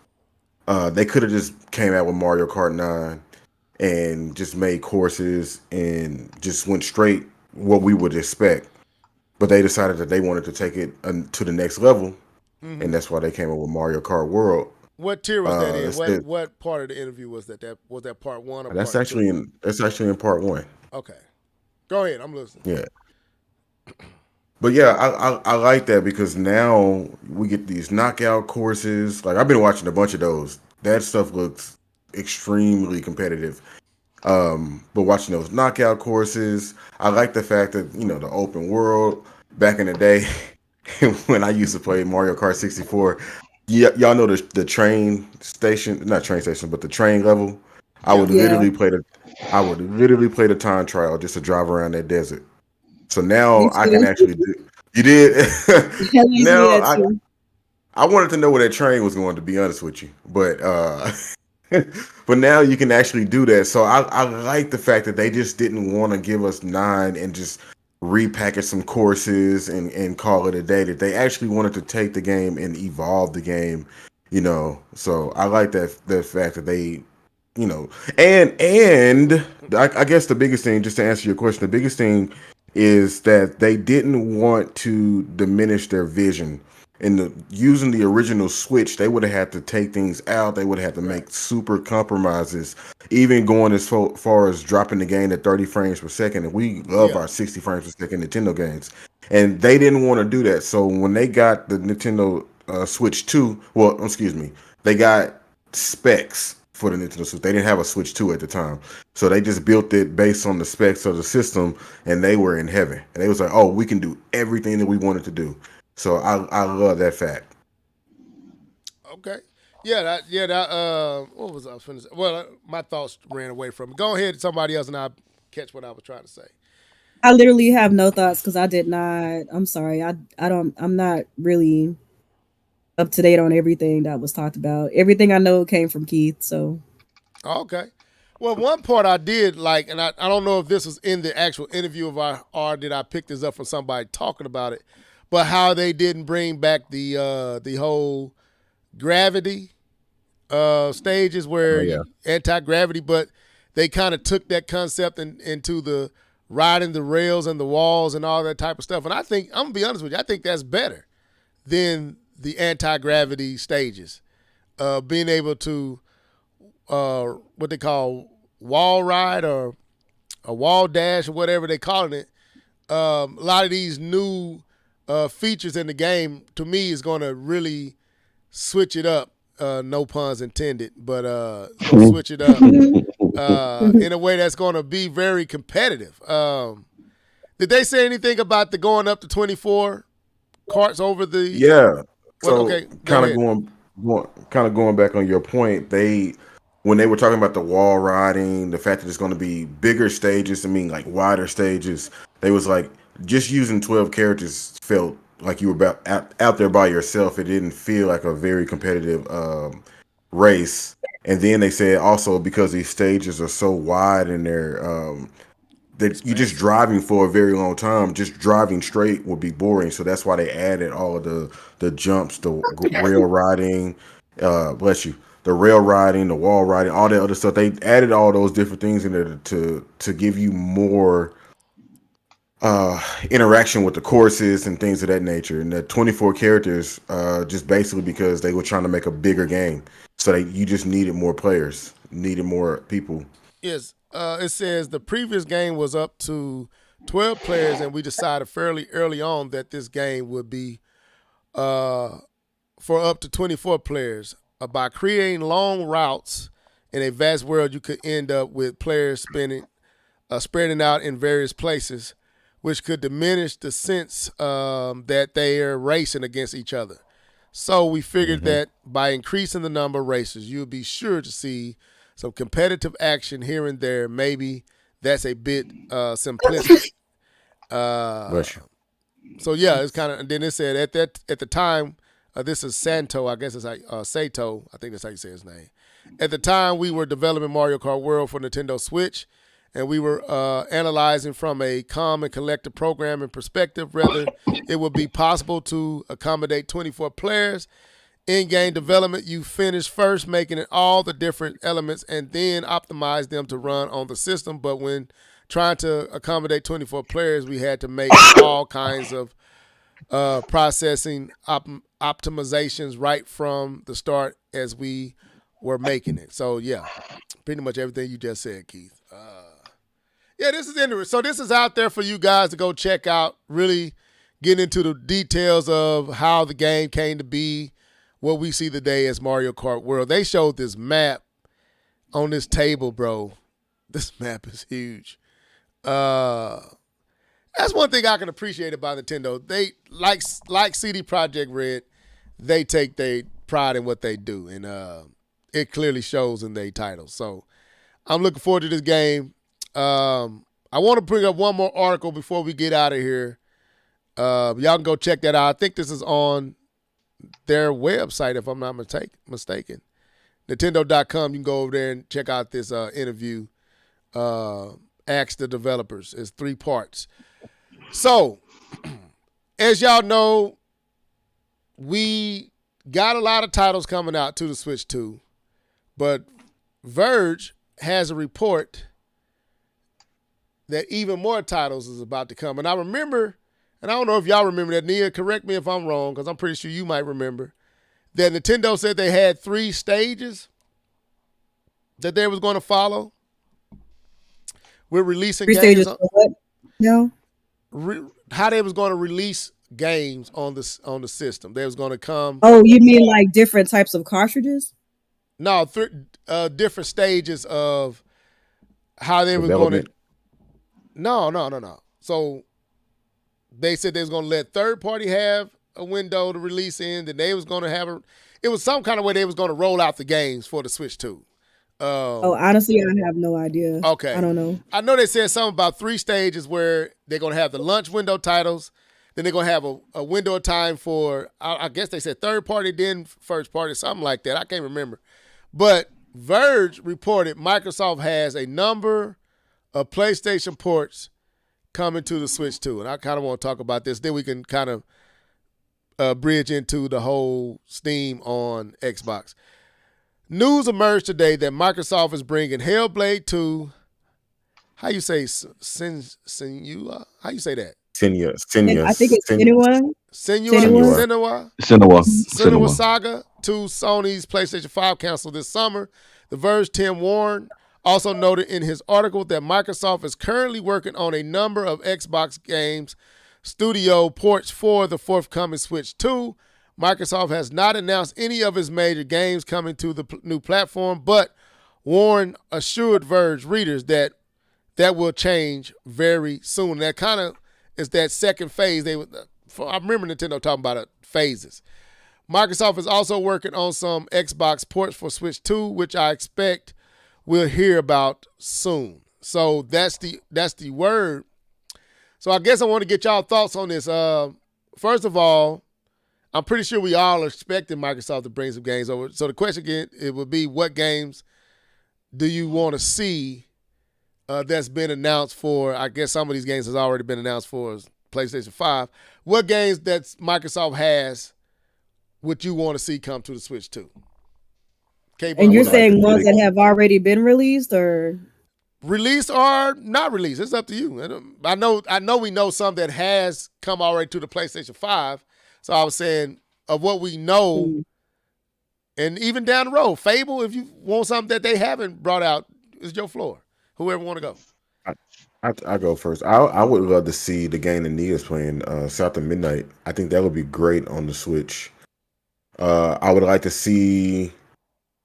they could have just came out with Mario Kart 9 and just made courses and just went straight what we would expect, but they decided that they wanted to take it to the next level, and that's why they came up with Mario Kart World. What tier was that in? Instead- What part of the interview was that? Was that part 1 or that's part actually 2? that's actually in part 1. Okay, go ahead. I'm listening. Yeah. But yeah, I like that because now we get these knockout courses. Like I've been watching a bunch of those. That stuff looks extremely competitive. But watching those knockout courses, I like the fact that the open world. Back in the day, when I used to play Mario Kart 64, y'all know the train station, not train station, but the train level. I would Yeah. literally play the time trial just to drive around that desert. So now Me I can too. actually do. You did. I used to do Now that too. I wanted to know where that train was going. To be honest with you, but but now you can actually do that. So I like the fact that they just didn't want to give us 9 and just repackage some courses and call it a day. That they actually wanted to take the game and evolve the game. So I like that the fact that they. And I guess the biggest thing, just to answer your question, the biggest thing is that they didn't want to diminish their vision. Using the original Switch, they would have had to take things out. They would have had to make super compromises, even going as far as dropping the game to 30 frames per second. And we love our 60 frames per second Nintendo games. And they didn't want to do that. So when they got the Nintendo Switch 2, well, excuse me, they got specs for the Nintendo Switch. They didn't have a Switch 2 at the time. So they just built it based on the specs of the system, and they were in heaven. And they was like, oh, we can do everything that we wanted to do. So I love that fact. Okay. Yeah, what was I finna say? Well, my thoughts ran away from me. Go ahead, somebody else, and I'll catch what I was trying to say. I literally have no thoughts because I did not. I'm sorry. I'm not really up to date on everything that was talked about. Everything I know came from Keith. So Okay. Well, one part I did like, and I don't know if this was in the actual interview or did I pick this up from somebody talking about it, but how they didn't bring back the whole gravity stages where anti-gravity, but they kind of took that concept into the riding the rails and the walls and all that type of stuff. And I think, I'm going to be honest with you, I think that's better than the anti-gravity stages. Being able to, what they call wall ride or a wall dash or whatever they calling it. A lot of these new features in the game, to me, is going to really switch it up. No puns intended, but it's going to switch it up in a way that's going to be very competitive. Did they say anything about the going up to 24 carts over the? Yeah. So okay, kind of going back on your point, when they were talking about the wall riding, the fact that it's going to be bigger stages, like wider stages, they was like just using 12 characters felt like you were out there by yourself. It didn't feel like a very competitive race. And then they said also because these stages are so wide and they're that you're just driving for a very long time. Just driving straight would be boring. So that's why they added all of the jumps, the rail riding, bless you, the rail riding, the wall riding, all that other stuff. They added all those different things in there to give you more interaction with the courses and things of that nature. And the 24 characters, just basically because they were trying to make a bigger game. So you just needed more players, needed more people. Yes. It says the previous game was up to 12 players, and we decided fairly early on that this game would be for up to 24 players. By creating long routes in a vast world, you could end up with players spreading out in various places, which could diminish the sense that they are racing against each other. So we figured that by increasing the number of races, you'll be sure to see some competitive action here and there. Maybe that's a bit simplistic. So yeah, it's kind of. And then it said at the time, this is Santo. I guess it's like Sato. I think that's how you say his name. At the time, we were developing Mario Kart World for Nintendo Switch, and we were analyzing from a calm and collective programming perspective whether it would be possible to accommodate 24 players. In-game development, you finish first, making it all the different elements and then optimize them to run on the system. But when trying to accommodate 24 players, we had to make all kinds of processing optimizations right from the start as we were making it. So, yeah, pretty much everything you just said, Keith. Yeah, this is interesting. So this is out there for you guys to go check out, really get into the details of how the game came to be, what we see today as Mario Kart World. They showed this map on this table, bro. This map is huge. That's one thing I can appreciate about Nintendo. They like CD Projekt Red, they take their pride in what they do, and it clearly shows in their titles. So I'm looking forward to this game. I want to bring up one more article before we get out of here. Y'all can go check that out. I think this is on their website, if I'm not mistaken. Nintendo.com. You can go over there and check out this interview. Ask the developers. It's 3 parts. So, as y'all know, we got a lot of titles coming out to the Switch 2, but Verge has a report that even more titles is about to come. And I remember, and I don't know if y'all remember that. Nia, correct me if I'm wrong, because I'm pretty sure you might remember, that Nintendo said they had 3 stages that they was going to follow. We're releasing 3 games. stages for what? No. How they was going to release games on the system. They was going to come. Oh, you mean like different types of cartridges? No, different stages of how they were going to. No. So they said they was going to let third party have a window to release in. Then they was going to have it was some kind of way they was going to roll out the games for the Switch 2. Honestly, I have no idea. Okay. I don't know. I know they said something about 3 stages where they're going to have the launch window titles. Then they're going to have a window of time for, I guess they said third party, then first party, something like that. I can't remember. But Verge reported Microsoft has a number of PlayStation ports coming to the Switch 2. And I kind of want to talk about this. Then we can kind of bridge into the whole Steam on Xbox. News emerged today that Microsoft is bringing Hellblade 2. How you say Senua? How you say that? I think it's anyone. Senua Cinema. Saga to Sony's PlayStation 5 console this summer. The Verge Tim Warren also noted in his article that Microsoft is currently working on a number of Xbox games studio ports for the forthcoming Switch 2. Microsoft has not announced any of its major games coming to the new platform, but Warren assured Verge readers that will change very soon. That kind of is that second phase. I remember Nintendo talking about phases. Microsoft is also working on some Xbox ports for Switch 2, which I expect we'll hear about soon. So that's the word. So I guess I want to get y'all thoughts on this. First of all, I'm pretty sure we all are expecting Microsoft to bring some games over. So the question again, it would be, what games do you want to see that's been announced for? I guess some of these games has already been announced for PlayStation 5. What games that Microsoft has would you want to see come to the Switch 2? And you're saying ones that have already been released, or released or not released? It's up to you. I know we know some that has come already to the PlayStation 5. So I was saying, of what we know, and even down the road, Fable, if you want something that they haven't brought out, it's your floor. Whoever want to go. I go first. I would love to see the game that Nia's playing, South of Midnight. I think that would be great on the Switch. I would like to see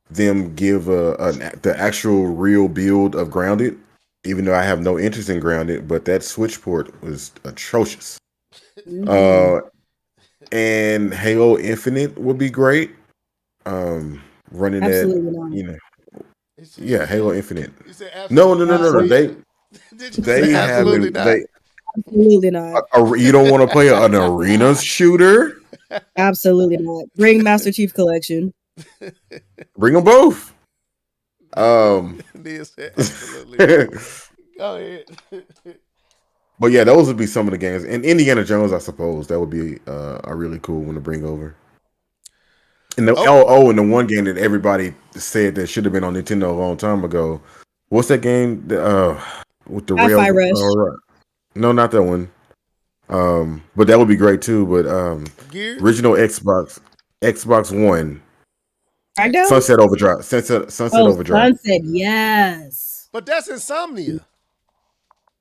them give the actual real build of Grounded, even though I have no interest in Grounded, but that Switch port was atrocious. And Halo Infinite would be great. Running absolutely that, not. you know, yeah, Halo Infinite. No. They absolutely haven't. not. Absolutely not. You don't want to play an arena shooter? Absolutely not. Bring Master Chief Collection. Bring them both. Nia said absolutely. Go ahead. But yeah, those would be some of the games. And Indiana Jones, I suppose, that would be a really cool one to bring over. And and the one game that everybody said that should have been on Nintendo a long time ago. What's that game? With the Hi-Fi rail? Rush. No, not that one. But that would be great too. But Gears? original Xbox One. Crackdown? Sunset Overdrive. Sunset Overdrive. Sunset, yes. But that's Insomnia.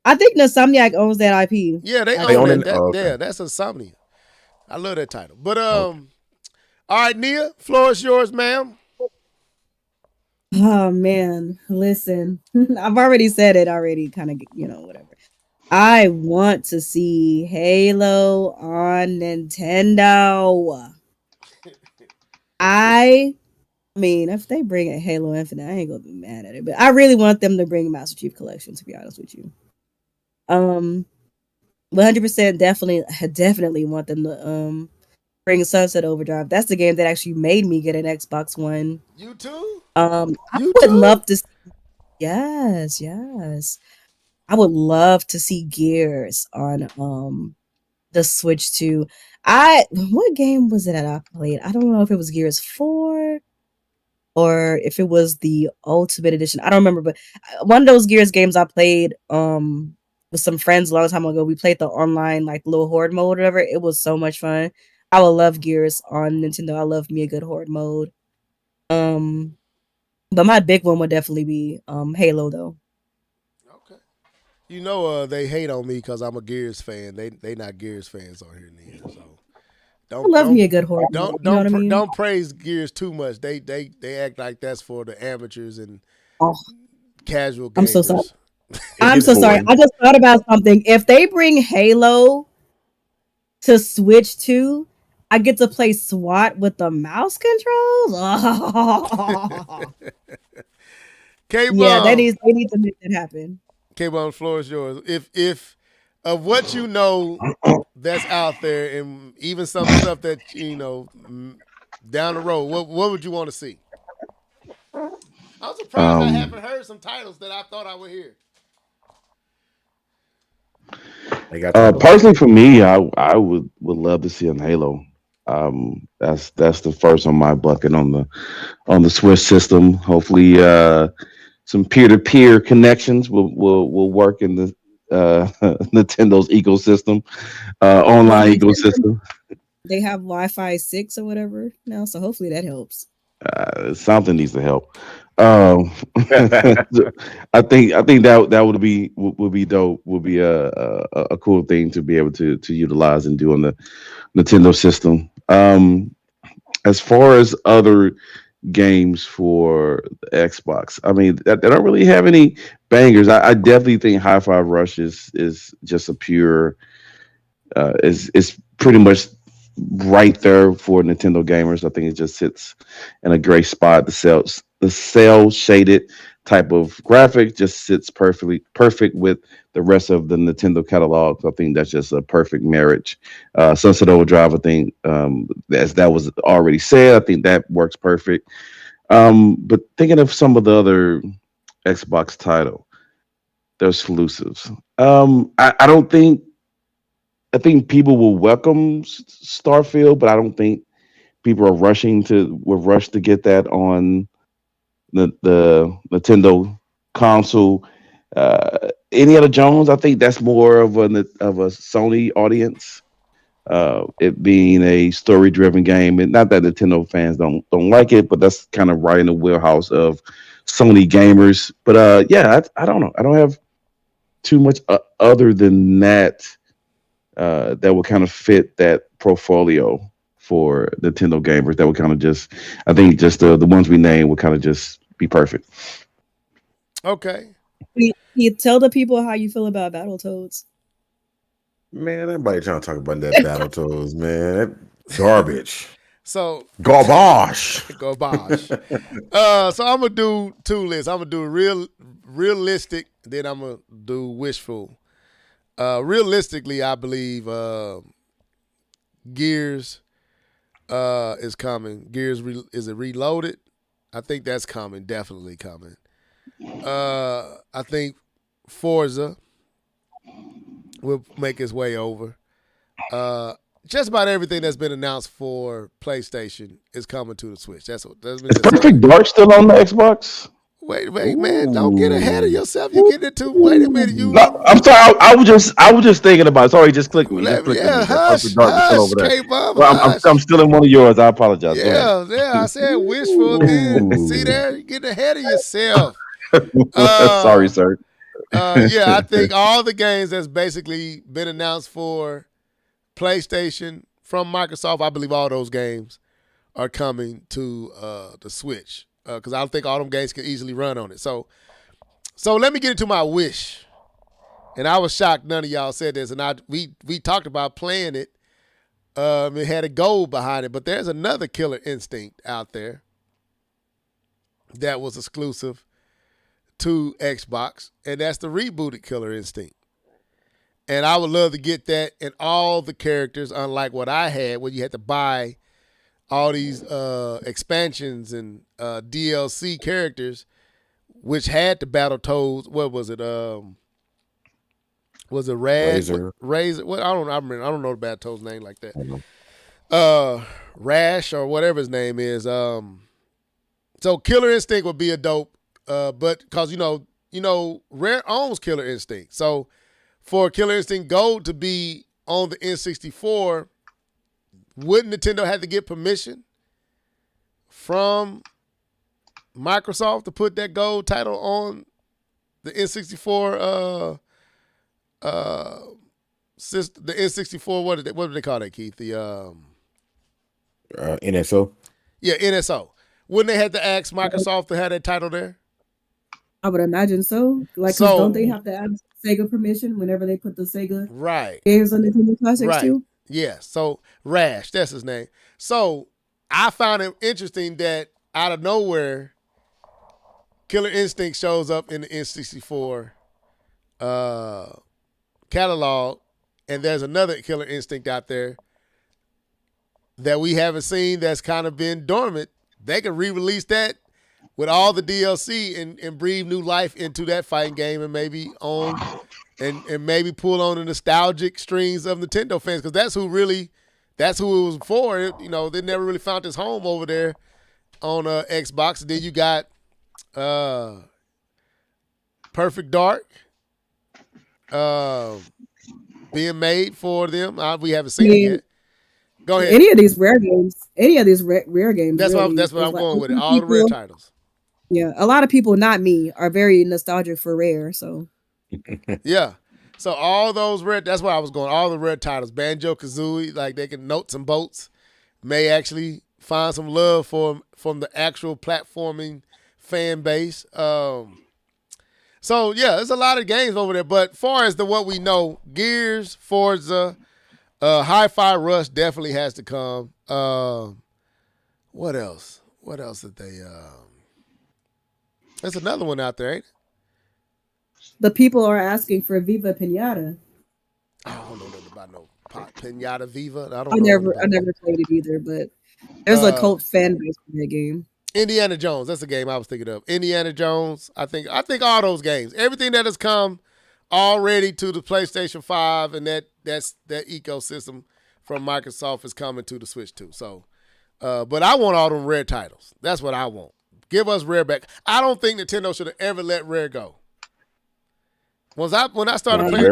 I think Insomniac owns that IP. Yeah, they own it. Yeah, that's Insomnia. I love that title. But all right, Nia, floor is yours, ma'am. Oh man, listen. I've already said it already, kind of, whatever. I want to see Halo on Nintendo. I mean, if they bring a Halo Infinite, I ain't gonna be mad at it. But I really want them to bring Master Chief Collection, to be honest with you. 100% definitely want them to bring Sunset Overdrive. That's the game that actually made me get an Xbox One. You too? I would love to. Yes. I would love to see Gears on the Switch too. What game was it that I played? I don't know if it was Gears 4 or if it was the Ultimate Edition. I don't remember, but one of those Gears games I played with some friends a long time ago. We played the online like little horde mode or whatever. It was so much fun. I would love Gears on Nintendo. I love me a good horde mode. But my big one would definitely be Halo though. Okay. They hate on me because I'm a Gears fan. They not Gears fans on here, Nia. So don't me a good horde mode. Don't praise Gears too much. They act like that's for the amateurs and casual gamers. I'm so sorry. I'm so sorry. I just thought about something. If they bring Halo to Switch 2, I get to play SWAT with the mouse controls. Yeah, they need to make that happen. K-Bone, the floor is yours. If of what you know that's out there, and even some stuff that down the road, what would you want to see? I'm surprised I haven't heard some titles that I thought I would hear. Personally, for me, I would love to see an Halo. That's the first on my bucket on the Switch system. Hopefully, some peer to peer connections will work in the Nintendo's ecosystem, Well, online Nintendo, ecosystem. they have Wi-Fi 6 or whatever now, so hopefully that helps. Something needs to help. Um, I think that would be dope. Would be a cool thing to be able to utilize and do on the Nintendo system. As far as other games for the Xbox, I mean, they don't really have any bangers. I definitely think High Five Rush is just a pure is pretty much right there for Nintendo gamers. I think it just sits in a great spot. The cell shaded type of graphic just sits perfect with the rest of the Nintendo catalog. So I think that's just a perfect marriage. Sunset Overdrive, I think, as that was already said, I think that works perfect. But thinking of some of the other Xbox title, their exclusives. I don't think I think people will welcome Starfield, but I don't think people are will rush to get that on the Nintendo console. Indiana Jones, I think that's more of a Sony audience. It being a story driven game, and not that Nintendo fans don't like it, but that's kind of right in the wheelhouse of Sony gamers. But yeah, I don't know. I don't have too much other than that that would kind of fit that portfolio for Nintendo gamers. That would kind of just, I think, just the ones we named would kind of just be perfect. Okay. You tell the people how you feel about Battletoads. Man, everybody trying to talk about that Battletoads, man. That garbage. So Garbage. go Bosh. So I'm gonna do two lists. I'm gonna do realistic, then I'm gonna do wishful. Realistically, I believe Gears is coming. Is it Reloaded? I think that's coming. Definitely coming. I think Forza will make its way over. Just about everything that's been announced for PlayStation is coming to the Switch. That's been Is just Perfect Dark still on the Xbox? Wait, man! Don't get ahead of yourself. You getting into wait a minute. No, I'm sorry. I was just thinking about it. Sorry, just clicked me. Just clicked with me. That Perfect Dark is still over there. K-Bub, Well, I'm hush. still in one of yours. I apologize. Go ahead. Yeah. I said wishful. Then see Ooh. there, you getting ahead of yourself. Sorry, Uh, sir. yeah, I think all the games that's basically been announced for PlayStation from Microsoft, I believe all those games are coming to the Switch because I don't think all them games can easily run on it. So let me get into my wish. And I was shocked none of y'all said this, and we talked about playing it. It had a goal behind it, but there's another Killer Instinct out there that was exclusive to Xbox, and that's the rebooted Killer Instinct. And I would love to get that and all the characters, unlike what I had, where you had to buy all these expansions and DLC characters, which had the Battletoads. What was it? Was it Razor? What I don't know the Battletoads name like that. Rash or whatever his name is. So Killer Instinct would be a dope, but because Rare owns Killer Instinct, so for Killer Instinct Gold to be on the N64, wouldn't Nintendo have to get permission from Microsoft to put that gold title on the N64 system, the N64, what do they call that, Keith? The NSO. Yeah, NSO. Wouldn't they have to ask Microsoft to have that title there? I would imagine so. Like, 'cause don't they have to ask Sega permission whenever they put the Sega games on Nintendo Classics too? Yeah. So Rash, that's his name. So I found it interesting that out of nowhere, Killer Instinct shows up in the N64 catalog, and there's another Killer Instinct out there that we haven't seen that's kind of been dormant. They could re-release that with all the DLC and breathe new life into that fighting game, and maybe maybe pull on the nostalgic strings of Nintendo fans, because that's who really that's who it was for. You know, they never really found his home over there on Xbox. And then you got Perfect Dark being made for them. We haven't seen it yet. Go ahead. Any of these rare games, rare games. That's really, what I'm like, going with it. All the rare titles. Yeah, a lot of people, not me, are very nostalgic for Rare. So yeah, so all those red. That's where I was going. All the red titles, Banjo Kazooie, like they can notes and bolts, may actually find some love from the actual platforming fan base. So yeah, there's a lot of games over there. But far as what we know, Gears, Forza, Hi-Fi Rush definitely has to come. What else? What else did they? There's another one out there, ain't it? the people are asking for Viva Pinata. I don't know nothing about no Pinata Viva. I never played it either, but there's a cult fan base for that game. Indiana Jones, that's the game I was thinking of. Indiana Jones, I think all those games, everything that has come already to the PlayStation 5 and that ecosystem from Microsoft is coming to the Switch too. So, but I want all them Rare titles. That's what I want. Give us Rare back. I don't think Nintendo should have ever let Rare go. When I started playing,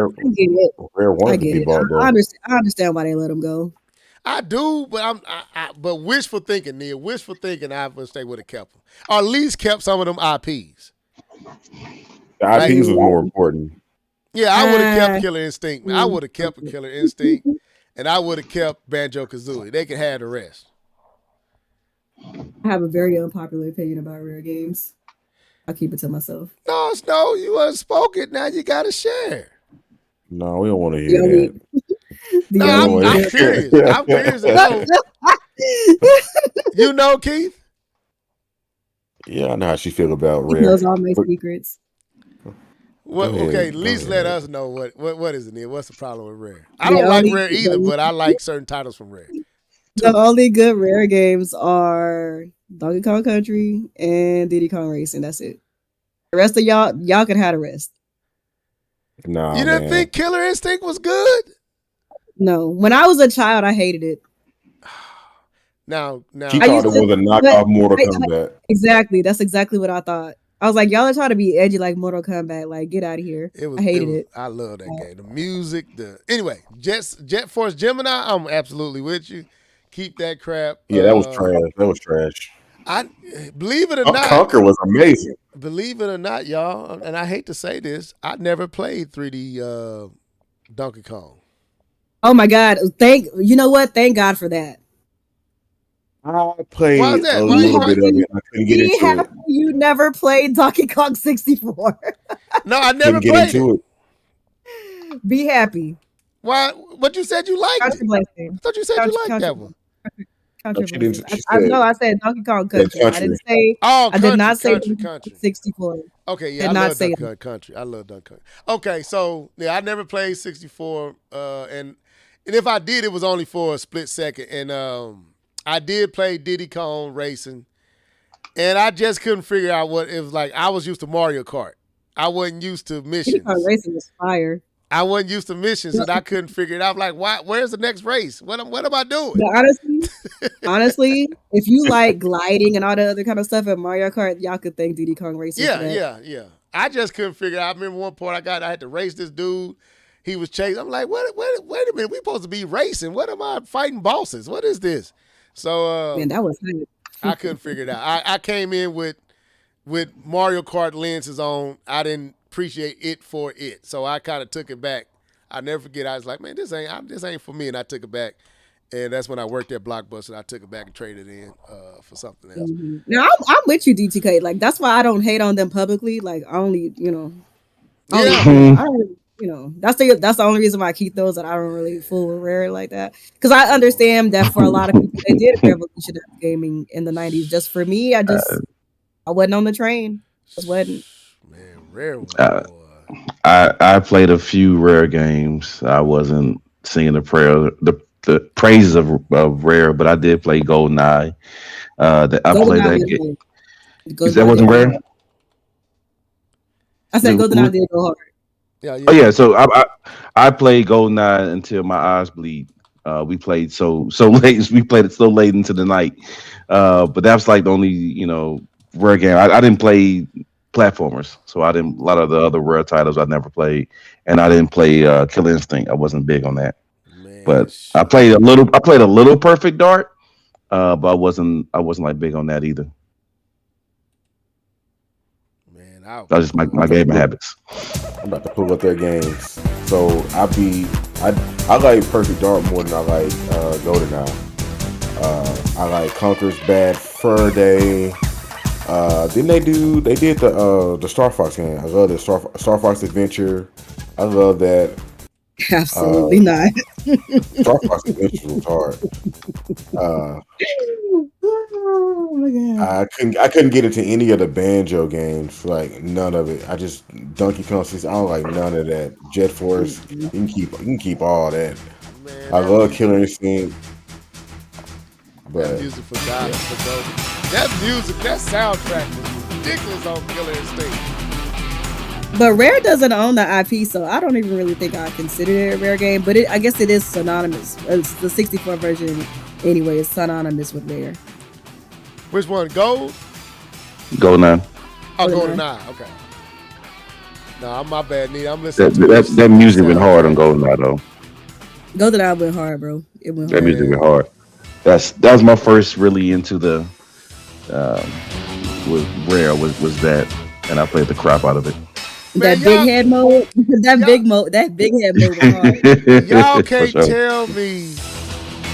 Rare wanted to be bought though. I understand why they let them go. I do, but but wishful thinking, Neil. Wishful thinking. I wish they would have kept them, or at least kept some of them IPs. The IPs was more important. Yeah, I would have kept Killer Instinct. I would have kept a Killer Instinct, and I would have kept Banjo Kazooie. They could have the rest. I have a very unpopular opinion about Rare games. I'll keep it to myself. No, you unspoken. Now you got to share. No, we don't want to hear that. I'm curious. I'm curious to know. You know, Keith? Yeah, I know how she feel about Rare. He knows all my secrets. Okay, at least let us know what is it, Neil? What's the problem with Rare? I don't like Rare either, but I like certain titles from Rare. The only good Rare games are Donkey Kong Country and Diddy Kong Racing. That's it. The rest of y'all can have the rest. Nah, you didn't think Killer Instinct was good? No. When I was a child, I hated it. Now she thought it was a knockoff Mortal Kombat. Exactly. That's exactly what I thought. I was like, y'all are trying to be edgy like Mortal Kombat. Like, get out of here. I hated it. I love that game. The music, anyway, Jet Force Gemini, I'm absolutely with you. Keep that crap. Yeah, that was trash. That was trash. I believe it or not, Conquer was amazing. Believe it or not, y'all, and I hate to say this, I never played 3D Donkey Kong. Oh my God! You know what? Thank God for that. I played a little bit of it. I couldn't get into it. You never played Donkey Kong 64? No, I never played it. Be happy. Why? But you said you liked it. I thought you said you liked that one. I said Donkey Kong Country. I didn't say. I did not say Country 64. Okay, yeah, I love Donkey Kong Country. I love Donkey Kong. Okay, so yeah, I never played 64, and if I did, it was only for a split second. And I did play Diddy Kong Racing, and I just couldn't figure out what it was like. I was used to Mario Kart. I wasn't used to missions. Diddy Kong Racing was fire. I wasn't used to missions, and I couldn't figure it out. Like, where's the next race? What am I doing? But honestly, if you like gliding and all the other kind of stuff at Mario Kart, y'all could thank Diddy Kong Racing. Yeah. I just couldn't figure it out. I remember one part I had to race this dude. He was chasing. I'm like, wait a minute. We supposed to be racing. What am I fighting bosses? What is this? So man, that was hype. I couldn't figure it out. I came in with Mario Kart lenses on. I didn't appreciate it for it, so I kind of took it back. I never forget. I was like, man, this ain't for me, and I took it back. And that's when I worked at Blockbuster. I took it back and traded it in for something else. Mm-hmm. Now I'm with you, DTK. Like that's why I don't hate on them publicly. Like I only, that's the only reason why I keep those, that I don't really fool with Rare like that. Because I understand that for a lot of people, they did revolutionize gaming in the 90s. Just for me, I wasn't on the train. Just wasn't. Man, Rare was I played a few Rare games. I wasn't singing the praises of Rare, but I did play GoldenEye. I played that game. That wasn't Rare? I said GoldenEye did go hard. Yeah. Oh yeah, so I played GoldenEye until my eyes bleed. We played so late. We played it so late into the night. But that's like the only rare game. I didn't play platformers, so I didn't. A lot of the other rare titles I never played, and I didn't play Killer Instinct. I wasn't big on that. Man, But I played a little. I played a little Perfect Dark, but I wasn't. I wasn't like big on that either. man, That's just my gaming habits. I'm about to pull up their games. So I like Perfect Dark more than I like GoldenEye. I like Conker's Bad Fur Day. Didn't they did the Star Fox game. I love the Star Fox Adventure. I love that. Absolutely not. Star Fox Adventure was hard. Oh my god. I couldn't get into any of the Banjo games, like none of it. I just Donkey Kong 6. I don't like none of that. Jet Force, you can keep all that. Man, I love Killer Instinct. But that music for God, for Gold. That music, that soundtrack was ridiculous on Killer Instinct. But Rare doesn't own the IP, so I don't even really think I consider it a Rare game. But I guess it is synonymous. It's the 64 version anyway. It's synonymous with Rare. Which one? Gold? GoldenEye. Oh, GoldenEye. GoldenEye. Okay. Nah, my bad, Nita. I'm listening That music went hard on GoldenEye though. GoldenEye went hard, bro. It went That hard. music went hard. That was my first really into the with Rare was that, and I played the crap out of it. That Man, big head mode, that big head mode went hard. y'all For can't sure. tell me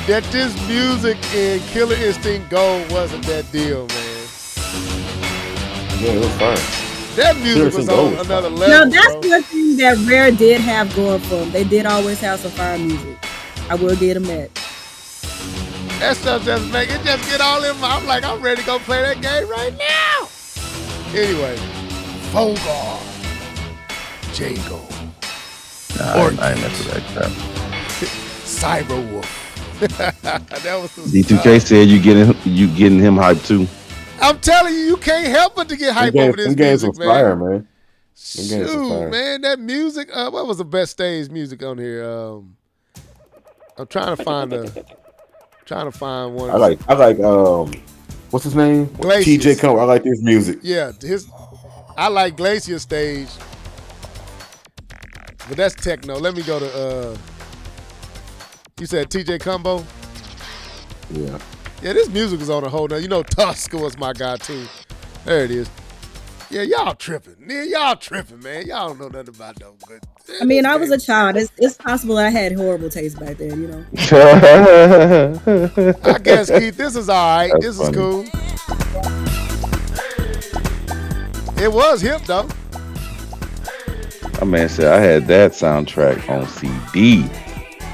that this music in Killer Instinct Gold wasn't that deal, man. yeah, it was fine. That music was on Gold. another No, level, that's bro. one thing that Rare did have going for them. They did always have some fire music. I will give them that. That stuff just make it just get all in my. I'm like, I'm ready to go play that game right now. Anyway, Fogar, Jago, I ain't mess with that crap. Cyberwolf. That was some D2K said you getting him hyped too. I'm telling you, you can't help but to get hype over this Them games music, was fire, man. man. Them games was Shoot, fire. man, that music. What was the best stage music on here? I'm trying to find one. I like what's his name? Glacius. TJ Come. I like his music. Yeah, I like Glacier stage, but that's techno. Let me go to. You said TJ Combo. Yeah. Yeah, this music is on a whole nother. You know, Tusker was my guy too. There it is. Yeah, y'all tripping. Yeah, y'all tripping, man. Y'all don't know nothing about no good. I mean, I was a child. It's possible I had horrible taste back then, you know. I guess, Keith, this is all right. That's This funny. is cool. It was hip, though. My man said I had that soundtrack on CD.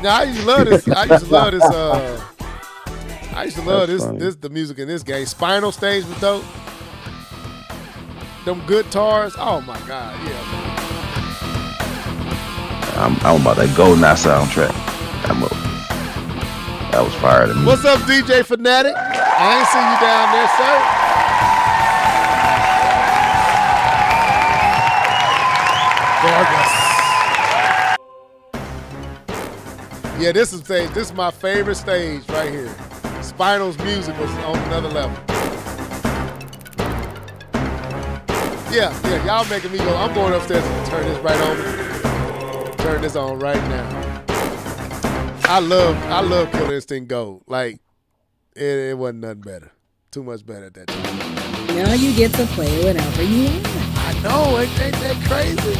Now, I used to love this. I used to love this. I used to love That's funny. the music in this game. Spinal Stage was dope. Them guitars. Oh, my God. Yeah, man. I'm about that GoldenEye soundtrack. That was fire to me. What's up, DJ Fanatic? I ain't seen you down there, sir. Vargas. Yeah, this is my favorite stage right here. Spinal's music was on another level. Yeah, y'all making me go. I'm going upstairs and turn this right on. Turn this on right now. I love Killer Instinct Gold. Like, it wasn't nothing better. Too much better at that time. Now you get to play whenever you want. I know, ain't that crazy?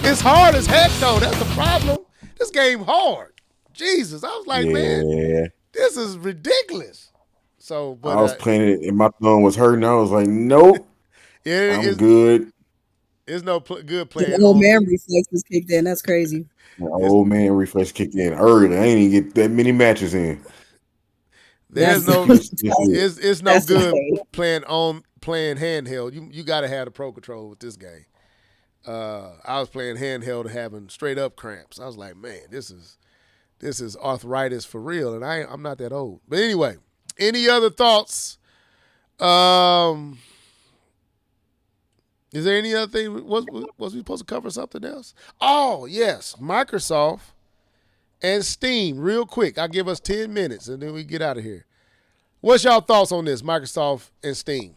It's hard as heck, though. That's the problem. This game hard. Jesus, I was like, man, this is ridiculous. So, but I was playing it and my thumb was hurting. I was like, nope, I'm good. There's no good playing. The old man reflexes kicked in. That's crazy. My old man reflex kicked in early. I ain't even get that many matches in. There's no, it's no That's good okay. playing handheld. You got to have the Pro Control with this game. I was playing handheld, having straight up cramps. I was like, man, this is arthritis for real, and I'm not that old. But anyway, any other thoughts? Is there any other thing? Was we supposed to cover something else? Oh yes, Microsoft and Steam, real quick. I'll give us 10 minutes and then we get out of here. What's y'all thoughts on this, Microsoft and Steam?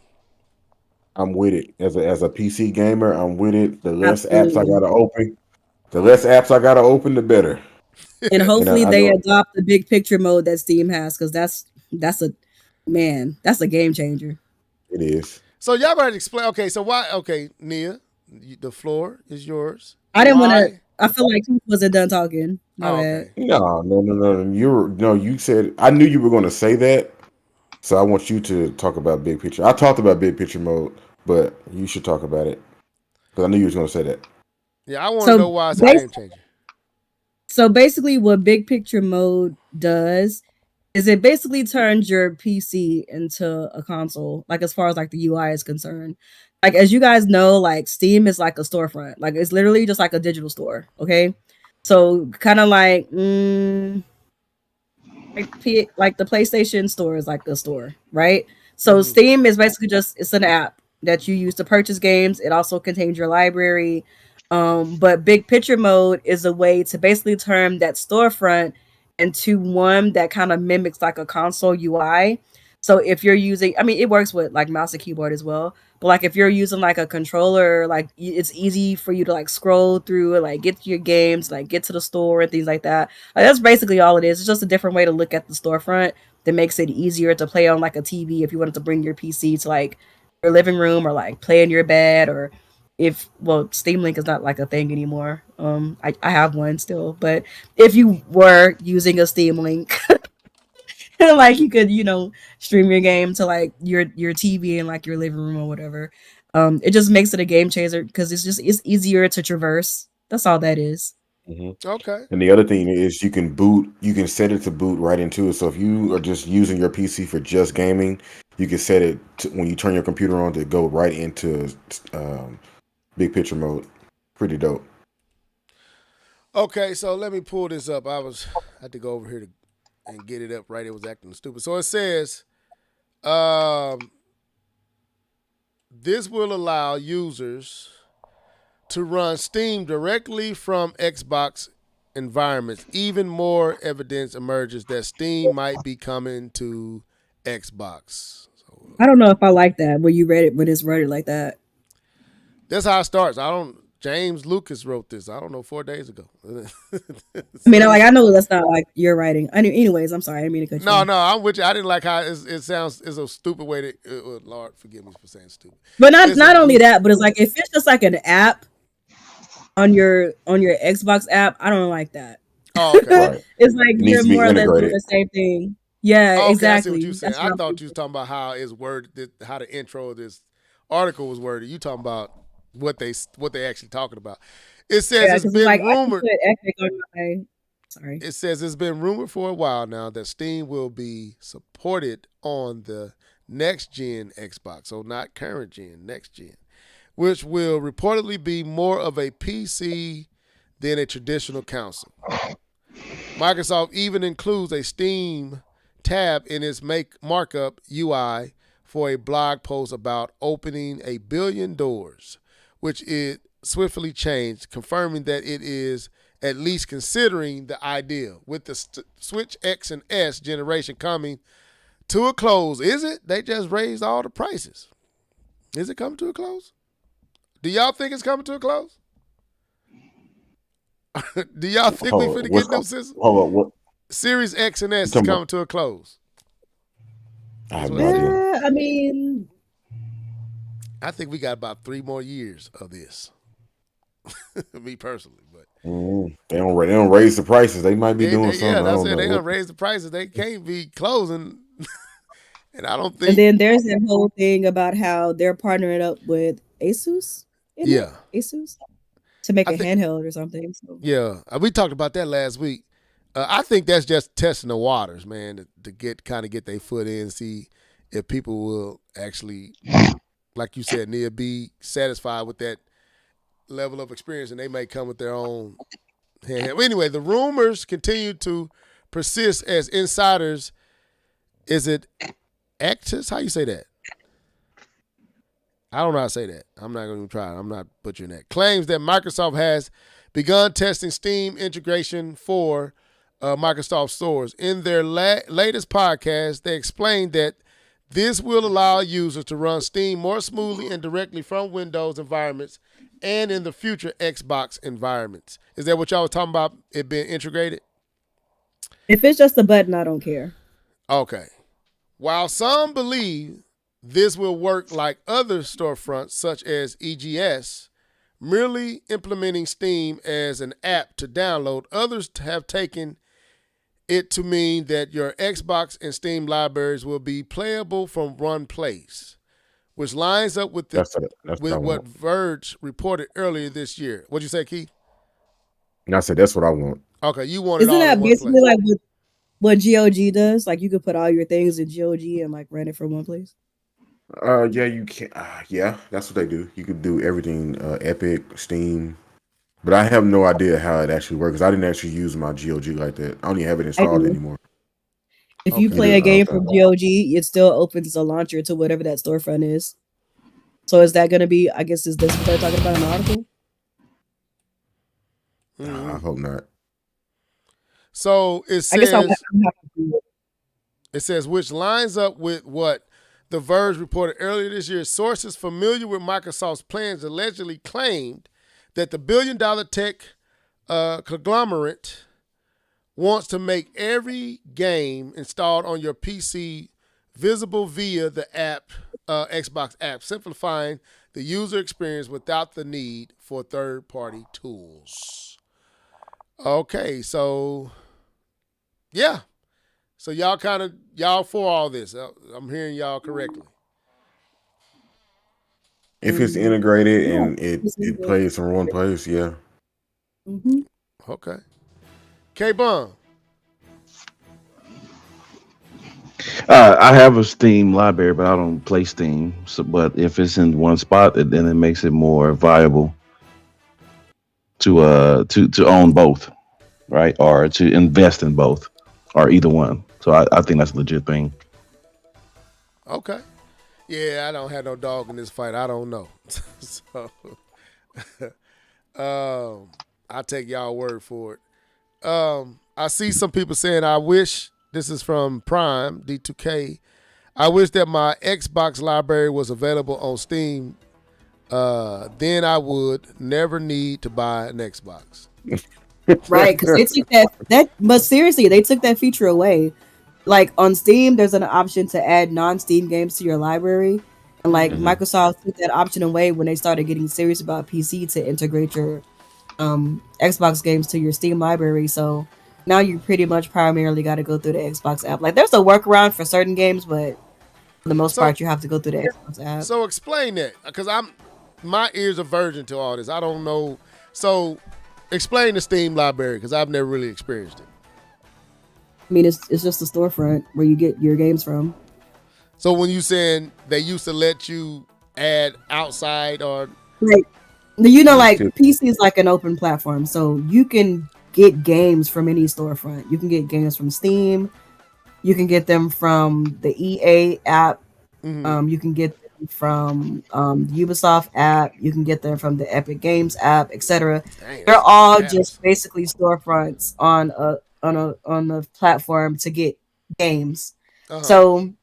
I'm with it. As a PC gamer, I'm with it. The less apps I Absolutely. gotta open, the better. And And hopefully I they know adopt the big picture mode that Steam has, because that's a game changer. it is. So y'all gotta explain. Okay, so why? Okay, Nia, the floor is yours. I didn't want to. Why? I feel like he wasn't done talking. My Oh, bad. okay. No. You said I knew you were gonna say that. So I want you to talk about big picture. I talked about big picture mode, but you should talk about it. Because I knew you was gonna say that. Yeah, I want to So know why it's a bas- game changer. so basically, what big picture mode does is it basically turns your PC into a console, like as far as like the UI is concerned. Like as you guys know, like Steam is like a storefront. Like it's literally just like a digital store. Okay. So kind of like the PlayStation store is like a store, right? So Steam is basically just it's an app that you use to purchase games. It also contains your library. But big picture mode is a way to basically turn that storefront into one that kind of mimics like a console UI. So if you're using, I mean, it works with like mouse and keyboard as well. But like if you're using like a controller, like it's easy for you to like scroll through and like get to your games, like get to the store and things like that. Like, that's basically all it is. It's just a different way to look at the storefront that makes it easier to play on like a TV if you wanted to bring your PC to like your living room or like play in your bed, or if Steam Link is not like a thing anymore. I have one still, but if you were using a Steam Link, like you could, stream your game to like your TV in like your living room or whatever. It just makes it a game changer because it's easier to traverse. That's all that is. Okay. And the other thing is you can set it to boot right into it. So if you are just using your PC for just gaming, you can set it to, when you turn your computer on, to go right into big picture mode. Pretty dope. Okay, so let me pull this up. I had to go over here and get it up right. It was acting stupid. So it says, this will allow users to run Steam directly from Xbox environments. Even more evidence emerges that Steam might be coming to Xbox. So I don't know if I like that when you read it when it's worded like that. that's how it starts. James Lucas wrote this. I don't know, 4 days ago. I mean, I know that's not like your writing. Anyways, I'm sorry, I didn't mean to cut you off. No, I'm with you. I didn't like how it sounds. It's a stupid way to. Lord, forgive me for saying stupid. But not only that, but it's like if it's just like an app on your Xbox app, I don't like that. Oh, okay. Right. It's like It needs you're to be more or less doing integrated. the same thing. Yeah, Okay, exactly. I see what you're saying. That's what I I'm thought you thinking. was talking about how it's worded, how the intro of this article was worded. You talking about what they actually talking about. It says Yeah, it's because been like I can rumored. put Epic on my. Sorry. It says it's been rumored for a while now that Steam will be supported on the next gen Xbox, so not current gen, next gen, which will reportedly be more of a PC than a traditional console. Microsoft even includes a Steam tab in its markup UI for a blog post about opening a billion doors, which it swiftly changed, confirming that it is at least considering the idea. With the Switch X and S generation coming to a close, is it? They just raised all the prices. Is it coming to a close? Do y'all think it's coming to a close? Do y'all think we finna get new system? Hold on, what? Series X and S is talking coming about? to a close. I have no idea. Yeah, I mean, I think we got about 3 more years of this. Me personally, but They don't raise the prices. They might be doing something. yeah, I that's don't it. know. They gonna raise the prices. They can't be closing, and I don't and think. then there's that whole thing about how they're partnering up with Asus. isn't it? Yeah, Asus to make I a think. handheld or something. So Yeah, we talked about that last week. I think that's just testing the waters, man, to get their foot in, see if people will actually, like you said, Nia, be satisfied with that level of experience, and they may come with their own handheld. Well, anyway, the rumors continue to persist as insiders. Is it Actus? How you say that? I don't know how to say that. I'm not going to try it. I'm not butchering that. Claims that Microsoft has begun testing Steam integration for Microsoft stores. In their latest podcast, they explained that this will allow users to run Steam more smoothly and directly from Windows environments and in the future Xbox environments. Is that what y'all was talking about, it being integrated? If it's just a button, I don't care. Okay. While some believe this will work like other storefronts, such as EGS, merely implementing Steam as an app to download, others have taken it to mean that your Xbox and Steam libraries will be playable from one place, which lines up with what Verge reported earlier this year. What'd you say, Keith? And I said that's what I want. Okay, you want it Isn't all that in one basically place. like what GOG does? Like you could put all your things in GOG and like run it from one place. Yeah, you can. Yeah, that's what they do. You could do everything. Epic, Steam, but I have no idea how it actually works. I didn't actually use my GOG like that. I don't even have it I installed do. anymore. If you Okay. play a game Okay. from GOG, it still opens a launcher to whatever that storefront is. So is that going to be? I guess is this what they're talking about in the article? Mhm. I hope not. So it I guess I'm says happy to do it. it says which lines up with what The Verge reported earlier this year. Sources familiar with Microsoft's plans allegedly claimed that the billion-dollar tech conglomerate wants to make every game installed on your PC visible via the app, Xbox app, simplifying the user experience without the need for third-party tools. Okay, so yeah. So y'all for all this. I'm hearing y'all correctly. If it's integrated Yeah, and it it's integrated. plays from one place, yeah. Mm-hmm. Okay. K-Bun. I have a Steam library, but I don't play Steam. So, but if it's in one spot, then it makes it more viable to own both, right? Or to invest in both, or either one. So I think that's a legit thing. Okay. Yeah, I don't have no dog in this fight. I don't know. So I'll take y'all word for it. I see some people saying, I wish, this is from Prime, D2K, I wish that my Xbox library was available on Steam. Then I would never need to buy an Xbox. Right, because they took that. But seriously, they took that feature away. Like on Steam, there's an option to add non-Steam games to your library, and like Microsoft took that option away when they started getting serious about PC to integrate your Xbox games to your Steam library. So now you pretty much primarily got to go through the Xbox app. Like there's a workaround for certain games, but for the most part, you have to go through the Xbox app. So explain that, because my ears are virgin to all this. I don't know. So explain the Steam library, because I've never really experienced it. I mean, it's just a storefront where you get your games from. So when you saying they used to let you add outside or Like, like PC is like an open platform, so you can get games from any storefront. You can get games from Steam. You can get them from the EA app. You can get them from the Ubisoft app. You can get them from the Epic Games app, etc. They're all just basically storefronts on a platform to get games. So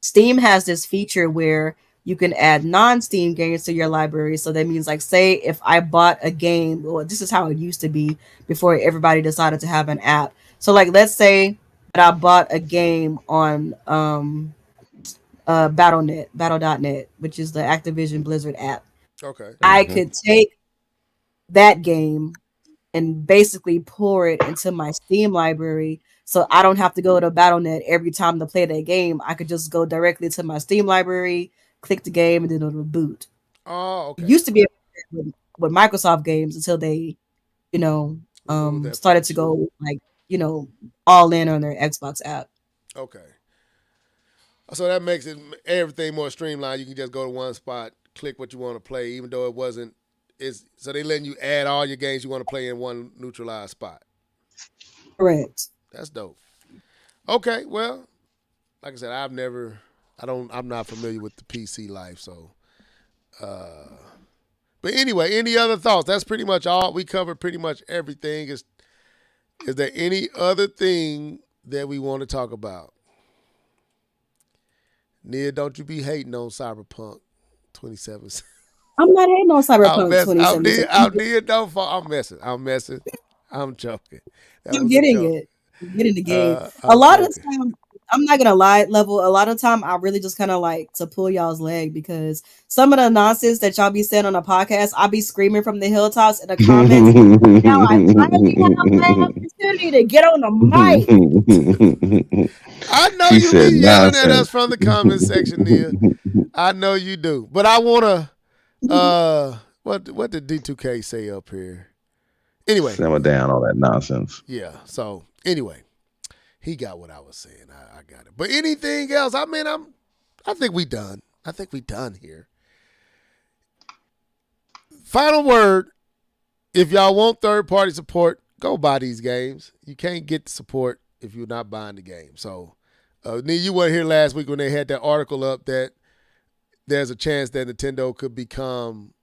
Steam has this feature where you can add non-Steam games to your library. So that means, like, say if I bought a game, well, this is how it used to be before everybody decided to have an app. So, like, let's say that I bought a game on Battle.net, which is the Activision Blizzard app. Okay. I could take that game and basically pour it into my Steam library. So I don't have to go to Battle.net every time to play that game. I could just go directly to my Steam library, click the game, and then it'll boot. Oh, okay. It used to be with Microsoft games until they, started to go all in on their Xbox app. Okay. So that makes everything more streamlined. You can just go to one spot, click what you want to play, even though it wasn't. So they letting you add all your games you want to play in one neutralized spot. Correct. That's dope. Okay, well, like I said, I'm not familiar with the PC life, so. But anyway, any other thoughts? That's pretty much all. We covered pretty much everything. Is there any other thing that we want to talk about? Nia, don't you be hating on Cyberpunk 27. I'm not hating on Cyberpunk 27. Nia, don't fall. I'm messing. I'm joking. I'm getting it. I'm getting the game. A lot of the time, I'm not gonna lie, Level. A lot of time, I really just kind of like to pull y'all's leg because some of the nonsense that y'all be saying on the podcast, I be screaming from the hilltops in the comments. Now I finally have my opportunity to get on the mic. I know you be yelling at us from the comment section, Nia. I know you do, but I wanna. What did D2K say up here? Anyway, simmer down all that nonsense. Yeah. So anyway. He got what I was saying. I got it. But anything else? I mean, I think we done. I think we done here. Final word. If y'all want third-party support, go buy these games. You can't get the support if you're not buying the game. So, Nia, you weren't here last week when they had that article up that there's a chance that Nintendo could become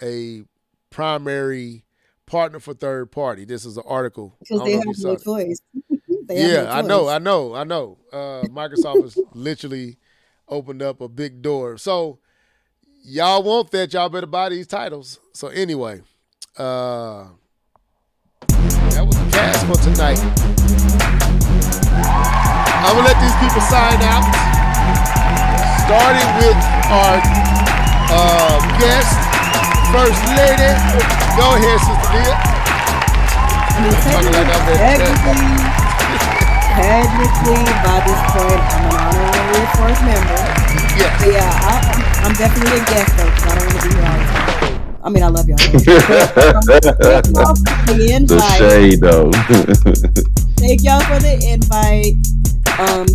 a primary partner for third party. This is an article. Because they have no choice. I know. Microsoft has literally opened up a big door. So y'all want that, y'all better buy these titles. So anyway, that was the cast for tonight. I'm gonna let these people sign out. Starting with our guest, First Lady. Go ahead, Sister Nia. Technically, by this point, I'm an honorary fourth member. Yeah. But yeah, I'm definitely a guest though, because I don't want to be here all the time. I mean, I love y'all. The shade though. Thank y'all for the invite.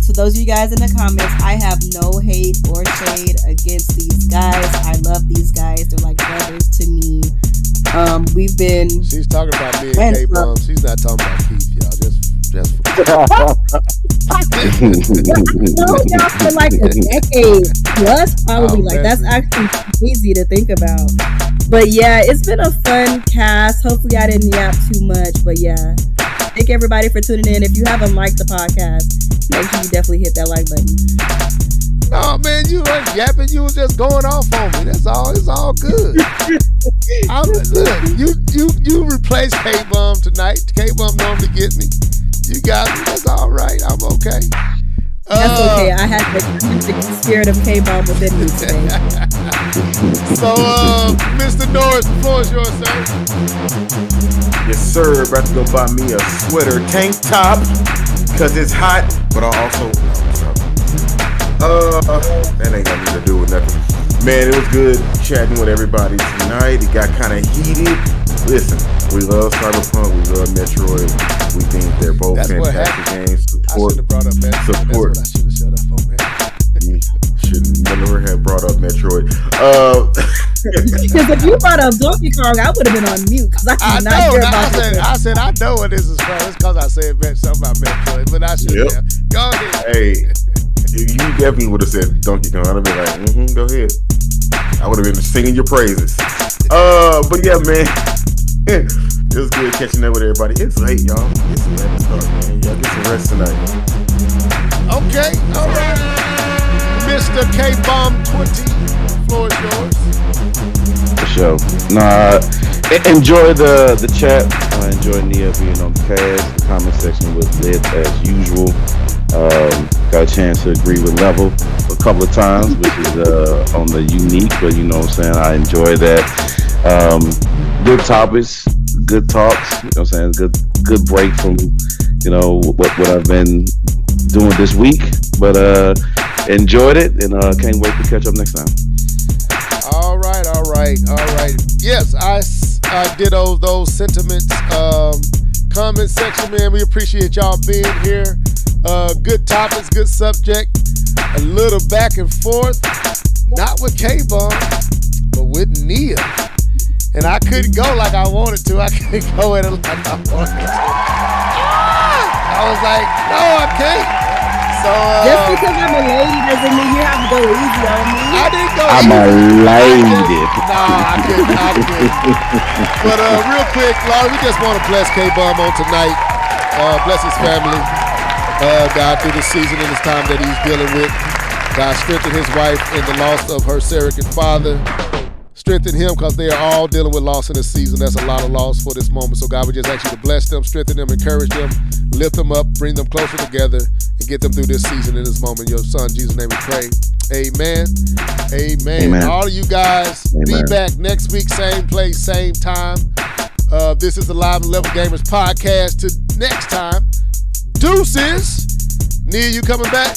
To those of you guys in the comments, I have no hate or shade against these guys. I love these guys. They're like brothers to me. We've been. She's talking about me and K-Bomb. She's not talking about Keith, y'all. Just I know y'all for like a decade plus, probably. Like that's actually easy to think about. But yeah, it's been a fun cast. Hopefully, I didn't yap too much. But yeah, thank everybody for tuning in. If you haven't liked the podcast, make sure you definitely hit that like button. No, man, you weren't yapping. You was just going off on me. That's all. It's all good. Look, you replaced K-Bomb tonight. K-Bomb normally get me. You got me. That's all right. I'm okay. That's okay. I had the spirit of K-Bomb within me today. So, Mr. Norris, the floor is yours, sir. Yes, sir. About to go buy me a sweater tank top because it's hot, but I also that ain't got nothing to do with nothing. Man, it was good chatting with everybody tonight. It got kind of heated. Listen, we love Cyberpunk. We love Metroid. We think they're both fantastic games. I should have brought up Metroid. Support. That's what I should have shut up on, man. You should never have brought up Metroid. Because if you brought up Donkey Kong, I would have been on mute. I know. I said I know what this is from. It's because I said something about Metroid, but I should have. Go ahead. Hey, you definitely would have said Donkey Kong. I'd have been like, go ahead. I would have been singing your praises. But yeah, man. It was good catching up with everybody. It's late, y'all. It's 11 o'clock, man. Y'all get some rest tonight. Okay, all right. Mr. K-Bomb 20, floor is yours. For sure. Nah, enjoy the chat. I enjoy Nia being on the cast. The comment section was lit as usual. Got a chance to agree with Level a couple of times, which is on the unique, but you know what I'm saying, I enjoy that. Good topics, good talks, you know what I'm saying, good break from, you know, what I've been doing this week, but enjoyed it and can't wait to catch up next time. All right. Yes, I ditto those sentiments. Comment section, man, we appreciate y'all being here. Good topics, good subject, a little back and forth, not with K-Bomb, but with Nia. And I couldn't go like I wanted to. I couldn't go at it like I wanted to. I was like, no, I can't. So just because I'm a lady doesn't mean you have to go easy on me. I didn't go I'm easy. a lady. Nah, I couldn't. But real quick, Lord, we just want to bless K-Bomb on tonight. Bless his family. God, through this season and this time that he's dealing with. God, strengthen his wife in the loss of her surrogate father. Strengthen him because they are all dealing with loss in this season. That's a lot of loss for this moment. So God, we just ask you to bless them, strengthen them, encourage them, lift them up, bring them closer together, and get them through this season and this moment. In your son, Jesus' name we pray. Amen. Amen. Amen. All of you guys, Amen. be back next week, same place, same time. This is the Live and Level Gamers podcast. To next time, deuces. Nia, you coming back?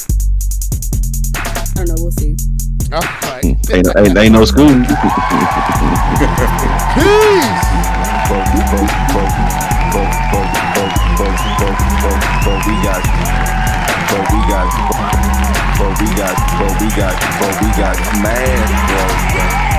I don't know. We'll see. All right. Ain't no school. Peace. We got mad, bro.